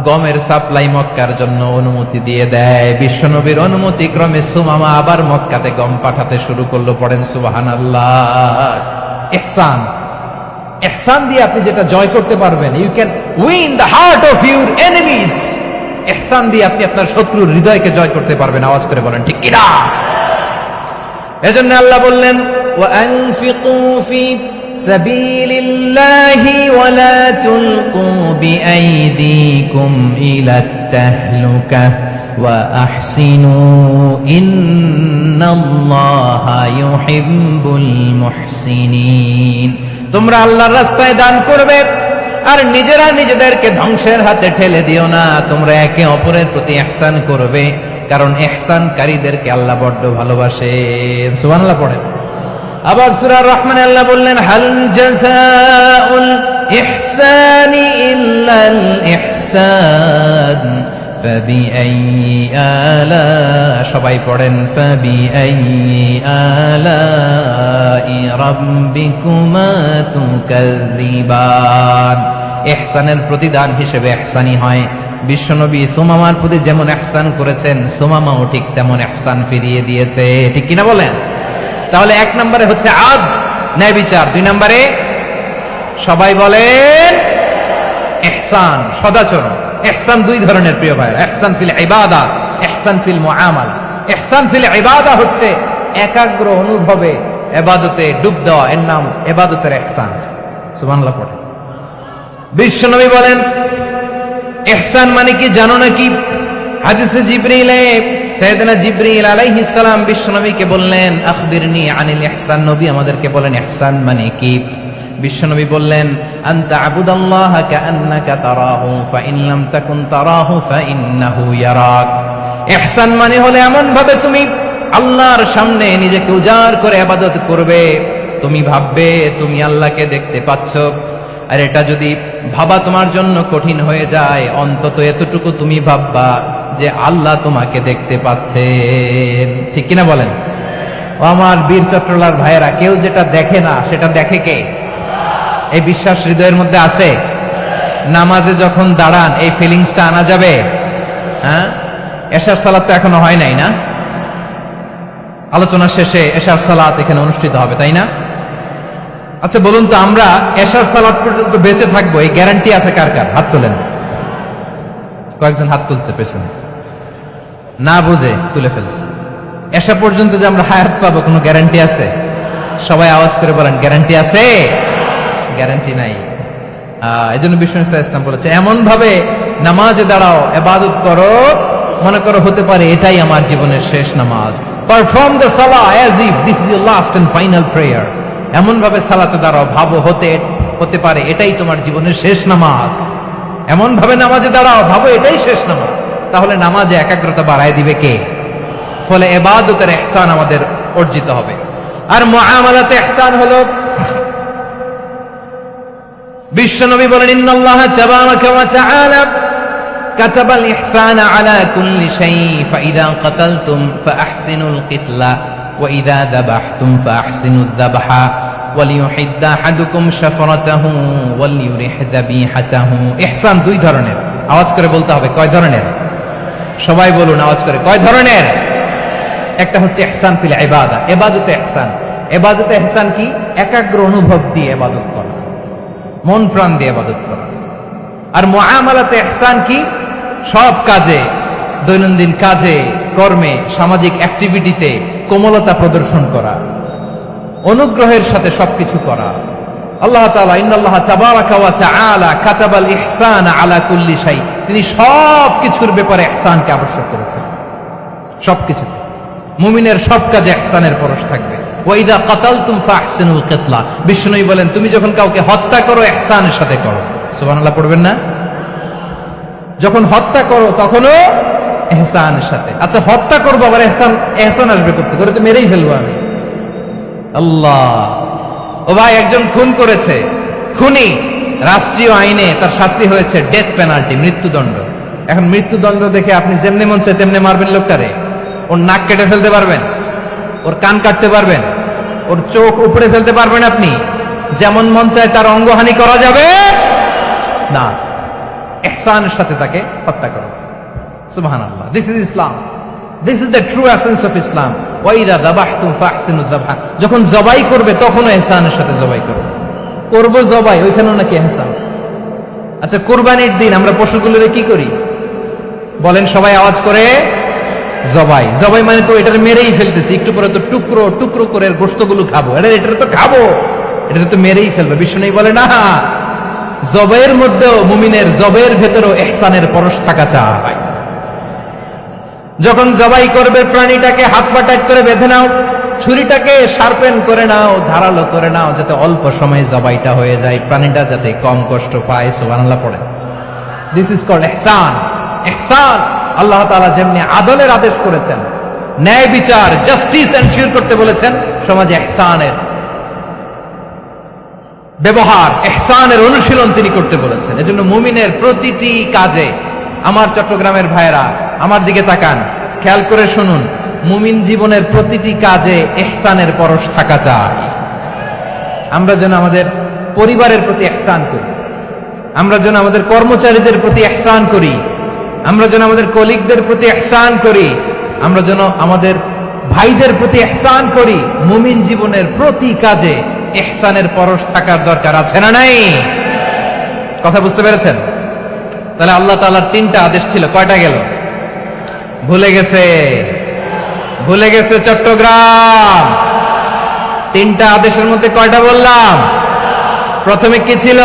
গমের সাপ্লাই মক্কার জন্য অনুমতি দিয়ে দেয়। বিশ্বনবীর অনুমতি ক্রমে সুমামা আবার মক্কাতে গম পাঠাতে শুরু করলো। পড়েন সুবহানাল্লাহ। ইহসান, ইহসান দিয়ে আপনি যেটা জয় করতে পারবেন, you can win the heart of your enemies. ইহসান দিয়ে আপনি আপনার শত্রুর হৃদয়কে জয় করতে পারবেন। আওয়াজ করে বলেন ঠিক কিনা? এজন্য আল্লাহ বললেন, ওয়ানফিকু ফি সাবিলিল্লাহি ওয়ালা তুলকু বিআইদিকুম ইলাত তাহলুকা ওয়া আহসিনু ইন্নাল্লাহা ইউহিব্বুল মুহসিনিন। তোমরা আল্লাহর রাস্তায় দান করবে আর নিজেরা নিজেদেরকে ধ্বংসের হাতে ঠেলে দিও না। তোমরা একে অপরের প্রতি ইহসান করবে, কারণ ইহসানকারীদেরকে আল্লাহ বড্ড ভালোবাসেন। সুবহানাল্লাহ পড়েন। আবার সূরা রহমানে আল্লাহ বললেন, হাল জাযাউল ইহসানি ইল্লাল ইহসান ফাবিআইয়ি আলা, সবাই পড়েন, ফাবিআইয়ি আলাই রাব্বিকুমা তুকাযযিবান। ইহসানের প্রতিদান হিসেবে ইহসানি হয়। বিশ্বনবী সুমামার প্রতি যেমন ইহসান করেছেন, সুমামাও ঠিক তেমন ইহসান ফিরিয়ে দিয়েছে। ঠিক কিনা বলেন? তাহলে এক নম্বরে হচ্ছে আদ, ন্যায় বিচার। দুই নম্বরে সবাই বলেন ইহসান, সদাচরণ। ইহসান দুই ধরনের প্রিয় ভাই, ইহসান ফিল ইবাদা, ইহসান ফিল মুআমালা। ইহসান ফিল ইবাদা হচ্ছে একাগ্র অনুভবে ইবাদতে ডুব দেওয়া, এর নাম ইবাদতের ইহসান। সুবহানাল্লাহ পড়ে। বিশ্বনবী বলেন ইহসান মানে কি জানো নাকি? হাদিসে জিবরিলে সাইয়েদনা জিবরিল আলাইহিস সালাম বিশ্বনবীকে বললেন, আখবিরনি আনিল ইহসান। নবী আমাদেরকে বলেন ইহসান মানে কি? বিশ্বনবী বললেন, আনতা আবুদাল্লাহা কাআন্নাকা তারাহু ফাইন লাম তাকুন তারাহু ফাইন্নাহু ইয়ারাক। ইহসান মানে হলো এমন ভাবে তুমি আল্লাহর সামনে নিজেকে উজাড় করে ইবাদত করবে, তুমি ভাববে তুমি আল্লাহকে দেখতে পাচ্ছ। আর এটা যদি ভাবা তোমার জন্য কঠিন হয়ে যায়, অন্তত এতটুকু তুমি ভাববা যে আল্লাহ তোমাকে দেখতে পাচ্ছেন। ঠিক কিনা বলেন? ও আমার বীর চট্টলার ভাইয়েরা, কেউ যেটা দেখে না সেটা দেখে কে? এই বিশ্বাস হৃদয়ের মধ্যে আছে? নামাজে যখন দাঁড়ান এই ফিলিংসটা আনা যাবে? হ্যাঁ, এশার সালাত তো এখনো হয় নাই না? আলোচনা শেষে এশার সালাত এখানে অনুষ্ঠিত হবে, তাই না? আচ্ছা বলুন তো, আমরা এশার সালাত পর্যন্ত বেঁচে থাকবো এই গ্যারান্টি আছে কার কার? হাত তোলেন। কয়েকজন হাত তুলছে পেছনে, না বুঝে তুলে ফেলছে। এশা পর্যন্ত যে আমরা হায়াত পাবো কোনো গ্যারান্টি আছে? সবাই আওয়াজ করে বলেন, গ্যারান্টি আছে? গ্যারান্টি নাই। এই জন্য বিষ্ণু ইসলাম বলেছে, এমন ভাবে নামাজে দাঁড়াও, ইবাদত করো, মনে করো হতে পারে এটাই আমার জীবনের শেষ নামাজ। পারফর্ম দ্য সালাহ as if this is your last and final prayer. এমন ভাবে সালাতে দাঁড়াও, ভাবো হতে পারে এটাই তোমার জীবনের শেষ নামাজ। এমন ভাবে নামাজে দাঁড়াও, ভাবো এটাই শেষ নামাজ। তাহলে নামাজে একাগ্রতা বাড়ায় দিবে কে? ফলে ইবাদতের ইহসান আমাদের অর্জিত হবে। আর মুআমালাতে ইহসান হলো, বিশ্বনবী বলেন, ইন্নাল্লাহা তাবারাকা ওয়া তাআলা কাতাবাল ইহসানা আলা কুল্লি শাই ফাইদা কাতালতুম ফাআহসিনুল কিতলা ওয়া ইযা যাবাহতুম ফাআহসিনুয যাবহা ওয়ালিয়ুহিদ্দা আহাদুকুম শাফরাতাহু ওয়ালিয়ুরিহ যাবিহাতাহু। ইহসান দুই ধরনের। আওয়াজ করে বলতে হবে, কয় ধরনের? সবাই বলুন আওয়াজ করে, কয় ধরনের? একটা হচ্ছে ইহসান ফিল ইবাদা, ইবাদতে ইহসান। ইবাদতে ইহসান কি? একাগ্র অনুভব দিয়ে ইবাদত করা, মন প্রাণ দিয়ে ইবাদত করা। আর মুআমালাতে ইহসান কি? সব কাজে, দৈনন্দিন কাজে, কর্মে, সামাজিক অ্যাক্টিভিটিতে কোমলতা প্রদর্শন করা, অনুগ্রহের সাথে সবকিছু করা। আল্লাহ তাআলা ইন্নাল্লাহা তাবারাকা ওয়া তাআলা কাতাবাল ইহসানা আলা কুল্লি শাই, তিনি সব কিছুর ব্যাপারে ইহসানকে আবশ্যক করেছেন। সবকিছু, মুমিনের সব কাজে ইহসানের পরশ থাকবে। ওয়া ইযা কাতালতুম ফাহসিনুল কিতলা, বিষ্ণু বলেন তুমি যখন কাউকে হত্যা করো ইহসানের সাথে করো। সুবহানাল্লাহ পড়বেন না? যখন হত্যা করো তখনও ইহসানের সাথে। আচ্ছা হত্যা করবো আবার ইহসান আসবে করতে করে, তো মেরেই ফেলবো আমি। আল্লাহ, ও ভাই একজন খুন করেছে, খুনি, রাষ্ট্রীয় আইনে তার শাস্তি হয়েছে ডেথ পেনাল্টি, মৃত্যুদণ্ড। এখন মৃত্যুদণ্ড দেখে আপনি যেমনি মন চায় তেমনি মারবেন লোকটারে? ওর নাক কেটে ফেলতে পারবেন? ওর কান কাটতে পারবেন? ওর চোখ উপড়ে ফেলতে পারবেন আপনি? যেমন মন চায় তার অঙ্গহানি করা যাবে না। ইহসানের সাথে তাকে হত্যা করো। সুবহানাল্লাহ, this is Islam, this is the true essence of Islam. ওয়াইদা যাবাহতুম ফাহসিনু যাবহা, যখন জবাই করবে তখনও ইহসানের সাথে জবাই করো। করব জবাই, ওইখানেও নাকি ইহসান। আচ্ছা, কুরবানির দিন আমরা পশুগুলোরে কি করি বলেন সবাই আওয়াজ করে? জবাই। জবাই মানে তো এটার মেরেই ফেলতেছি, একটু পরে তো টুকরো টুকরো করে গোশতগুলো খাবো, এটা তো খাবো, এটা তো মেরেই ফেলবে। বিষ্ণু বলে না, জবাইয়ের মধ্যেও মুমিনের জবাইয়ের ভেতরেও ইহসানের পরশ থাকা চাই। যখন জবাই করবে প্রাণীটাকে হাত পা টাইট করে বেঁধে নাও, ছুরিটাকে শার্পেন করে নাও, ধারালো করে নাও, যাতে অল্প সময়ে জবাইটা হয়ে যায়, প্রাণীটা যাতে কম কষ্ট পায়। সুবহানাল্লাহ পড়ে। দিস ইজ কল্ড ইহসান। ইহসান আল্লাহ তাআলা যেমনি আদলের আদেশ করেছেন, ন্যায় বিচার, জাস্টিস এনশিওর করতে বলেছেন, সমাজে ইহসানের ব্যবহার, ইহসানের অনুশীলন তিনি করতে বলেছেন। এজন্য মুমিনের প্রতিটি কাজে, আমার চট্টগ্রামের ভাইরা আমার দিকে তাকান, খেয়াল করে শুনুন, মুমিন জীবনের প্রতিটি কাজে ইহসানের পরশ থাকা চাই। আমরা যেন আমাদের পরিবারের প্রতি ইহসান করি, আমরা যেন আমাদের কর্মচারীদের প্রতি ইহসান করি, আমরা যেন আমাদের কলিগদের প্রতি ইহসান করি, আমরা যেন আমাদের ভাইদের প্রতি ইহসান করি। মুমিন জীবনের প্রতি কাজে ইহসানের পরশ থাকার দরকার আছে না নাই? কথা বুঝতে পেরেছেন? তাহলে আল্লাহ তাআলার তিনটা আদেশ ছিল, কয়টা গেল? ভুলে গেছে, ভুলে গেছে চট্টগ্রাম। তিনটা আদেশের মধ্যে কয়টা বললাম? প্রথমে কি ছিল?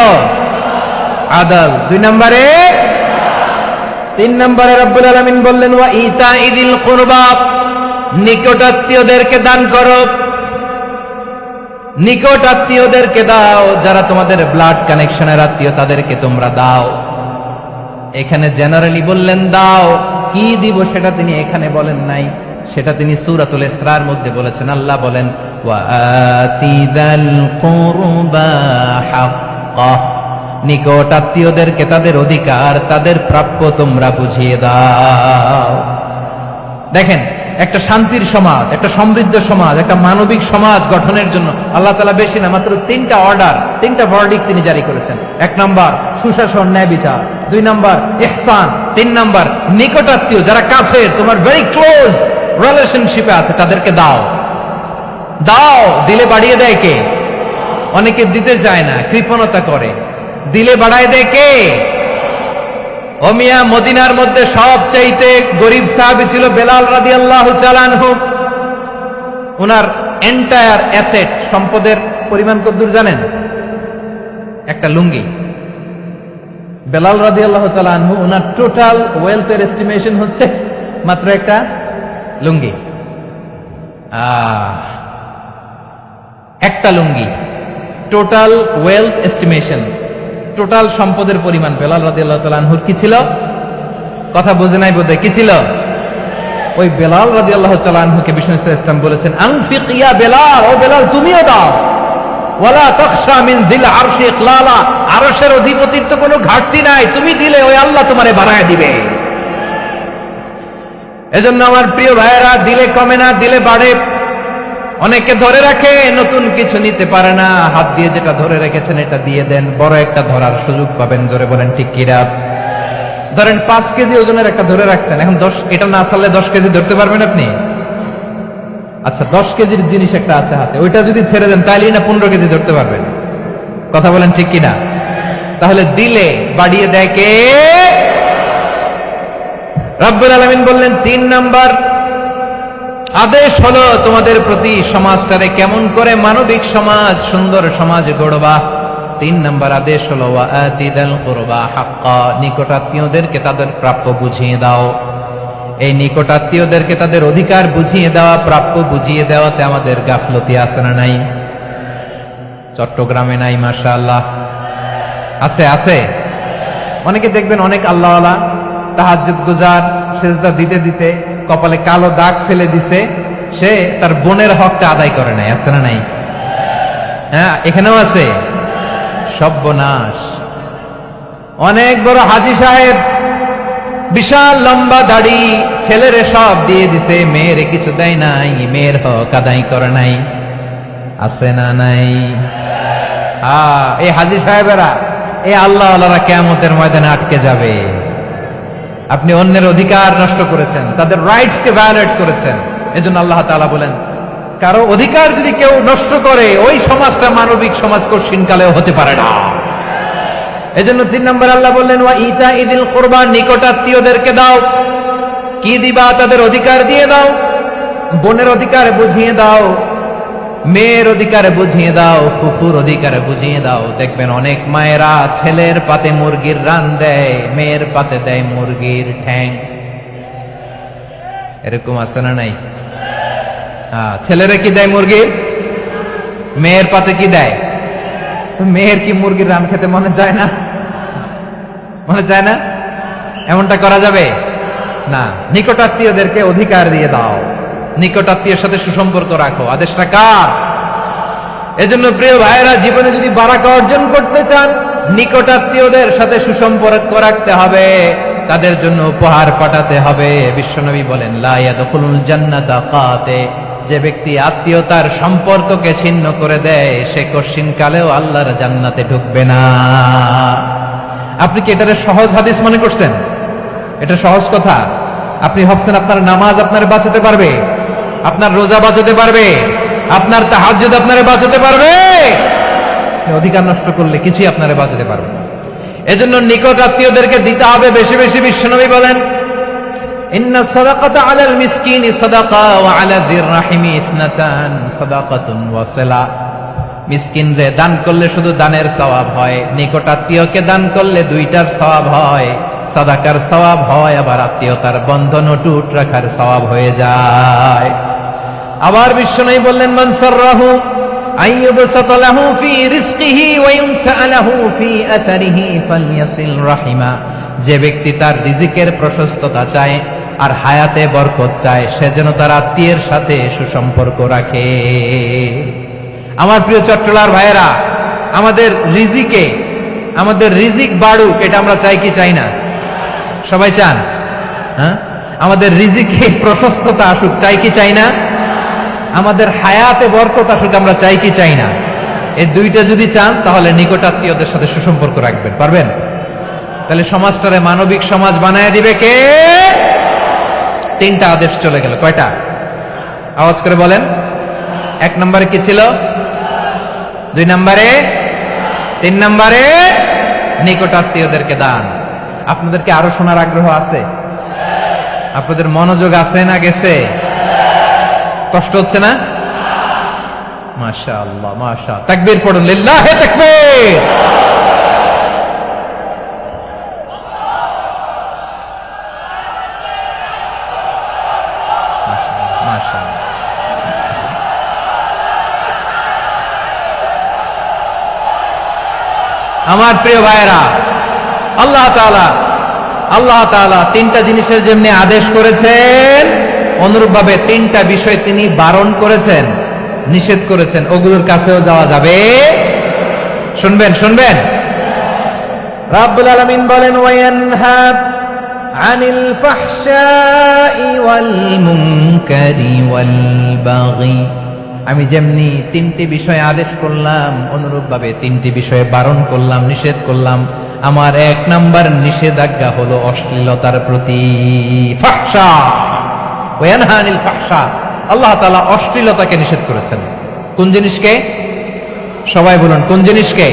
আদল। 2 নম্বরে, 3 নম্বরে রব্বুল আলামিন বললেন ওয়া ইতাইদিল কুরবা, নিকট আত্মীয়দেরকে দান করো, নিকট আত্মীয়দেরকে দাও, যারা তোমাদের ব্লাড কানেকশনের আত্মীয় তাদেরকে তোমরা দাও। এখানে জেনারেলি বললেন দাও, কি দিব সেটা তিনি এখানে বলেন নাই, সেটা তিনি সূরাতুল ইসরার মধ্যে বলেছেন। আল্লাহ বলেন ওয়া আতিদাল কুরবা হাক্কাহ, নিকট আত্মীয়দেরকে তাদের অধিকার, তাদের প্রাপ্য তোমরা বুঝিয়ে দাও। দেখেন, একটা শান্তির সমাজ, একটা সমৃদ্ধ সমাজ, একটা মানবিক সমাজ গঠনের জন্য আল্লাহ তাআলা বেশি না, মাত্র 3টা অর্ডার, 3টা ভার্ডিক্ট তিনি জারি করেছেন। 1 নাম্বার সুশাসন, ন্যায় বিচার। 2 নাম্বার ইহসান। 3 নাম্বার নিকট আত্মীয়, যারা কাছের, তোমার ভেরি ক্লোজ রিলেশনশিপে আছে, তাদেরকে দাও। দাও, দিলে বাড়িয়ে দেয় কে? অনেকে দিতে চায় না, কৃপণতা করে। দিলে বাড়ায় দেয় কে? ও মিয়া, মদিনার মধ্যে সবচাইতে গরিব সাহাবী ছিল বেলাল রাদিয়াল্লাহু তাআলা আনহু। ওনার এন্টায়ার অ্যাসেট, সম্পদের পরিমাণ কতদূর জানেন? একটা লুঙ্গি। বেলাল রাদিয়াল্লাহু তাআলা আনহু, ওনার টোটাল ওয়েলথের এস্টিমেশন হচ্ছে মাত্র একটা লুঙ্গি। একটা লুঙ্গি, টোটাল ওয়েলথ এস্টিমেশন, টোটাল সম্পদের পরিমাণ বেলাল রাদিয়াল্লাহু তাআলা আনহুর কি ছিল? কথা বুঝে নাই বোধহয়, কি ছিল? ওই বেলাল রাদিয়াল্লাহু তাআলা আনহুকে বিষ্ণু সাল্লাল্লাহু আলাইহি ওয়াসাল্লাম বলেছেন আনফিক ইয়া বেলাল, ও বেলাল তুমিও দাও। ওয়ালা তাখশা মিন যিল আরশি ইখলালা, আরশের অধিপতির তো কোনো ঘাটতি নাই, তুমি দিলে ওই আল্লাহ তোমারে বাড়ায় দিবে। এজন্য আমার প্রিয় ভাইয়েরা, দিলে কমে না, দিলে বাড়ে। অনেকে ধরে রাখে, নতুন কিছু নিতে পারে না, হাত দিয়ে যেটা ধরে রেখেছেন এটা দিয়ে দেন, বড় একটা ধরার সুযোগ পাবেন। জোরে বলেন ঠিক কিনা? ধরেন 5 কেজি ওজনের একটা ধরে রাখছেন, এখন 10, এটা না ছাড়লে 10 কেজি ধরতে পারবেন আপনি? আচ্ছা, 10 কেজির জিনিস একটা আছে হাতে, ওইটা যদি ছেড়ে দেন তাহলেই না 15 কেজি ধরতে পারবেন। কথা বলেন ঠিক কিনা? তাহলে দিলে বাড়িয়ে দেয় কে? রব্বুল আলামিন বললেন 3 নাম্বার আদেশ হলো তোমাদের প্রতি সমাজটারে কেমন করে মানবিক সমাজ, সুন্দর সমাজ গড়বা। 3 নাম্বার আদেশ হলো ওয়া আতিদাল কুরবা হাক্কা, নিকট আত্মীয়দেরকে তাদের প্রাপ্য বুঝিয়ে দাও। এই নিকট আত্মীয়দেরকে তাদের অধিকার বুঝিয়ে দেওয়া, প্রাপ্য বুঝিয়ে দেওয়াতে আমাদের গাফলতি আছে না নাই? চট্টগ্রামে নাই? মাশাআল্লাহ আছে, আছে। অনেকে দেখবেন অনেক আল্লাহওয়ালা, তাহাজ্জুদ গুজার, সেজদা দিতে দিতে কপালে কালো দাগ ফেলে দিছে, সে তার বোনের হকটা আদায় করে নাই। আছে না নাই? হ্যাঁ, এখানেও আছে। সর্বনাশ। অনেক বড় হাজী সাহেব, বিশাল লম্বা দাড়ি, ছেলেরে সব দিয়ে দিছে, মেয়েরে কিছু দেয় নাই, মেয়ের হক আদায় করে নাই। আছে না নাই? এই হাজী সাহেবেরা, এই আল্লাহ আল্লাহরা কিয়ামতের ময়দানে আটকে যাবে। আপনি অন্যের অধিকার নষ্ট করেছেন, তাদের রাইটস কে ভায়োলেট করেছেন। এজন্য আল্লাহ তাআলা বলেন, কারো অধিকার যদি কেউ নষ্ট করে, ওই সমাজটা মানবিক সমাজ কঠিনকালেও হতে পারে না। এজন্য 3 নম্বর আল্লাহ বললেন, ওয়া ইতা ইদিল কুরবা, নিকটাত্মীয়দেরকে দাও। কি দিবা? তাদের অধিকার দিয়ে দাও। বোনের অধিকার বুঝিয়ে দাও, মেয়ের অধিকার বুঝিয়ে দাও, ফুফুর অধিকার বুঝিয়ে দাও। দেখবেন অনেক মায়েরা ছেলের পাতে মুরগির রান দেয়, মেয়ের পাতে দেয় মুরগির ঠ্যাং। এরকম আছে না নাই? ছেলেরা কি দেয়? মুরগির। মেয়ের পাতে কি দেয়? তো মেয়ের কি মুরগির রান খেতে মনে চায় না? মনে চায় না? এমনটা করা যাবে না। নিকটাত্মীয়দেরকে অধিকার দিয়ে দাও, নিকটাত্মীয়ের সাথে সুসম্পর্ক রাখো। আদেশটা কার? এজন্য প্রিয় ভাইয়েরা, জীবনে যদি বারাকা অর্জন করতে চান, নিকটাত্মীয়দের সাথে সুসম্পর্ক রাখতে হবে, তাদের জন্য উপহার পাঠাতে হবে। বিশ্বনবী বলেন, লা ইয়াদখুলুল জান্নাতা কাতে, যে ব্যক্তি আত্মীয়তার সম্পর্ককে ছিন্ন করে দেয়, সে কঠিনকালেও আল্লাহর জান্নাতে ঢুকবে না। আপনি কি এটারে সহজ হাদিস মনে করছেন? এটা সহজ কথা? আপনি ভাবছেন আপনার নামাজ আপনার বাঁচাতে পারবে? আপনার রোজা বাঁচাতে পারবে? আপনার তাহাজ্জুদ আপনারে বাঁচাতে পারবে? অধিকার নষ্ট করলে কিছুই আপনারে বাঁচাতে পারবে না। এজন্য নিকট আত্মীয়দেরকে দিতে হবে বেশি বেশি। বিশ্বনবী বলেন, ইন্না সাদাকাতা আলাল মিসকিনি সাদাকা ওয়া আলা যির রাহিমি ইসনাতান সাদাকাতুন ওয়া সিলা। মিসকিনরে দান করলে শুধু দানের সওয়াব হয়, নিকট আত্মীয়কে দান করলে দুইটার সওয়াব হয়। সাদাকার সওয়াব হয়, আবার আত্মীয়তার বন্ধন অটুট রাখার সওয়াব হয়ে যায়। আবার বিশ্বনবী বললেন, মান সাররাহু আইয়ুবসাতা লাহু ফি রিজকিহি ওয়া ইউনসা লাহু ফি আসারিহি ফালইয়াসিল রাহিমা। যে ব্যক্তি তার রিজিকের প্রশস্ততা চায় আর হায়াতে বরকত চায়, সে যেন তার আত্মীয়ের সাথে সুসম্পর্ক রাখে। আমার প্রিয় চট্টলার ভাইয়েরা, আমাদের রিজিক বাড়ুক, এটা আমরা চাই কি চাই না? সবাই চান? হ্যাঁ, আমাদের রিজিকে প্রশস্ততা আসুক, চাই কি চাই না? আমাদের হায়াতে বরকত আসুক, আমরা চাই কি চাই না? এই দুইটা যদি চান, তাহলে নিকটাত্মীয়দের সাথে সুসম্পর্ক রাখবেন। পারবেন? তাহলে সমাজটারে মানবিক সমাজ বানায় দিবে কে? 3টা আদেশ চলে গেল। কয়টা? আওয়াজ করে বলেন। 1 নম্বরে কি ছিল? 2 নম্বরে, 3 নম্বরে নিকটাত্মীয়দেরকে দান। আপনাদেরকে আরো শোনার আগ্রহ আছে? আপনাদের মনোযোগ আছে না গেছে? কষ্ট হচ্ছে না? মাশাআল্লাহ, মাশাআল্লাহ। তাকবীর পড়ুন, লিল্লাহি তাকবীর। আমার প্রিয় ভাইয়েরা, আল্লাহ তাআলা 3টা জিনিসের যেমনি আদেশ করেছেন, অনুরূপভাবে 3টা বিষয় তিনি বারণ করেছেন, নিষেধ করেছেন। ওগুলোর কাছেও যাওয়া যাবে। শুনবেন। রাব্বুল আলামিন বলেন, ওয়ায়ানহা আনিল ফাহশাই ওয়াল মুনকারি ওয়াল বাগি। আমি যেমনি 3টি বিষয়ে আদেশ করলাম, অনুরূপভাবে 3টি বিষয়ে বারণ করলাম, নিষেধ করলাম। আমার 1 নাম্বার নিষেধাজ্ঞা হলো অশ্লীলতার প্রতি। ফাহশা, ওয়ায়ানহা আনিল ফাহশা, আল্লাহ তাআলা অশ্লীলতাকে নিষেধ করেছেন। কোন জিনিসকে? সবাই বলুন, কোন জিনিসকে?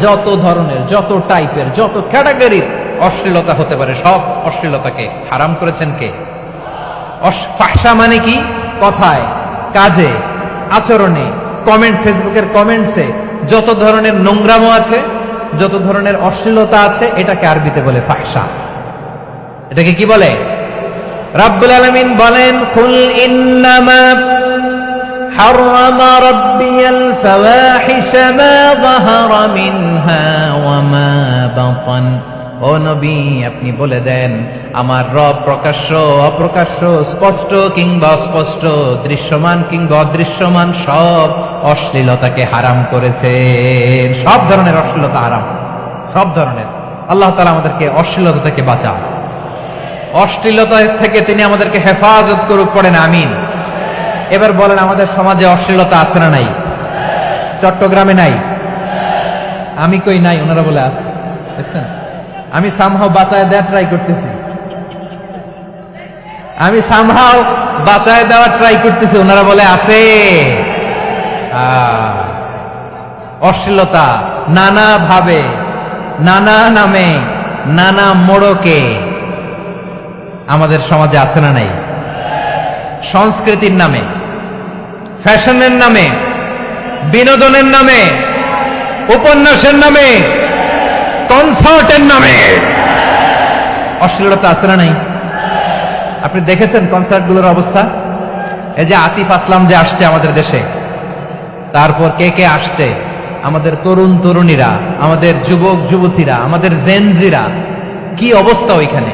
যত ধরনের, যত টাইপের, যত ক্যাটাগরির অশ্লীলতা হতে পারে, সব অশ্লীলতাকে হারাম করেছেন কে? ফাহশা মানে কি? কথায়, কাজে, আচরণে, কমেন্ট, ফেসবুকের কমেন্টসে যত ধরনের নোংরামো আছে, যত ধরনের অশ্লীলতা আছে, এটাকে আরবিতে বলে ফাহশা। এটাকে কি বলে? রাব্বুল আলামিন বলেন, কুল ইন্নামা হারামা রাব্বিয়াল ফাওয়াহিশা মা যাহারা মিনহা ওয়া মা বাতান ও নবী, আপনি বলে দেন আমার রব প্রকাশ্য অপ্রকাশ্য, স্পষ্ট কিংবা অস্পষ্ট, দৃশ্যমান কিংবা অদৃশ্যমান সব অশ্লীলতাকে হারাম করেছেন। সব ধরনের অশ্লীলতা হারাম, সব ধরনের। আল্লাহ তাআলা আমাদেরকে অশ্লীলতা থেকে বাঁচান, অশ্লীলতা থেকে তিনি আমাদেরকে হেফাজত করুক, পড়েন আমিন। এবার বলেন, আমাদের সমাজে অশ্লীলতা আছে না নাই? চট্টগ্রামে নাই? আমি কই নাই, ওনারা বলে আছে। দেখছেন, আমি সামহাও বাঁচায় দেওয়া ট্রাই করতেছি, আমি সামহাও বাঁচায় দেওয়া ট্রাই করতেছি, ওনারা বলে আছে। অশ্লীলতা নানা ভাবে, নানা নামে, নানা মোড়কে আমাদের সমাজে আছে না নাই? সংস্কৃতির নামে, ফ্যাশনের নামে, বিনোদনের নামে, উপন্যাসের নামে, কনসার্টের নামে অশ্লীলতা আছে না নাই? আপনি দেখেছেন কনসার্টগুলোর অবস্থা? এই যে আতিফ আসলাম যে আসছে আমাদের দেশে, তারপর কে কে আসছে, আমাদের তরুণ তরুণীরা, আমাদের যুবক যুবতীরা, আমাদের জেনজিরা, কি অবস্থা ওইখানে?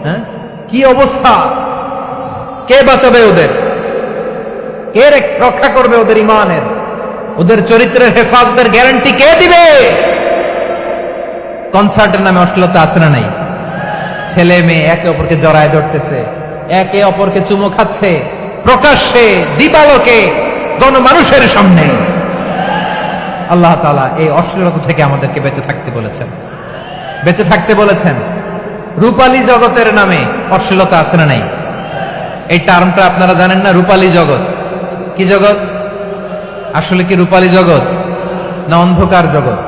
হ্যাঁ, কি অবস্থা? কে বাঁচাবে ওদের? কে রক্ষা করবে ওদের ইমানের, ওদের চরিত্রের হেফাজতের গ্যারান্টি কে দিবে? কনসার্টের নামে অশ্লীলতা আছে না নাই? ছেলে মেয়ে একে অপরকে জড়ায় ধরতেছে, একে অপরকে চুমো খাচ্ছে, প্রকাশ্যে দিবালোকে গণমানুষের সামনে। আল্লাহ তাআলা এই অশ্লীলতা থেকে আমাদেরকে বেঁচে থাকতে বলেছেন, বেঁচে থাকতে বলেছেন। রূপালী জগতের নামে অশ্লীলতা আছে না নাই? এই টার্মটা আপনারা জানেন না? রূপালী জগৎ কি জগৎ? আসলে কি রূপালী জগৎ না অন্ধকার জগৎ?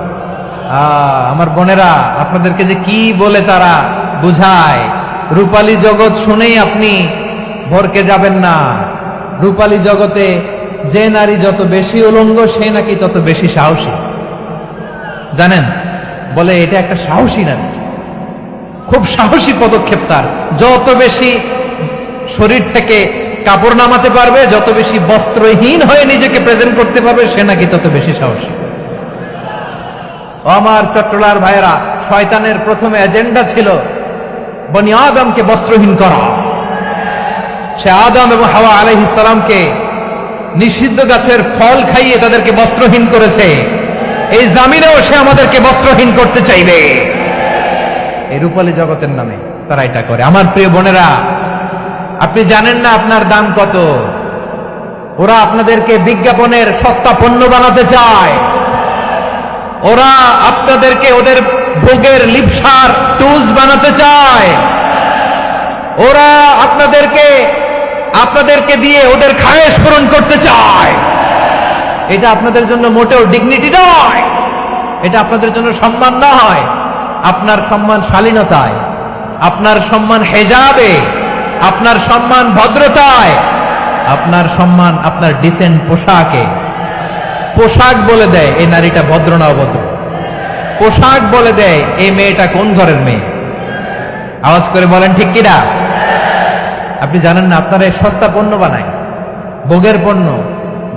আমার বোনেরা, আপনাদেরকে যে কি বলে তারা বুঝায়, রূপালী জগৎ শুনেই আপনি ভরকে যাবেন না। রূপালী জগতে যে নারী যত বেশি উলঙ্গ, সে নাকি তত বেশি সাহসী। জানেন, বলে এটা একটা সাহসী নারী, খুব সাহসী পদক্ষেপ তার। যত বেশি শরীর থেকে কাপড় নামাতে পারবে, যত বেশি বস্ত্রহীন হয়ে নিজেকে প্রেজেন্ট করতে পারবে, সে নাকি তত বেশি সাহসী। আমার চট্টলার ভাইয়েরা, শয়তানের প্রথমে এজেন্ডা ছিল বনি আদমকে বস্ত্রহীন করা। সে আদম এবং হাওয়া আলাইহিস সালামকে নিষিদ্ধ গাছের ফল খাইয়ে তাদেরকে বস্ত্রহীন করেছে। এই জামিনেও সে আমাদেরকে বস্ত্রহীন করতে চাইবে। এই রূপালী জগতের নামে তারা এটা করে। আমার প্রিয় বোনেরা, আপনি জানেন না আপনার দাম কত। ওরা আপনাদেরকে বিজ্ঞাপনের সস্তা পণ্য বানাতে চায়। ওরা আপনাদেরকে ওদের ভোগের লিপসার টুলস বানাতে চায়। ওরা আপনাদেরকে দিয়ে ওদের খায়েশ পূরণ করতে চায়। এটা আপনাদের জন্য মোটেও ডিগনিটি নয়, এটা আপনাদের জন্য সম্মান নয়। আপনার সম্মান শালীনতায়, আপনার সম্মান হেজাবে, আপনার সম্মান ভদ্রতায়, আপনার সম্মান আপনার ডিসেন্ট পোশাকে। পোশাক বলে দেয় এই নারীটা ভদ্র না অভদ্র। পোশাক বলে দেয় এই মেয়েটা কোন ঘরের মেয়ে। আওয়াজ করে বলেন ঠিক কিনা? আপনি জানেন না, আপনারা এই সস্তা পণ্য বানায়, ভোগের পণ্য,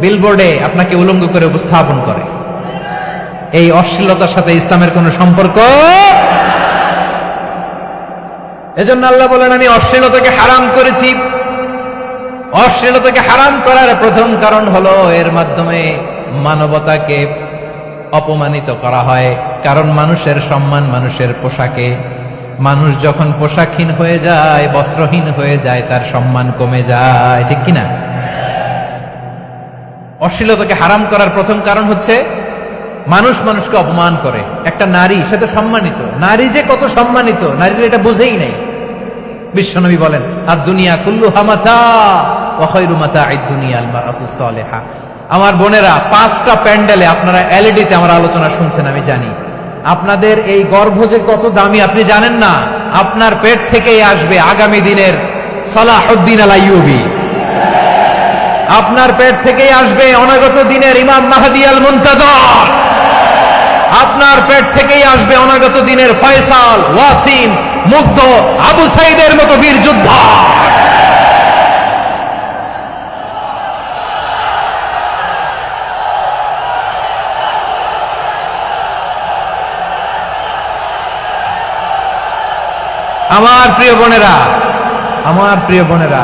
বিলবোর্ডে আপনাকে উলঙ্গ করে উপস্থাপন করে। এই অশ্লীলতার সাথে ইসলামের কোনো সম্পর্ক। এজন্য আল্লাহ বলেন, আমি অশ্লীলতাকে হারাম করেছি। অশ্লীলতাকে হারাম করার প্রথম কারণ হলো এর মাধ্যমে মানবতাকে অপমানিত করা হয়। কারণ মানুষের সম্মান মানুষের পোশাকে। মানুষ যখন পোশাকহীন হয়ে যায়, বস্ত্রহীন হয়ে যায়, তার সম্মান কমে যায়, ঠিক কিনা? অশ্লীলতাকে হারাম করার প্রথম কারণ হচ্ছে মানুষ মানুষকে অপমান করে। একটা নারী, সে তো সম্মানিত, নারী যে কত সম্মানিত নারীরা এটা বুঝেই নাই। বিশ্বনবী বলেন, আর দুনিয়া কুল্লুহা মাতা ওয়া খায়রু মাতা'আদ দুনিয়া আল মারআতুস সালিহা। আমার বোনেরা, 5টা প্যান্ডেলে আপনারা এলইডিতে আমার আলোচনা শুনছেন, আমি জানি। আপনাদের এই গর্ভ যে কত দামি আপনি জানেন না। আপনার পেট থেকেই আসবে আগামী দিনের সালাহুদ্দিন আল আইয়ুবী। আপনার পেট থেকেই আসবে অনাগত দিনের ইমাম মাহদী আল মুনতাযর। আপনার পেট থেকেই আসবে অনাগত দিনের ফয়সাল, ওয়াসিম, মুগ্ধ, আবু সাইদের মতো বীর যোদ্ধা। আমার প্রিয় বোনেরা, আমার প্রিয় বোনেরা,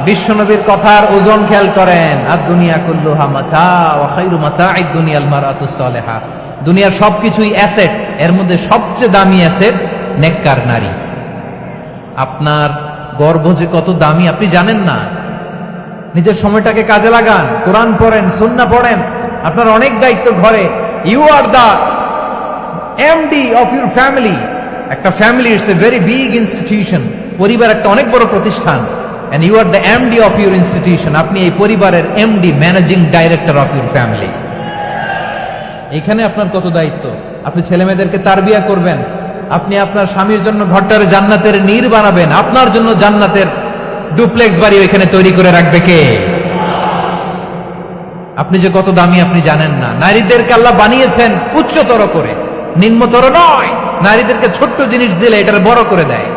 বিশ্বনবীর কথার ওজন খেয়াল করেন। আর দুনিয়া কুল্লুহা মাতা ওয়া খায়রু মাতা'আদ দুনিয়াল মারআতুস সালিহা। দুনিয়ার সবকিছুই অ্যাসেট, এর মধ্যে সবচেয়ে দামি অ্যাসেট নেককার নারী। আপনার গর্ভ যে কত দামি আপনি জানেন না। নিজের সময়টাকে কাজে লাগান, কোরআন পড়েন, সুন্নাহ পড়েন। আপনার অনেক দায়িত্ব ঘরে। You are the MD of your family. একটা family it's a very big institution. পরিবার একটা অনেক বড় প্রতিষ্ঠান। And you are the MD of your institution. আপনি এই পরিবারের MD, managing director of your family. এখানে আপনার কত দায়িত্ব। আপনি ছেলে মেয়েদেরকে তারবিয়া করবেন। আপনি আপনার স্বামীর জন্য ঘরটারে জান্নাতের নীর বানাবেন। আপনার জন্য জান্নাতের ডুপ্লেক্স বাড়ি এখানে তৈরি করে রাখবে কে? আপনি যে কত দামি আপনি জানেন না। নারীদেরকে আল্লাহ বানিয়েছেন উচ্চতর করে, নিম্নতর নয়। নারীদেরকে ছোট্ট জিনিস দিলে এটারে বড় করে দেয়।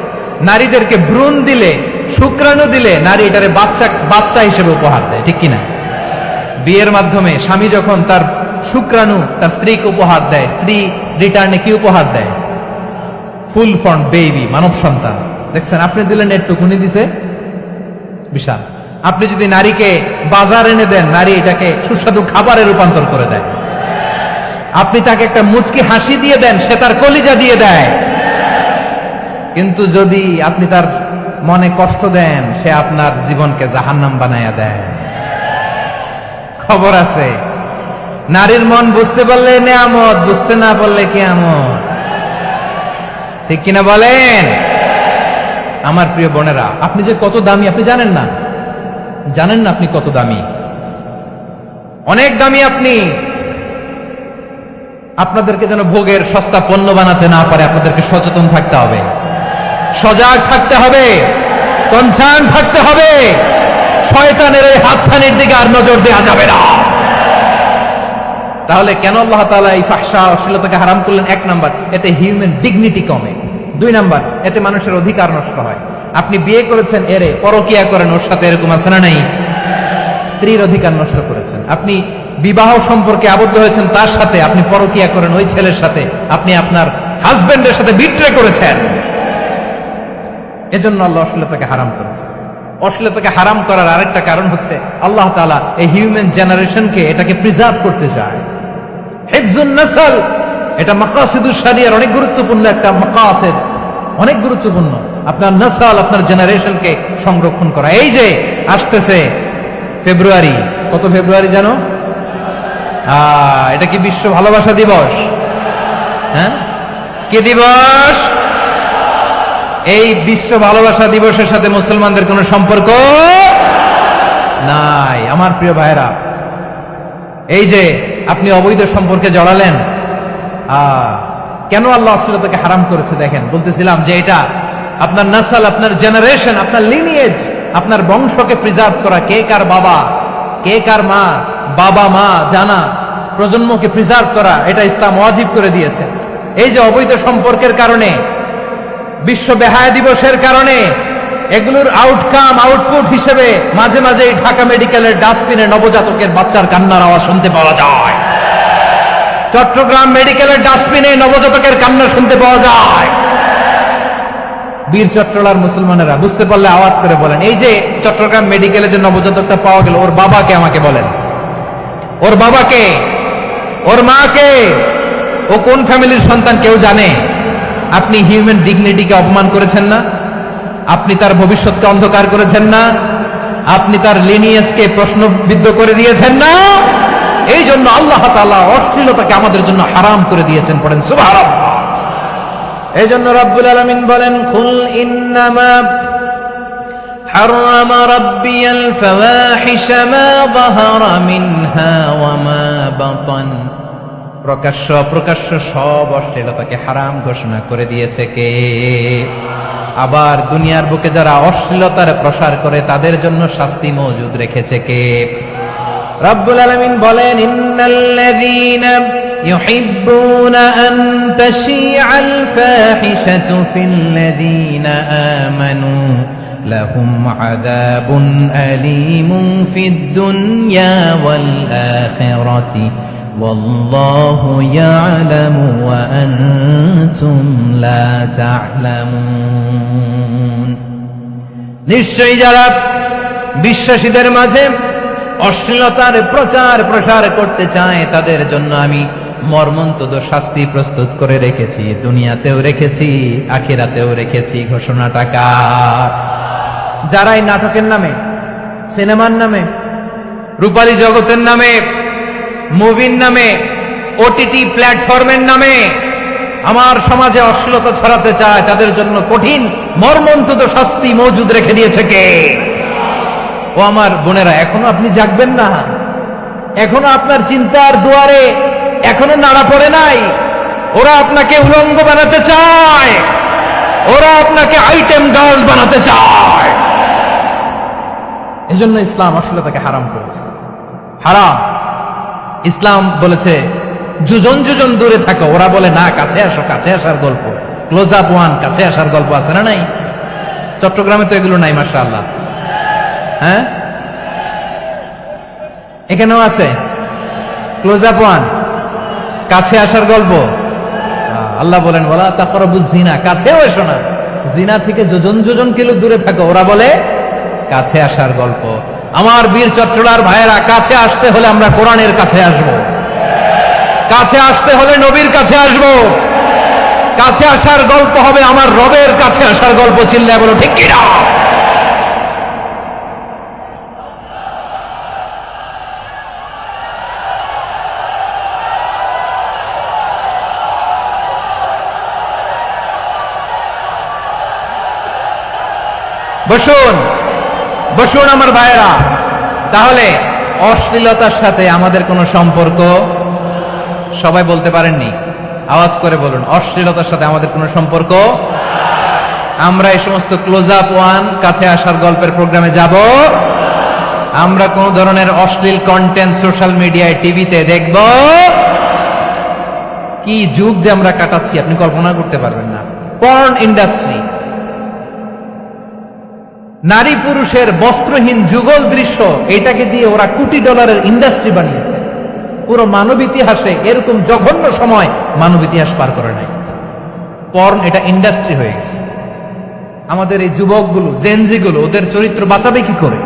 নারীদেরকে ভ্রূণ দিলে, শুক্রাণু দিলে নারী এটারে বাচ্চা হিসেবে উপহার দেয়, ঠিক কিনা? বিয়ের মাধ্যমে স্বামী যখন তার শুক্রাণু তার স্ত্রীকে উপহার দেয়, স্ত্রী রিটার্নে কি উপহার দেয়? ফুল ফর্ম বেবি, মানব সন্তান। দেখছেন, আপনি দিলেন একটুকুনি, দিছে বিশাল। আপনি যদি নারীকে বাজার এনে দেন, নারী এটাকে সুস্বাদু খাবারে রূপান্তর করে দেয়। আপনি তাকে একটা মুচকি হাসি দিয়ে দেন, সে তার কলিজা দিয়ে দেয়। কিন্তু যদি আপনি তার মনে কষ্ট দেন, সে আপনার জীবনকে জাহান্নাম বানায়া দেয়। খবর আছে, নারীর মন বুঝতে পারলে নেয়ামত, বুঝতে না পারলে কিয়ামত, ঠিক কিনা বলেন? আমার প্রিয় বোনেরা, আপনি যে কত দামি আপনি জানেন না। জানেন না আপনি কত দামি, অনেক দামি আপনি। আপনাদেরকে যেন ভোগের সস্তা পণ্য বানাতে না পারে, আপনাদেরকে সচেতন থাকতে হবে, সজাগ থাকতে হবে, কনসার্ন থাকতে হবে। শয়তানের এই হাতছানির দিকে আর নজর দেওয়া যাবে না। তাহলে কেন আল্লাহ তাআলা এই ফাহশা, অশ্লীলতাকে হারাম করলেন? এক নাম্বার, এতে হিউম্যান ডিগনিটি কমে। দুই নাম্বার, এতে মানুষের অধিকার নষ্ট হয়। আপনি বিয়ে করেছেন, এরে পরকিয়া করেন, ওর সাথে এরকম আছে না নাই? স্ত্রীর অধিকার নষ্ট করেছেন। আপনি বিবাহ সম্পর্কে আবদ্ধ হয়েছেন তার সাথে, আপনি পরকিয়া করেন ওই ছেলের সাথে, আপনি আপনার হাজবেন্ডের সাথে বিট্রে করেছেন। এজন্য আল্লাহ অশ্লীলতাকে হারাম করেছেন। অশ্লীলতাকে হারাম করার আরেকটা কারণ হচ্ছে আল্লাহ তাআলা এই হিউম্যান জেনারেশনকে, এটাকে প্রিজার্ভ করতে চায়। হিফজুন নাসল, এটা মাকাসিদুশ শরিয়ার অনেক গুরুত্বপূর্ণ একটা মাকাসিদ, অনেক গুরুত্বপূর্ণ। আপনার নাসল, আপনার জেনারেশনকে সংরক্ষণ করা। এই যে আসতেছে ফেব্রুয়ারি, কত ফেব্রুয়ারি জানো? এটা কি বিশ্ব ভালোবাসা দিবস? হ্যাঁ, কি দিবস? এই বিশ্ব ভালোবাসা দিবসের সাথে মুসলমানদের কোনো সম্পর্ক নাই। আমার প্রিয় ভাইরা, এই যে আপনি অবৈধ সম্পর্কে জড়ালেন, কেন আল্লাহ অশ্লীলতাকে হারাম করেছে দেখেন। বলতেছিলাম যে এটা আপনার নাসল, আপনার জেনারেশন, আপনার লিনিয়েজ, আপনার বংশকে প্রিজার্ভ করা। কে কার বাবা, কে কার মা, বাবা মা জানা, প্রজন্মকে প্রিজার্ভ করা, এটা ইসলাম ওয়াজিব করে দিয়েছে। এই যে অবৈধ সম্পর্কের কারণে, বিশ্ব বেহায়া দিবসের কারণে, এগুলোর আউটকাম, আউটপুট হিসেবে মাঝে মাঝে ঢাকা মেডিকেলের ডাস্টবিনে নবজাতকের বাচ্চার কান্নার আওয়াজ শুনতে পাওয়া যায়। চট্টগ্রাম মেডিকেলের ডাস্টবিনে নবজাতকের কান্না শুনতে পাওয়া যায়। বীর চট্টলার মুসলমানেরা বুঝতে পারলে আওয়াজ করে বলেন, এই যে চট্টগ্রাম মেডিকেলে যে নবজাতকটা পাওয়া গেল, ওর বাবাকে আমাকে বলেন, ওর বাবাকে, ওর মাকে, ও কোন ফ্যামিলির সন্তান কেউ জানে? আপনি হিউম্যান ডিগনিটিকে অপমান করেছেন না? আপনি তার ভবিষ্যৎকে অন্ধকার করেছেন না? আপনি তার লিনিয়েজকে প্রশ্নবিদ্ধ করে দিয়েছেন না? এই জন্য আল্লাহ তাআলা অশ্লীলতাকে আমাদের জন্য হারাম করে দিয়েছেন। পড়েন সুবহানাল্লাহ। এই জন্য রব্বুল আলামিন বলেন, কুল ইন্নামা হারামা রাব্বিয়াল ফাওয়াহিশা মা যাহারা মিনহা ওয়া মা বাতান। প্রকাশ্য অপ্রকাশ্য সব অশ্লীলতাকে হারাম ঘোষণা করে দিয়েছে কে? আবার দুনিয়ার বুকে যারা অশ্লীলতার প্রসার করে তাদের জন্য শাস্তি মজুদ রেখেছে কে? রব্বুল আলামিন বলেন, ইন্নাল্লাযীনা ইউহিব্বুনা আন তাশিআল ফাহিশাতু ফিল্লাযীনা আমানু লাহুম আযাবুন আলীমুন ফিদ দুনিয়া ওয়াল আখিরাতি ওয়াল্লাহু ইয়ালামু ওয়া আনতুম লা তা'লামুন। নিশ্চয়ই যারা বিশ্বাসীদের মাঝে অশ্লীলতার প্রচার প্রসার করতে চায় তাদের জন্য আমি মর্মন্তুদ শাস্তি প্রস্তুত করে রেখেছি, দুনিয়াতেও রেখেছি, আখিরাতেও রেখেছি। ঘোষণাটা কার? যারাই নাটকের নামে, সিনেমার নামে, রূপালী জগতের নামে, মুভির নামে, ওটিটি প্ল্যাটফর্মের নামে আমার সমাজে অশ্লীলতা ছড়াতে চায় তাদের জন্য কঠিন মর্মন্তুদ শাস্তি মজুদ রেখে দিয়েছে কে? ও আমার বোনেরা, এখনো আপনি জাগবেন না? এখনো আপনার চিন্তার দুয়ারে এখনো নাড়া পড়ে নাই? ওরা আপনাকে উলঙ্গ বানাতে চায়, ওরা আপনাকে আইটেম গার্ল বানাতে চায়। এজন্য ইসলাম অশ্লীলতাকে হারাম করেছে। হারাম। ইসলাম বলেছে যুজন যুজন দূরে থাকো, ওরা বলে না কাছে আসো, কাছে আসার গল্প, ক্লোজ আপ ওয়ান, কাছে আসার গল্প আছে না নাই? চট্টগ্রামে তো এগুলো নাই মাশাআল্লাহ। হ্যাঁ, এখানেও আছে ক্লোজ আপ ওয়ান, কাছে আসার গল্প। আল্লাহ বলেন ওয়ালা তাকরাবুজ জিনা, কাছেও এসো না, জিনা থেকে যোজন যোজন কিলো দূরে থাকো, ওরা বলে কাছে আসার গল্প। আমার বীর চট্টলার ভাইয়েরা, কাছে আসতে হলে আমরা কোরআনের কাছে আসব, কাছে আসতে হলে নবীর কাছে আসব, কাছে আসার গল্প হবে আমার রবের কাছে আসার গল্প। চিল্লায় বলো ঠিক কিনা? বসুন বসুন আমার ভাইয়েরা। তাহলে অশ্লীলতার সাথে আমাদের কোনো সম্পর্ক? সবাই বলতে পারেননি, আওয়াজ করে বলুন, অশ্লীলতার সাথে আমাদের কোনো সম্পর্ক? আমরা এই সমস্ত ক্লোজ আপ ওয়ান, কাছে আসার গল্পের প্রোগ্রামে যাব? আমরা কোন ধরনের অশ্লীল কন্টেন্ট সোশ্যাল মিডিয়ায়, টিভিতে দেখব? কি যুগ যে আমরা কাটাচ্ছি আপনি কল্পনা করতে পারবেন না। পর্ন ইন্ডাস্ট্রি, নারী পুরুষের বস্ত্রহীন যুগল দৃশ্য, এটাকে দিয়ে ওরা কোটি ডলারের ইন্ডাস্ট্রি বানিয়েছে। পুরো মানব ইতিহাসে এরকম জঘন্য সময় মানব ইতিহাস পার করে নাই। পর্ন এটা ইন্ডাস্ট্রি হয়ে গেছে। আমাদের এই যুবকগুলো, জেনজিগুলো, ওদের চরিত্র বাঁচাবে কি করে?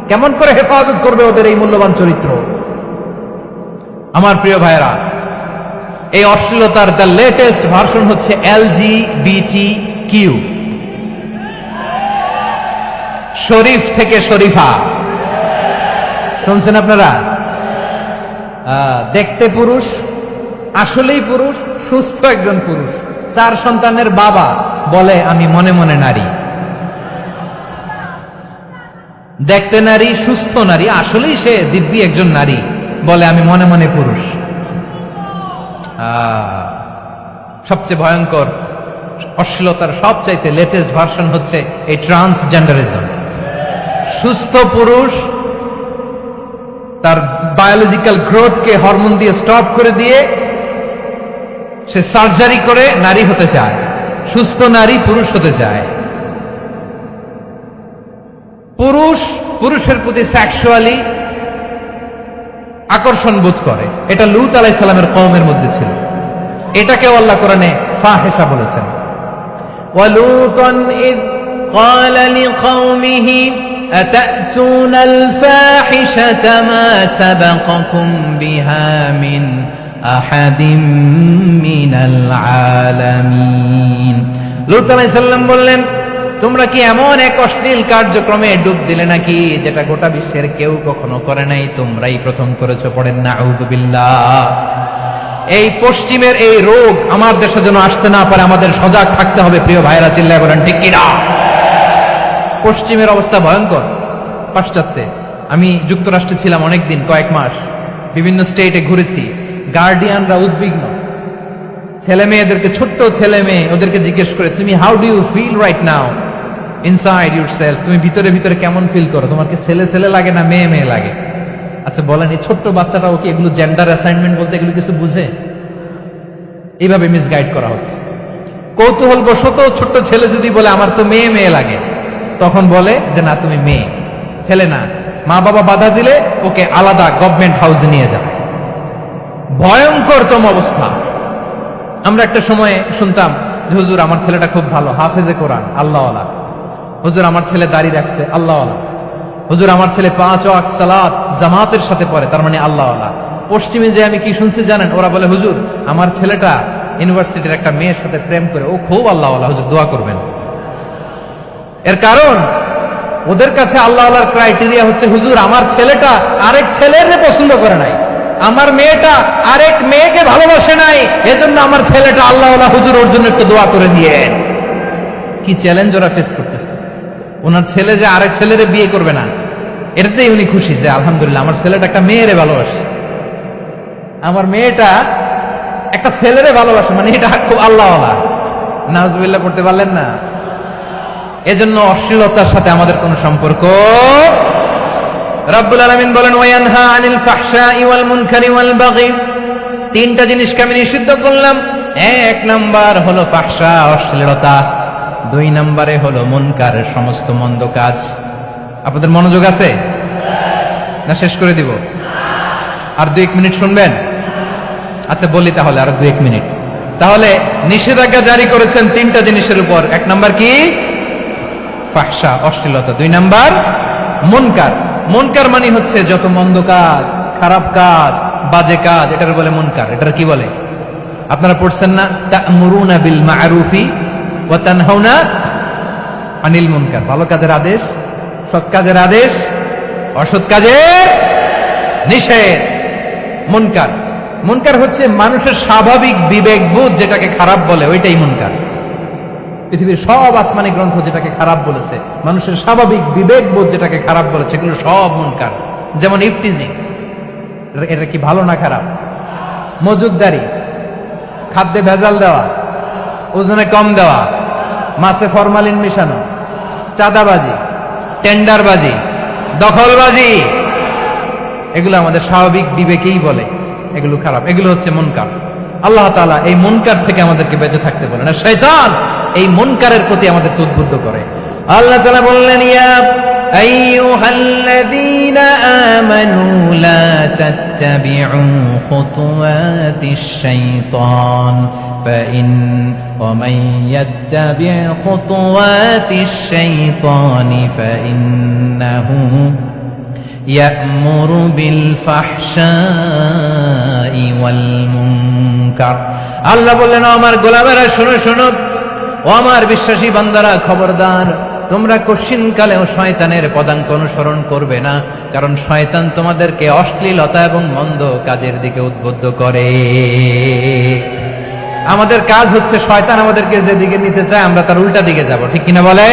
কেমন করে হেফাজত করবে ওদের এই মূল্যবান চরিত্র? আমার প্রিয় ভাইয়েরা, এই অশ্লীলতার দ্য লেটেস্ট ভার্সন হচ্ছে LGBTQ, শরীফ থেকে শরীফা। শুনছেন আপনারা? দেখতে পুরুষ, আসলেই পুরুষ, সুস্থ একজন পুরুষ, 4 সন্তানের বাবা, বলে আমি মনে মনে নারী। দেখতে নারী, সুস্থ নারী, আসলেই সে দিব্যি একজন নারী, বলে আমি মনে মনে পুরুষ। সবচেয়ে ভয়ঙ্কর অশ্লীলতার সবচাইতে লেটেস্ট ভার্সন হচ্ছে এই ট্রান্সজেন্ডারিজম। সুস্থ পুরুষ তার বায়োলজিক্যাল গ্রোথকে হরমোন দিয়ে স্টপ করে দিয়ে সে সার্জারি করে নারী হতে চায়, সুস্থ নারী পুরুষ হতে চায়। পুরুষ পুরুষের প্রতি সেক্সুয়ালি আকর্ষণ বোধ করে, এটা লূত আলাইহিস সালামের কওমের মধ্যে ছিল। এটাকেও আল্লাহ কোরআনে ফাহিশা বলেছেন। ওয়ালুতান ইয قال لقومه أتأتون الفاحشة ما سبقكم بها من أحد من العالمين। লূত আলাইহিস সালাম বললেন, তোমরা কি এমন এক অশ্লীল কার্যক্রমে ডুব দিলে নাকি যেটা গোটা বিশ্বের কেউ কখনো করে নাই, তোমরাই প্রথম করেছো? পড়েন নাউযু বিল্লাহ। এই পশ্চিমের এই রোগ আমার দেশে যেন আসতে না পারে, আমাদের সজাগ থাকতে হবে। প্রিয় ভাইরা, চিল্লায় বলেন ঠিক কিনা? পশ্চিমের অবস্থা ভয়ঙ্কর। পাশ্চাত্যে, আমি যুক্তরাষ্ট্রে ছিলাম অনেকদিন, কয়েক মাস, বিভিন্ন স্টেটে ঘুরেছি। গার্ডিয়ানরা উদ্বিগ্ন, ছেলে মেয়েদেরকে, ছোট্ট ছেলে মেয়ে, ওদেরকে জিজ্ঞেস করে তুমি how do you feel right now inside yourself, তুমি ভিতরে ভিতরে কেমন ফিল করো? তোমার কি ছেলে ছেলে লাগে না মেয়ে মেয়ে লাগে? আচ্ছা বলেন, এই ছোট্ট বাচ্চাটাও কি এগুলো জেন্ডার অ্যাসাইনমেন্ট বলতে এগুলো কিছু বুঝে? এইভাবে মিসগাইড করা হচ্ছে। কৌতূহলবশত ছোট্ট ছেলে যদি বলে আমার তো মেয়ে মেয়ে লাগে, তখন বলে যে না তুমি মেয়ে, ছেলে না। মা বাবা বাধা দিলে ওকে আলাদা গভর্নমেন্ট হাউসে নিয়ে যাবে। ভয়ঙ্করতম অবস্থা। আমরা একটা সময়ে শুনতাম যে হুজুর আমার ছেলেটা খুব ভালো, হাফেজে কোরআন, আল্লাহওয়ালা। হুজুর আমার ছেলে দাড়ি রাখছে, আল্লাহওয়ালা। হুজুর আমার ছেলে 5 ওয়াক্ত সালাত জামাতের সাথে পড়ে, তার মানে আল্লাহওয়ালা। পশ্চিমে যে আমি কি শুনছি জানেন? ওরা বলে হুজুর আমার ছেলেটা ইউনিভার্সিটির একটা মেয়ের সাথে প্রেম করে, ও খুব আল্লাহওয়ালা, হুজুর দোয়া করবেন। এর কারণ ওদের কাছে আল্লাহওয়ালার ক্রাইটেরিয়া হচ্ছে হুজুর আমার ছেলেটা আরেক ছেলের পছন্দ করে নাই, আমার মেয়েটা আরেক মেয়েকে ভালোবাসে নাই, এজন্য আমার ছেলেটা আল্লাহওয়ালা, হুজুর ওর জন্য একটু দোয়া করে দিয়ে। কি চ্যালেঞ্জ ওরা ফেস করতেছে। ওনার ছেলে যে আরেক ছেলেরে বিয়ে করবে না, এটাতেই উনি খুশি যে আলহামদুলিল্লাহ আমার ছেলেটা একটা মেয়েরে ভালোবাসে, আমার মেয়েটা একটা ছেলেরে ভালোবাসে, মানে এটা খুব আল্লাহওয়ালা। নাউজুবিল্লাহ পড়তে পারলেন না? এজন্য অশ্লীলতার সাথে আমাদের কোনো সম্পর্ক। রব্বুল আলামিন বলেন ওয়ায়ানহা আনিল ফাহশাই ওয়াল মুনকারি ওয়াল বাগি, তিনটা জিনিসকে আমি নিষিদ্ধ করলাম। এক নাম্বার হলো ফাহশা, অশ্লীলতা। 2 নম্বরে হলো মুনকার, সমস্ত মন্দ কাজ। আপনাদের মনোযোগ আছে না? শেষ করে দিব? আর 2-1 মিনিট শুনবেন? আচ্ছা বলি তাহলে, আর 2-1 মিনিট। তাহলে নিষেধাজ্ঞা জারি করেছেন 3টা জিনিসের উপর। 1 নাম্বার কি? ফাহশা, অশ্লীলতা। 2 নাম্বার মুনকার। মুনকার মানে হচ্ছে যত মন্দ কাজ, খারাপ কাজ, বাজে কাজ, এটার বলে মুনকার। এটার কি বলে? আপনারা পড়ছেন না? তা'মুরুনা বিল মা'রুফি ওয়া তানহাউনা আনিল মুনকার। ভালো কাজের আদেশ, সৎ কাজের আদেশ, অসৎ কাজের নিষেধ। মুনকার, মুনকার হচ্ছে মানুষের স্বাভাবিক বিবেকবোধ যেটাকে খারাপ বলে, ওইটাই মুনকার। পৃথিবীর সব আসমানি গ্রন্থ যেটাকে খারাপ বলেছে, মানুষের স্বাভাবিক বিবেকবোধ যেটাকে খারাপ বলেছে, এগুলো সব মুনকার। যেমন ইফটিজিং, এটা কি ভালো না খারাপ? মজুদদারি, খাদ্যে ভেজাল দেওয়া, ওজনে কম দেওয়া, মাছে ফরমালিন মিশানো, চাঁদাবাজি, টেন্ডারবাজি, দখলবাজি, এগুলো আমাদের স্বাভাবিক বিবেকেই বলে এগুলো খারাপ, এগুলো হচ্ছে মুনকার। আল্লাহ তাআলা এই মুনকার থেকে আমাদেরকে বেঁচে থাকতে বলেন, আর শয়তান এই মুনকারের প্রতি আমাদেরকে উদ্বুদ্ধ করে। আল্লাহ তাআলা বললেন ইয়া আইয়ুহাল্লাযীনা আমানু লা তাত্তাবিউ খুতুওয়াতিশ শাইতান ফাইন ওয়া মান ইয়াত্তাবি' খুতুওয়াতিশ শাইতানি ফাইন্নাহু ইয়া'মুরু বিল ফাহশাই ওয়াল মুনকার। আল্লাহ বললেন আমার গোলামেরা শোনো শোনো, ও আমার বিশ্বাসী বান্দারা খবরদার, তোমরা কশিনকালেও শয়তানের পদাঙ্ক অনুসরণ করবে না, কারণ শয়তান তোমাদেরকে অশ্লীলতা এবং মন্দ কাজের দিকে উদ্বুদ্ধ করে। আমাদের কাজ হচ্ছে শয়তান আমাদেরকে যেদিকে নিতে চায় আমরা তার উল্টা দিকে যাব, ঠিক কিনা বলে?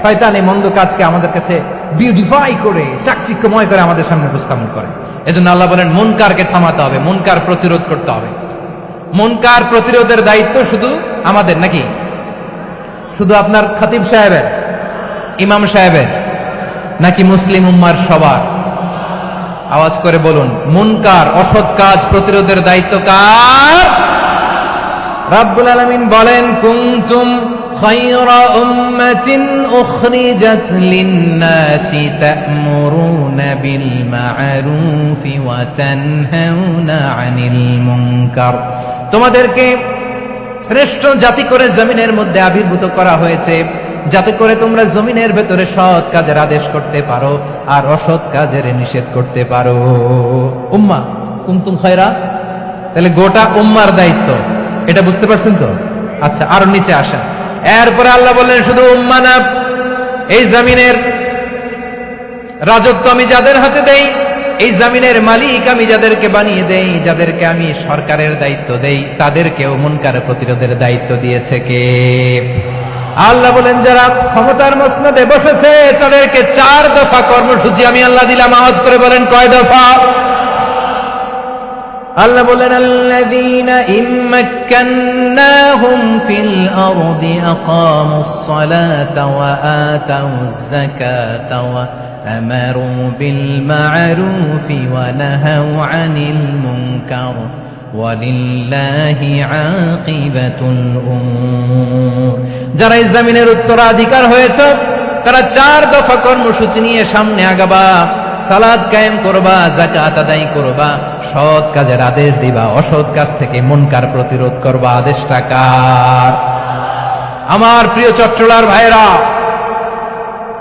শয়তান এই মন্দ কাজকে আমাদের কাছে বিউটিফাই করে, চাকচিক্যময় করে আমাদের সামনে উপস্থাপন করে। এজন্য আল্লাহ বলেন মুনকারকে থামাতে হবে, মুনকার প্রতিরোধ করতে হবে। মুনকার প্রতিরোধের দায়িত্ব শুধু আমাদের নাকি? শুধু আপনার খতিব সাহেবের, ইমাম সাহেবের, নাকি মুসলিম উম্মার সবার? আওয়াজ করে বলুন, মুনকার অসৎ কাজ প্রতিরোধের দায়িত্ব কার? রাব্বুল আলামিন বলেন কুনতুম খায়রা উম্মাতিন উখরিজাত লিন-নাসি তা'মুরুনা বিল মা'রুফি ওয়া তানহাউনা আনিল মুনকার। তোমাদেরকে শ্রেষ্ঠ জাতি করে জমিনের মধ্যে আবির্ভূত করা হয়েছে, যাতে করে তোমরা জমিনের ভেতরে সৎ কাজের আদেশ করতে পারো আর অসৎ কাজের নিষেধ করতে পারো। উম্মাহ কুনতুম খায়রা, তাহলে গোটা উম্মার দায়িত্ব, এটা বুঝতে পারছেন তো? আচ্ছা, আরো নিচে আসেন। এরপরে আল্লাহ বললেন শুধু উম্মাহ না, এই জমিনের রাজত্ব আমি যাদের হাতে দেই, এই জমিনের মালিক আমি যাদেরকে বানিয়ে দেই, যাদেরকে আমি সরকারের দায়িত্ব দেই, তাদেরকেও মুনকার প্রতিরোধের দায়িত্ব দিয়েছে কে? আল্লাহ বলেন যারা ক্ষমতার মসনদে বসেছে তাদেরকে 4 দফা কর্মসূচি আমি আল্লাহ দিলাম। আওয়াজ করে বলেন কয় দফা? আল্লাহ বলেন আল্লাযীনা ইম্মাক্কান্নাহুম ফিল আরদি আকামুস সালাতা ওয়া আতাউয যাকাতা ওয়া আমারু বিল মা'রুফি ওয়া নাহাউ আনিল মুনকার ওয়ালিল্লাহি আকিবাতুল উমুর। যারা এই জমিনের উত্তরাধিকার হয়েছে তারা 4 দফা কর্মসূচি নিয়ে সামনে আগাবা। সালাত কায়েম করবা, যাকাত আদায় করবা, সৎ কাজের আদেশ দিবা, অসৎ কাজ থেকে মুনকার প্রতিরোধ করবা। আদেশটা কার? আমার প্রিয় চট্টলার ভাইরা,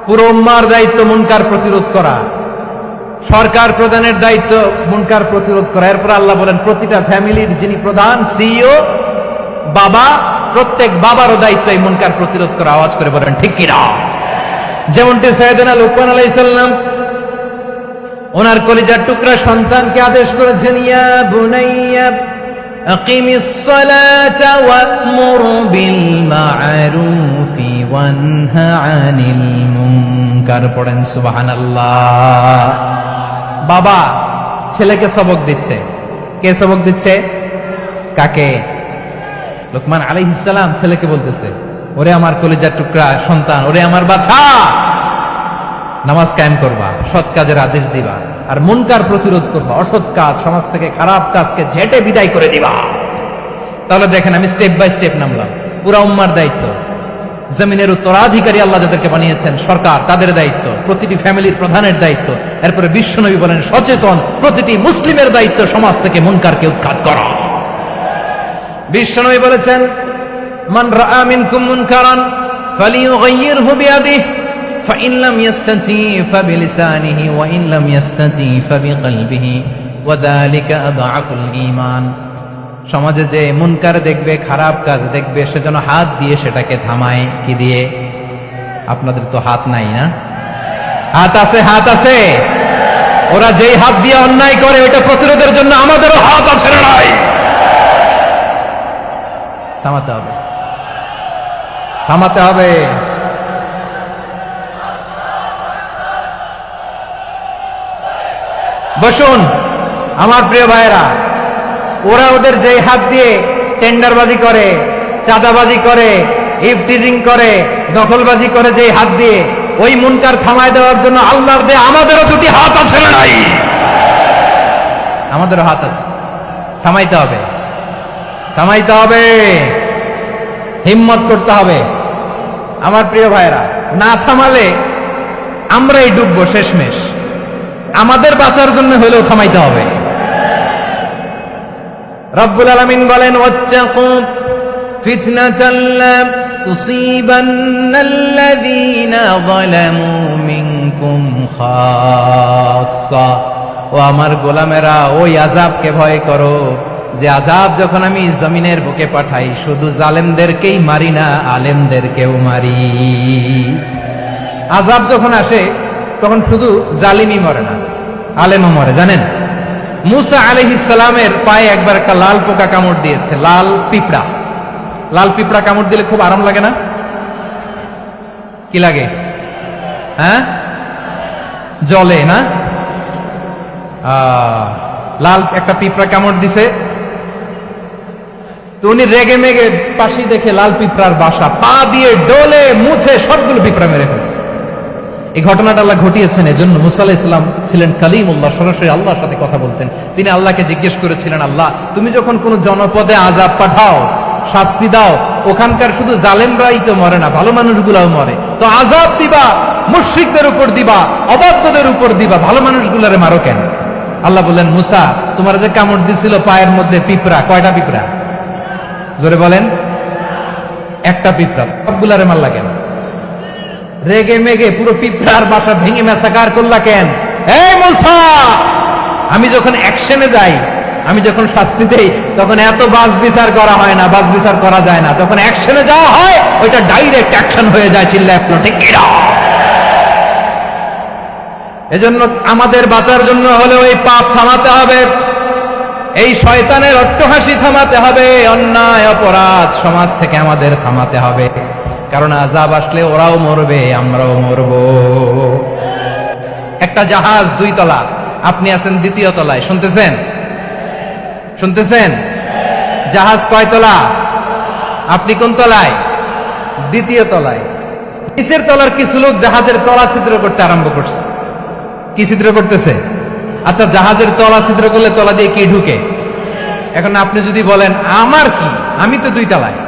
পুরো উম্মার দায়িত্ব মুনকার প্রতিরোধ করা, সরকার প্রধানের দায়িত্ব মুনকার প্রতিরোধ করা। এরপর আল্লাহ বলেন প্রতিটা ফ্যামিলির যিনি প্রধান সিইও বাবা, প্রত্যেক বাবারও দায়িত্ব এই মুনকার প্রতিরোধ করা। আওয়াজ করে বলেন ঠিক কিনা? যেমনটি সাইয়েদনা লুকমান আলাইহিস সালাম ওনার কলিজার টুকরা সন্তানকে আদেশ করেছেন, ইয়া বুনাইয়া আকিমিস সালাতা ওয়া'মুর বিল মা'রুফি ওয়ানহা আনিল মুনকার। পড়েন সুবহানাল্লাহ। বাবা ছেলেকে সবক দিচ্ছে। কে সবক দিচ্ছে? কাকে? লুকমান আলাইহিস সালাম ছেলেকে বলতেছে, ওরে আমার কলিজার টুকরা সন্তান, ওরে আমার বাছা, নামাজ কায়েম করবা, সৎ কাজের আদেশ দিবা, আর মুনকার প্রতিরোধ করবা, অসৎ কাজ, সমাজ থেকে খারাপ কাজকে ঝেঁটে বিদায় করে দিবা। তাহলে দেখেন আমি স্টেপ বাই স্টেপ নামলাম। পুরা উম্মার দায়িত্ব, জমিনের উত্তরাধিকারী আল্লাহ যাদেরকে বানিয়েছেন সরকার, তাদের দায়িত্ব, প্রতিটি ফ্যামিলির প্রধানের দায়িত্ব। এরপরে বিশ্বনবী বলেন সচেতন প্রতিটি মুসলিমের দায়িত্ব সমাজ থেকে মুনকারকে উৎখাত করা। বিশ্বনবী বলেছেন, মান রাআ মিনকুম মুনকারান ফালিয়ুগাইয়িরহু বিয়াদিহি ফাইন লাম ইয়াস্তাতি ফাবিলিসানিহি ওয়া ইন লাম ইয়াস্তাতি ফাবিকলবিহি ওয়া যালিকা আযআফুল ঈমান। সমাজে যে মুনকার দেখবে, খারাপ কাজ দেখবে, সে যেন হাত দিয়ে সেটাকে থামায়। কি দিয়ে? আপনাদের তো হাত নাই না? হাত আছে, হাত আছে। ওরা যেই হাত দিয়ে অন্যায় করে ওটা প্রতিরোধের জন্য আমাদেরও হাত আছে না নাই? থামাতে হবে, থামাতে হবে। বসুন আমার প্রিয় ভাইয়েরা, ওরা ওদের যে হাত দিয়ে টেন্ডারবাজি করে, চাঁদাবাজি করে, ইফটিজিং করে, দখলবাজি করে, যে হাত দিয়ে, ওই মুনকার থামায় দেওয়ার জন্য আল্লাহর দেয়া আমাদেরও দুটি হাত আছে না নাই? আমাদেরও হাত আছে। থামাইতে হবে, থামাইতে হবে, হিম্মত করতে হবে। আমার প্রিয় ভাইয়েরা, না থামালে আমরাই ডুববো শেষমেশ। আমাদের বাঁচার জন্য হলেও থামাইতে হবে। রব্বুল আলামিন বলেন, ওয়াত্তাকু ফিতনাতাল লা তুসিবান্নাল্লাযীনা যালামু মিনকুম খাসসা। ও আমার গোলামেরা, ওই আযাবকে ভয় করো যে আযাব যখন আমি জমিনের বুকে পাঠাই শুধু জালেমদেরকেই মারি না, আলেমদেরকেও মারি। আযাব যখন আসে তখন শুধু জালিমই মরে না, আলেমও মরে। জানেন, মুসা আলাইহিস সালামের পায়ে একবার একটা লাল পোকা কামড় দিয়েছে, লাল পিঁপড়া। লাল পিঁপড়া কামড় দিলে খুব আরাম লাগে না? কি লাগে? হ্যাঁ, জলে না? লাল একটা পিঁপড়া কামড় দিছে, তো উনি রেগে মেগে পাশি দেখে লাল পিঁপড়ার বাসা, পা দিয়ে ডলে মুছে সবগুলো পিঁপড়া মেরে ফেলছে। এই ঘটনাটা আল্লাহ ঘটিয়েছেন এজন্য মুসা আলাইহিস সালাম ছিলেন কালিমুল্লাহ, সরাসরি আল্লাহর সাথে কথা বলতেন। তিনি আল্লাহকে জিজ্ঞেস করেছিলেন, আল্লাহ তুমি যখন কোন জনপদে আযাব পাঠাও, শাস্তি দাও, ওখানকার শুধু জালেমরাই তো মরে না, ভালো মানুষগুলাও মরে, তো আযাব দিবা মুশরিকদের উপর দিবা, অবাধ্যদের উপর দিবা, ভালো মানুষগুলারে মারো কেন? আল্লাহ বললেন, মুসা তোমার যে কামড় দিছিল পায়ের মধ্যে পিঁপড়া, কয়টা পিঁপড়া? জোরে বলেন। একটা পিঁপড়া, সবগুলারে মারলা কেন? রেগে মেগে পুরো পিঁপড়ার বাসা ভেঙে মেসাকার করলা কেন? এই মুসা, আমি যখন অ্যাকশনে যাই, আমি যখন শাস্তি দেই, তখন এত বাস বিচার করা হয় না, বাস বিচার করা যায় না। তখন অ্যাকশনে যাওয়া হয়, ওইটা ডাইরেক্ট অ্যাকশন হয়ে যায়। চিল্লায় আপনার ঠিক কিনা? এজন্য আমাদের বাঁচার জন্য হলে ওই পাপ থামাতে হবে, এই শয়তানের অট্টহাসি থামাতে হবে, অন্যায় অপরাধ সমাজ থেকে আমাদের থামাতে হবে। কারণ আযাব আসলে ওরাও মরবে, আমরাও মরব। একটা জাহাজ 2 তলা, আপনি আছেন 2য় তলায়, শুনতেছেন? শুনতেছেন? জাহাজ কয় তলা? আপনি কোন তলায়? 2য় তলায়। নিচের তলার কিছু লোক জাহাজের তলা ছিদ্র করতে আরম্ভ করছে। কি ছিদ্র করতেছে? আচ্ছা, জাহাজের তলা ছিদ্র করলে তলা দিয়ে কি ঢুকে? এখন আপনি যদি বলেন আমার কি, আমি তো 2 তলায়,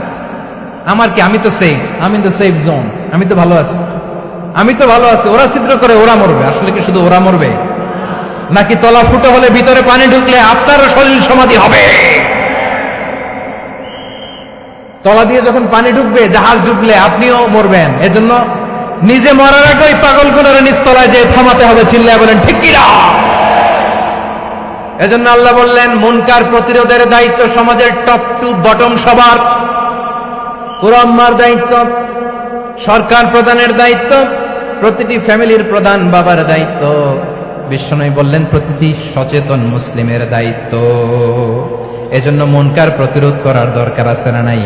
আমার কি, আমি তো সেফ, আমি তো সেফ জোন, আমি তো ভালো আছি, আমি তো ভালো আছি, ওরা ছিদ্র করে ওরা মরবে। আসলে কি শুধু ওরা মরবে? নাকি তলা ফুটো হলে ভিতরে পানি ঢুকলে আপনারও শরীর সমাধি হবে? তলা দিয়ে যখন পানি ঢুকবে, জাহাজ ঢুকলে আপনিও মরবেন। এজন্য নিজে মরার আগে পাগলগুলোর নিচতলায় যে থামাতে হবে, চিল্লায় বলেন ঠিক কিনা? এজন্য আল্লাহ বললেন মুনকার প্রতিরোধের দায়িত্ব সমাজের টপ টু বটম সবার। পুরো আম্মার দায়িত্ব, সরকার প্রধানের দায়িত্ব, প্রতিটি ফ্যামিলির প্রধান বাবার দায়িত্ব, বিশ্বনবী বললেন প্রতিটি সচেতন মুসলিমের দায়িত্ব। এজন্য মুনকার প্রতিরোধ করার দরকার আছে না নাই?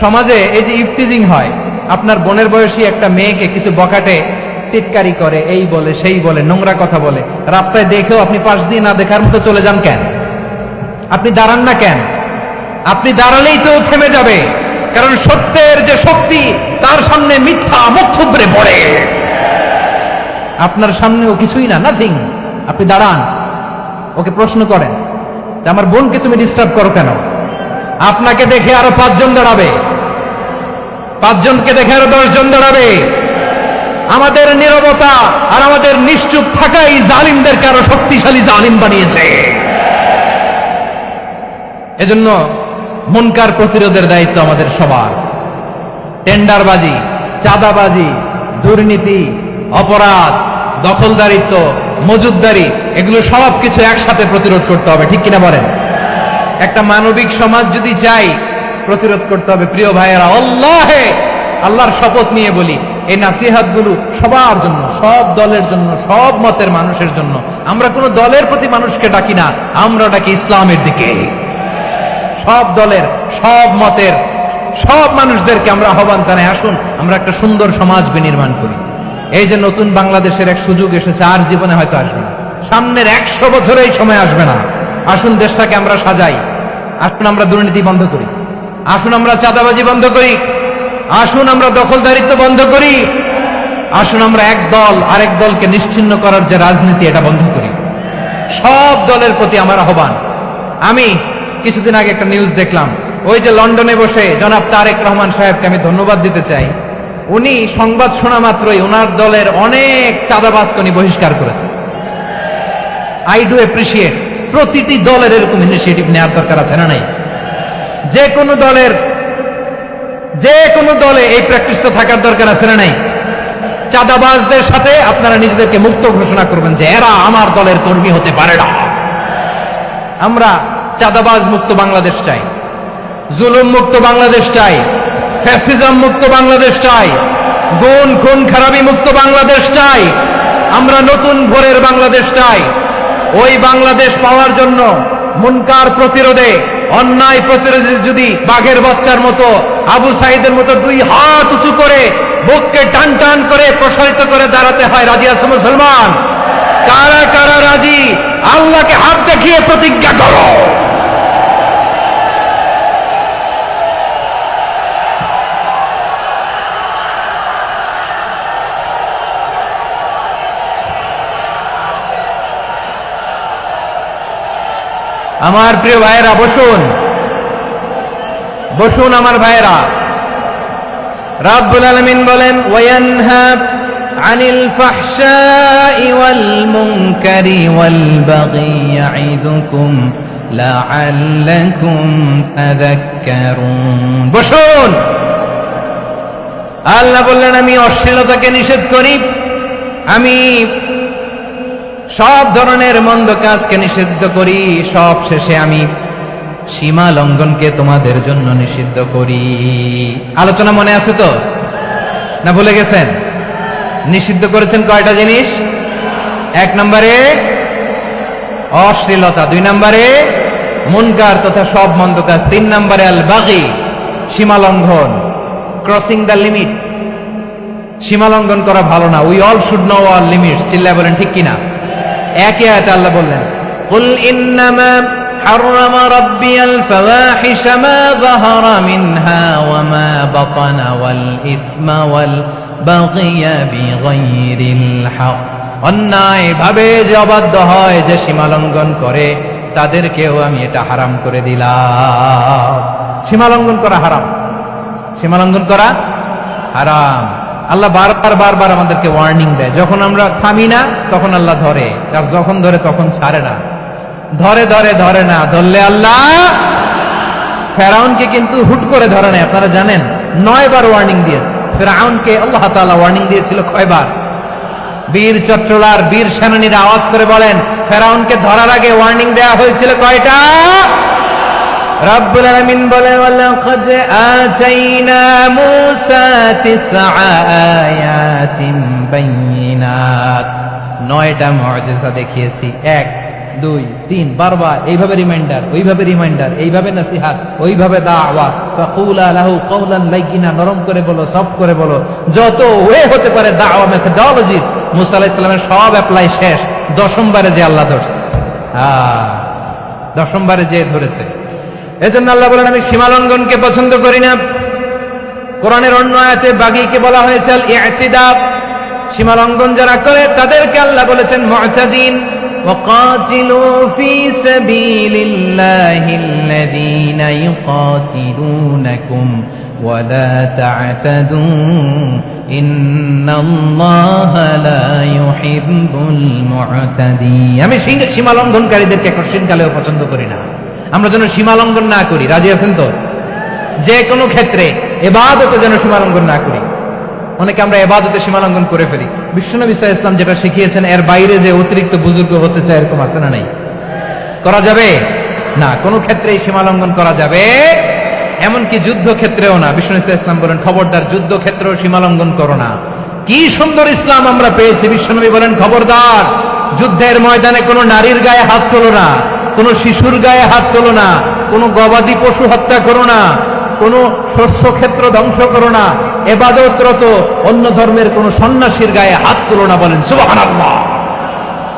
সমাজে এই যে ইফটিজিং হয়, আপনার বোনের বয়সী একটা মেয়েকে কিছু বকাটে টিটকারি করে, এই বলে সেই বলে, নোংরা কথা বলে, রাস্তায় দেখেও আপনি পাশ দিয়ে না দেখার মতো চলে যান কেন? আপনি দাঁড়ান না কেন? আপনি দাঁড়ালেই তো থেমে যাবে, কারণ সত্যের যে শক্তি তার সামনে মিথ্যা মুখ থুবড়ে পড়ে। আপনার সামনেও কিছুই না, নাথিং। আপনি দাঁড়ান, ওকে প্রশ্ন করেন যে আমার বোনকে তুমি ডিস্টার্ব করো কেন? আপনাকে দেখে আরো 5 জন দাঁড়াবে, 5 জনকে দেখে আরো 10 জন দাঁড়াবে। আমাদের নীরবতা আর আমাদের নিশ্চুপ থাকাই জালিমদেরকে আরো শক্তিশালী জালিম বানিয়েছে। এজন্য মুনকার প্রতিরোধের দায়িত্ব আমাদের সবার। টেন্ডারবাজি, চাঁদাবাজি, দুর্নীতি, অপরাধ, দখলদারিত্ব, মজুদদারি, এগুলো সব কিছু একসাথে প্রতিরোধ করতে হবে, ঠিক কিনা বলেন? একটা মানবিক সমাজ যদি চাই, প্রতিরোধ করতে হবে। প্রিয় ভাইয়েরা, আল্লাহর শপথ নিয়ে বলি, এই নাসিহাত গুলো সবার জন্য, সব দলের জন্য, সব মতের মানুষের জন্য। আমরা কোনো দলের প্রতি মানুষকে ডাকি না, আমরা ডাকি ইসলামের দিকে। সব দলের, সব মতের, সব মানুষদেরকে আমরা আহ্বান জানাই, আসুন আমরা একটা সুন্দর সমাজ বিনির্মাণ করি। এই যে নতুন বাংলাদেশের এক সুযোগ এসেছে, আর জীবনে হয়তো আসবে না, সামনের 100 বছরে এই সময় আসবে না। আসুন দেশটাকে আমরা সাজাই, আসুন আমরা দুর্নীতি বন্ধ করি, আসুন আমরা চাঁদাবাজি বন্ধ করি, আসুন আমরা দখলদারিত্ব বন্ধ করি, আসুন আমরা এক দল আরেক দলকে নিশ্চিহ্ন করার যে রাজনীতি, এটা বন্ধ করি। সব দলের প্রতি আমার আহ্বান। আমি কিছুদিন আগে একটা নিউজ দেখলাম, ওই যে লন্ডনে বসে জনাব তারেক রহমান সাহেবকে আমি ধন্যবাদ দিতে চাই। উনি সংবাদ শোনা মাত্রই ওনার দলের অনেক চাঁদাবাজকে উনি বহিষ্কার করেছেন। I do appreciate. প্রতিটি দলের এরকম ইনিশিয়েটিভ নেওয়ার দরকার আছে না নাই? যে কোনো দলে এই প্র্যাকটিসটা থাকার দরকার আছে না নাই? চাঁদাবাজদের সাথে আপনারা নিজেদেরকে মুক্ত ঘোষণা করবেন যে এরা আমার দলের কর্মী হতে পারে না। আমরা চাঁদাবাজ মুক্ত বাংলাদেশ চাই, জুলুম মুক্ত বাংলাদেশ চাই, ফ্যাসিজম মুক্ত বাংলাদেশ চাই, গুণ খুন খারাপি মুক্ত বাংলাদেশ চাই। আমরা নতুন ভোরের বাংলাদেশ চাই। ওই বাংলাদেশ পাওয়ার জন্য মুনকার প্রতিরোধে, অন্যায় প্রতিরোধে যদি বাঘের বাচ্চার মতো, আবু সাইদের মতো 2 হাত উঁচু করে, বুককে টান টান করে প্রসারিত করে দাঁড়াতে হয়, রাজি আছে মুসলমান? কারা কারা রাজি? আল্লাহকে হাত দেখিয়ে প্রতিজ্ঞা করো। আমার প্রিয় ভাইয়েরা, বসুন বসুন আমার ভাইয়েরা। রাব্বুল আলামিন বলেন, ওয়ায়ানহা আনিল ফাহশাই ওয়াল মুনকারি ওয়াল বাগি ইয়াইদুকুম লাআল্লাকুম তাযাক্কারুন। বসুন। আল্লাহ বললেন, আমি অশ্লীলতাকে নিষেধ করি, আমি সব ধরনের মন্দ কাজকে নিষিদ্ধ করি, সব শেষে আমি সীমা লঙ্ঘনকে তোমাদের জন্য নিষিদ্ধ করি। আলোচনা মনে আছে তো? না ভুলে গেছেন? নিষিদ্ধ করেছেন কয়টা জিনিস? 1 নম্বরে অশ্লীলতা, 2 নম্বরে মুনকার তথা সব মন্দ কাজ, 3 নম্বরে আল বাগি, সীমা লঙ্ঘন, ক্রসিং দ্য লিমিট। সীমা লঙ্ঘন করা ভালো না। We all should know our limits. চিল্লায় বলেন ঠিক কিনা? একই আয়াতে আল্লাহ বললেন, কুল ইন্নামা হাররামা রাব্বিয়াল ফাওয়াহিশা মা যাহারা মিনহা ওয়া মা বাতানা ওয়াল ইসমা ওয়াল বাগিয়া বিগাইরিল হক। অন্যায় ভাবে যে অবাধ্য হয়, যে সীমা লঙ্ঘন করে, তাদেরকেও আমি এটা হারাম করে দিলাম। সীমা লঙ্ঘন করা হারাম, সীমা লঙ্ঘন করা হারাম। আল্লাহ বারবার বারবার আমাদেরকে ওয়ার্নিং দেয়। যখন আমরা থামি না তখন আল্লাহ ধরে, আর যখন ধরে তখন ছাড়ে না। ধরে ধরে ধরে না, ধরলে আল্লাহ। ফেরাউনকে কিন্তু হুট করে ধরে নাই, আপনারা জানেন 9 বার ওয়ার্নিং দিয়েছে। ফেরাউনকে আল্লাহ তাআলা ওয়ার্নিং দিয়েছিল কয়বার? বীর চট্টলার বীর সেনানীরা আওয়াজ করে বলেন, ফেরাউনকে ধরার আগে ওয়ার্নিং দেওয়া হয়েছিল কয়টা? রব্বুল আলামিন বলে, ওয়ালাকাদ আতাইনা মূসা 9 আয়াতিন বাইয়িনাত, 9টা মুআজিজা দেখিয়েছি। 1 2 3 বারবার এইভাবে রিমাইন্ডার, ওইভাবে রিমাইন্ডার, এইভাবে নসিহত, ওইভাবে দাওয়া। ফাকুলা লাহু কাওলান লাইয়িনা, নরম করে বলো, সফট করে বলো, যত ওয়ে হতে পারে দাওয়া মেথডোলজি। মুসা আলাইহিস সালামের সব অ্যাপ্লাই শেষ, 10ম বারে যে আল্লাহ ধরছে। 10ম বারে যে ধরেছে। এজন্য আল্লাহ বলেন, আমি সীমালঙ্ঘনকে পছন্দ করি না। কোরআনের অন্য আয়াতে বাগীকে বলা হয়েছে আল ইতিদা, সীমালঙ্ঘন যারা করে তাদেরকে আল্লাহ বলেছেন মুতাদিন। وقاتلوا في سبيل الله الذين يقاتلونكم ولا تعتدوا إن الله لا يحب المعتدين। আমি সীমালঙ্ঘনকারীদেরকে কোশ্চিনকালেও পছন্দ করি না। আমরা যেন সীমালঙ্ঘন না করি, রাজি আছেন তো? যে কোনো ক্ষেত্রে ইবাদতে যেন সীমালঙ্ঘন না করি। অনেকে আমরা ইবাদতে সীমালঙ্ঘন করে ফেলি। বিশ্বনবী সাল্লাল্লাহু আলাইহি ওয়াসাল্লাম যেটা শিখিয়েছেন এর বাইরে যে অতিরিক্ত বুজুর্গ হতে চায়, এরকম আছে না নাই? করা যাবে না, কোনো ক্ষেত্রেই সীমালঙ্ঘন করা যাবে, এমনকি যুদ্ধ ক্ষেত্রেও না। বিশ্বনবী সাল্লাল্লাহু আলাইহি ওয়াসাল্লাম বলেন, খবরদার যুদ্ধ ক্ষেত্রেও সীমালঙ্ঘন করো না। কি সুন্দর ইসলাম আমরা পেয়েছি। বিশ্বনবী বলেন, খবরদার যুদ্ধের ময়দানে কোনো নারীর গায়ে হাত তোলো না, কোনো শিশুর গায়ে হাত তোলো না, কোনো গবাদি পশু হত্যা করো না, কোনো শস্য ক্ষেত্র ধ্বংস করো না, ইবাদতরত অন্য ধর্মের কোনো সন্ন্যাসীর গায়ে হাত তোলো না। বলেন সুবহানাল্লাহ।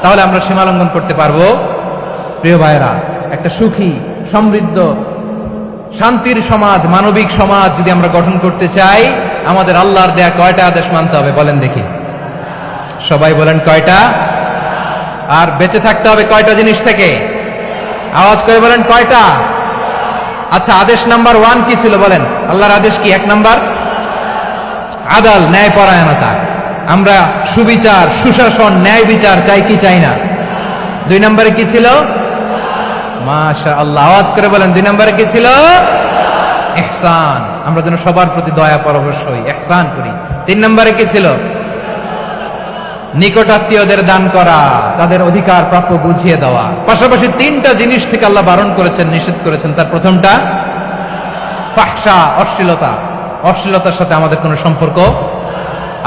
তাহলে আমরা সীমালঙ্ঘন করতে পারবো? প্রিয় ভাইরা, একটা সুখী, সমৃদ্ধ, শান্তির সমাজ, মানবিক সমাজ যদি আমরা গঠন করতে চাই, আমাদের আল্লাহর দেয়া কয়টা আদেশ মানতে হবে বলেন দেখি? সবাই বলেন কয়টা? আর বেঁচে থাকতে হবে কয়টা জিনিস থেকে? আওয়াজ করে বলেন কয়টা? আচ্ছা, আদেশ নাম্বার 1 কি ছিল বলেন? আল্লাহর আদেশ কি? 1 নাম্বার আদাল, ন্যায় পরায়ণতা। আমরা সুবিচার, সুশাসন, ন্যায় বিচার চাই কি চাই না? 2 নম্বরে কি ছিল? মাশাআল্লাহ, আওয়াজ করে বলেন 2 নম্বরে কি ছিল? ইহসান, আমরা যেন সবার প্রতি দয়া পরবশ হই, ইহসান করি। 3 নম্বরে কি ছিল? নিকটাত্মীয়দের দান করা, তাদের অধিকার প্রাপ্য বুঝিয়ে দেওয়া। পাশাপাশি 3টা জিনিস থেকে আল্লাহ বারণ করেছেন, নিষেধ করেছেন। তার প্রথমটা ফাহশা, অশ্লীলতা। অশ্লীলতার সাথে আমাদের কোনো সম্পর্ক।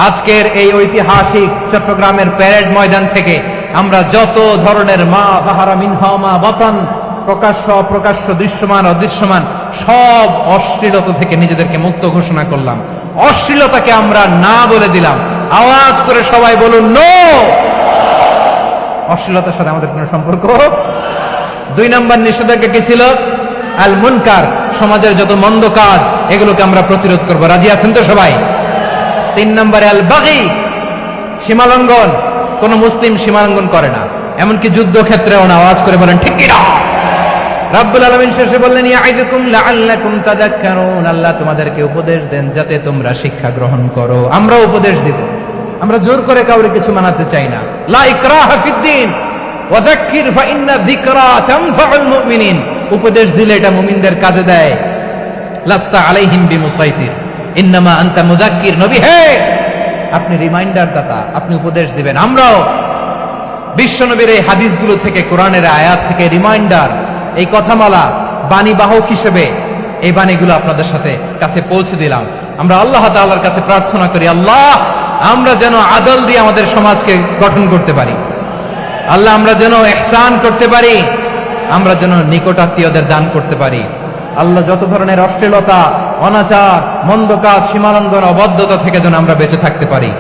আজকের এই ঐতিহাসিক চট্টগ্রামের প্যারেড ময়দান থেকে আমরা যত ধরনের মা যাহারা মিনহা মা বাতান, প্রকাশ্য অপ্রকাশ্য, দৃশ্যমান অদৃশ্যমান, সব অশ্লীলতা থেকে নিজেদেরকে মুক্ত ঘোষণা করলাম। অশ্লীলতাকে আমরা না বলে দিলাম। আওয়াজ করে সবাই বলুন নো। অশ্লীলতার সাথে আমাদের কোনো সম্পর্ক। 2 নম্বর নিষেধাজ্ঞা কি ছিল? আল মুনকার, সমাজের যত মন্দ কাজ এগুলোকে আমরা প্রতিরোধ করব। রাজি আছেন তো সবাই? 3 নম্বরে আল বাগী, সীমালঙ্ঘন। কোন মুসলিম সীমালঙ্ঘন করে না, এমনকি যুদ্ধ ক্ষেত্রেও না। আওয়াজ করে বলেন ঠিক কি না? রব্বুল আলামিন শেষে বললেন, ইয়াইদুকুম লাআল্লাকুম তাযাক্কারুন, আল্লাহ তোমাদেরকে উপদেশ দেন যাতে তোমরা শিক্ষা গ্রহণ করো। আমরা উপদেশ দিব, আমরা জোর করে কাউকে কিছু মানাতে চাই না। লা ইকরাহা ফিদ্দিন ওয়া যাক্কির ফাইন্না যিকরা তানফাউল মুমিনিন। উপদেশ দিলে এটা মুমিনদের কাজে দেয়। লাস্তা আলাইহিম বিমুসাইতির ইন্নামা আনতা মুযাক্কির। নবী হে, আপনি রিমাইন্ডার দাতা, আপনি উপদেশ দিবেন। আমরাও বিশ্বনবীর এই হাদিসগুলো থেকে, কোরআনের আয়াত থেকে রিমাইন্ডার, এই কথামালা, বাণী বাহক হিসেবে এই বাণীগুলো আপনাদের সাথে কাছে পৌঁছে দিলাম। আমরা আল্লাহ তাআলার কাছে প্রার্থনা করি, আল্লাহ আমরা যেন আদল দিয়ে আমাদের সমাজকে গঠন করতে পারি। আল্লাহ আমরা যেন ইহসান করতে পারি, আমরা যেন নিকটাত্মীয়দের দান করতে পারি। আল্লাহ যত ধরনের অশ্লীলতা, অনাচার, মন্দ কাজ, সীমালঙ্ঘন, অবদ্ধতা থেকে যেন আমরা বেঁচে থাকতে পারি।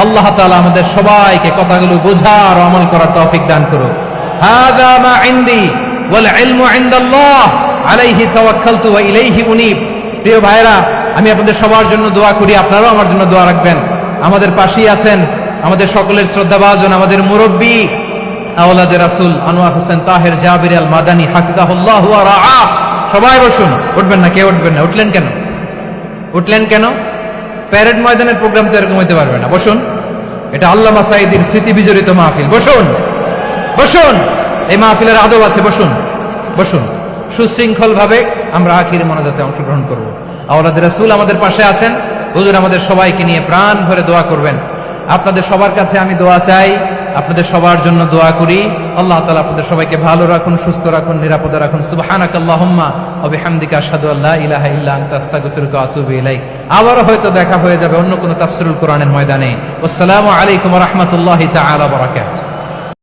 আল্লাহ তাআলা আমাদের সবাইকে কথাগুলো বোঝার ও আমল করার তৌফিক দান করুন। হাযা মা ইনদি ওয়াল ইলমু ইনদাল্লাহ আলাইহি তাওয়াক্কালতু ওয়া ইলাইহি উনীব। প্রিয় ভাইরা, আমি আপনাদের সবার জন্য দোয়া করি, আপনারাও আমার জন্য দোয়া রাখবেন। আমাদের পাশেই আছেন আমাদের সকলের শ্রদ্ধাভাজন, আমাদের মুরব্বী আওলাদে রাসূল আনোয়ার হোসেন তাহের জাবির আল মাদানী হাফিজাহুল্লাহ ওয়া রাআ। সবাই বসুন, উঠবেন না, কেউ উঠবেন না। উঠলেন কেন? উঠলেন কেন? প্যারেড ময়দানের প্রোগ্রাম তো এরকম হইতে পারবে না। বসুন, এটা আল্লামা সাঈদীর স্মৃতি বিজড়িত মাহফিল। বসুন বসুন, এই মাহফিলের আদব আছে। বসুন বসুন, সুশৃঙ্খল ভাবে আমরা আখির মোনাজাতে অংশগ্রহণ করব। আওলাদ রাসূল আমাদের পাশে আছেন, হুজুর আমাদের সবাইকে নিয়ে প্রাণ ভরে দোয়া করবেন। আপনাদের সবার কাছে আমি দোয়া চাই, আপনাদের সবার জন্য দোয়া করি। আল্লাহ তাআলা আপনাদের সবাইকে ভালো রাখুন, সুস্থ রাখুন, নিরাপদে রাখুন। সুবহানাকাল্লাহুম্মা ওয়া বিহামদিকা আশহাদু আল্লা ইলাহা ইল্লা আনতা আস্তাগফিরুকা ওয়া আতুবু ইলাইক। আবারও হয়তো দেখা হয়ে যাবে অন্য কোনো তাফসীরুল কোরআনের ময়দানে। আসসালামু আলাইকুম ওয়া রাহমাতুল্লাহি তাআলা ওয়া বারাকাতুহু।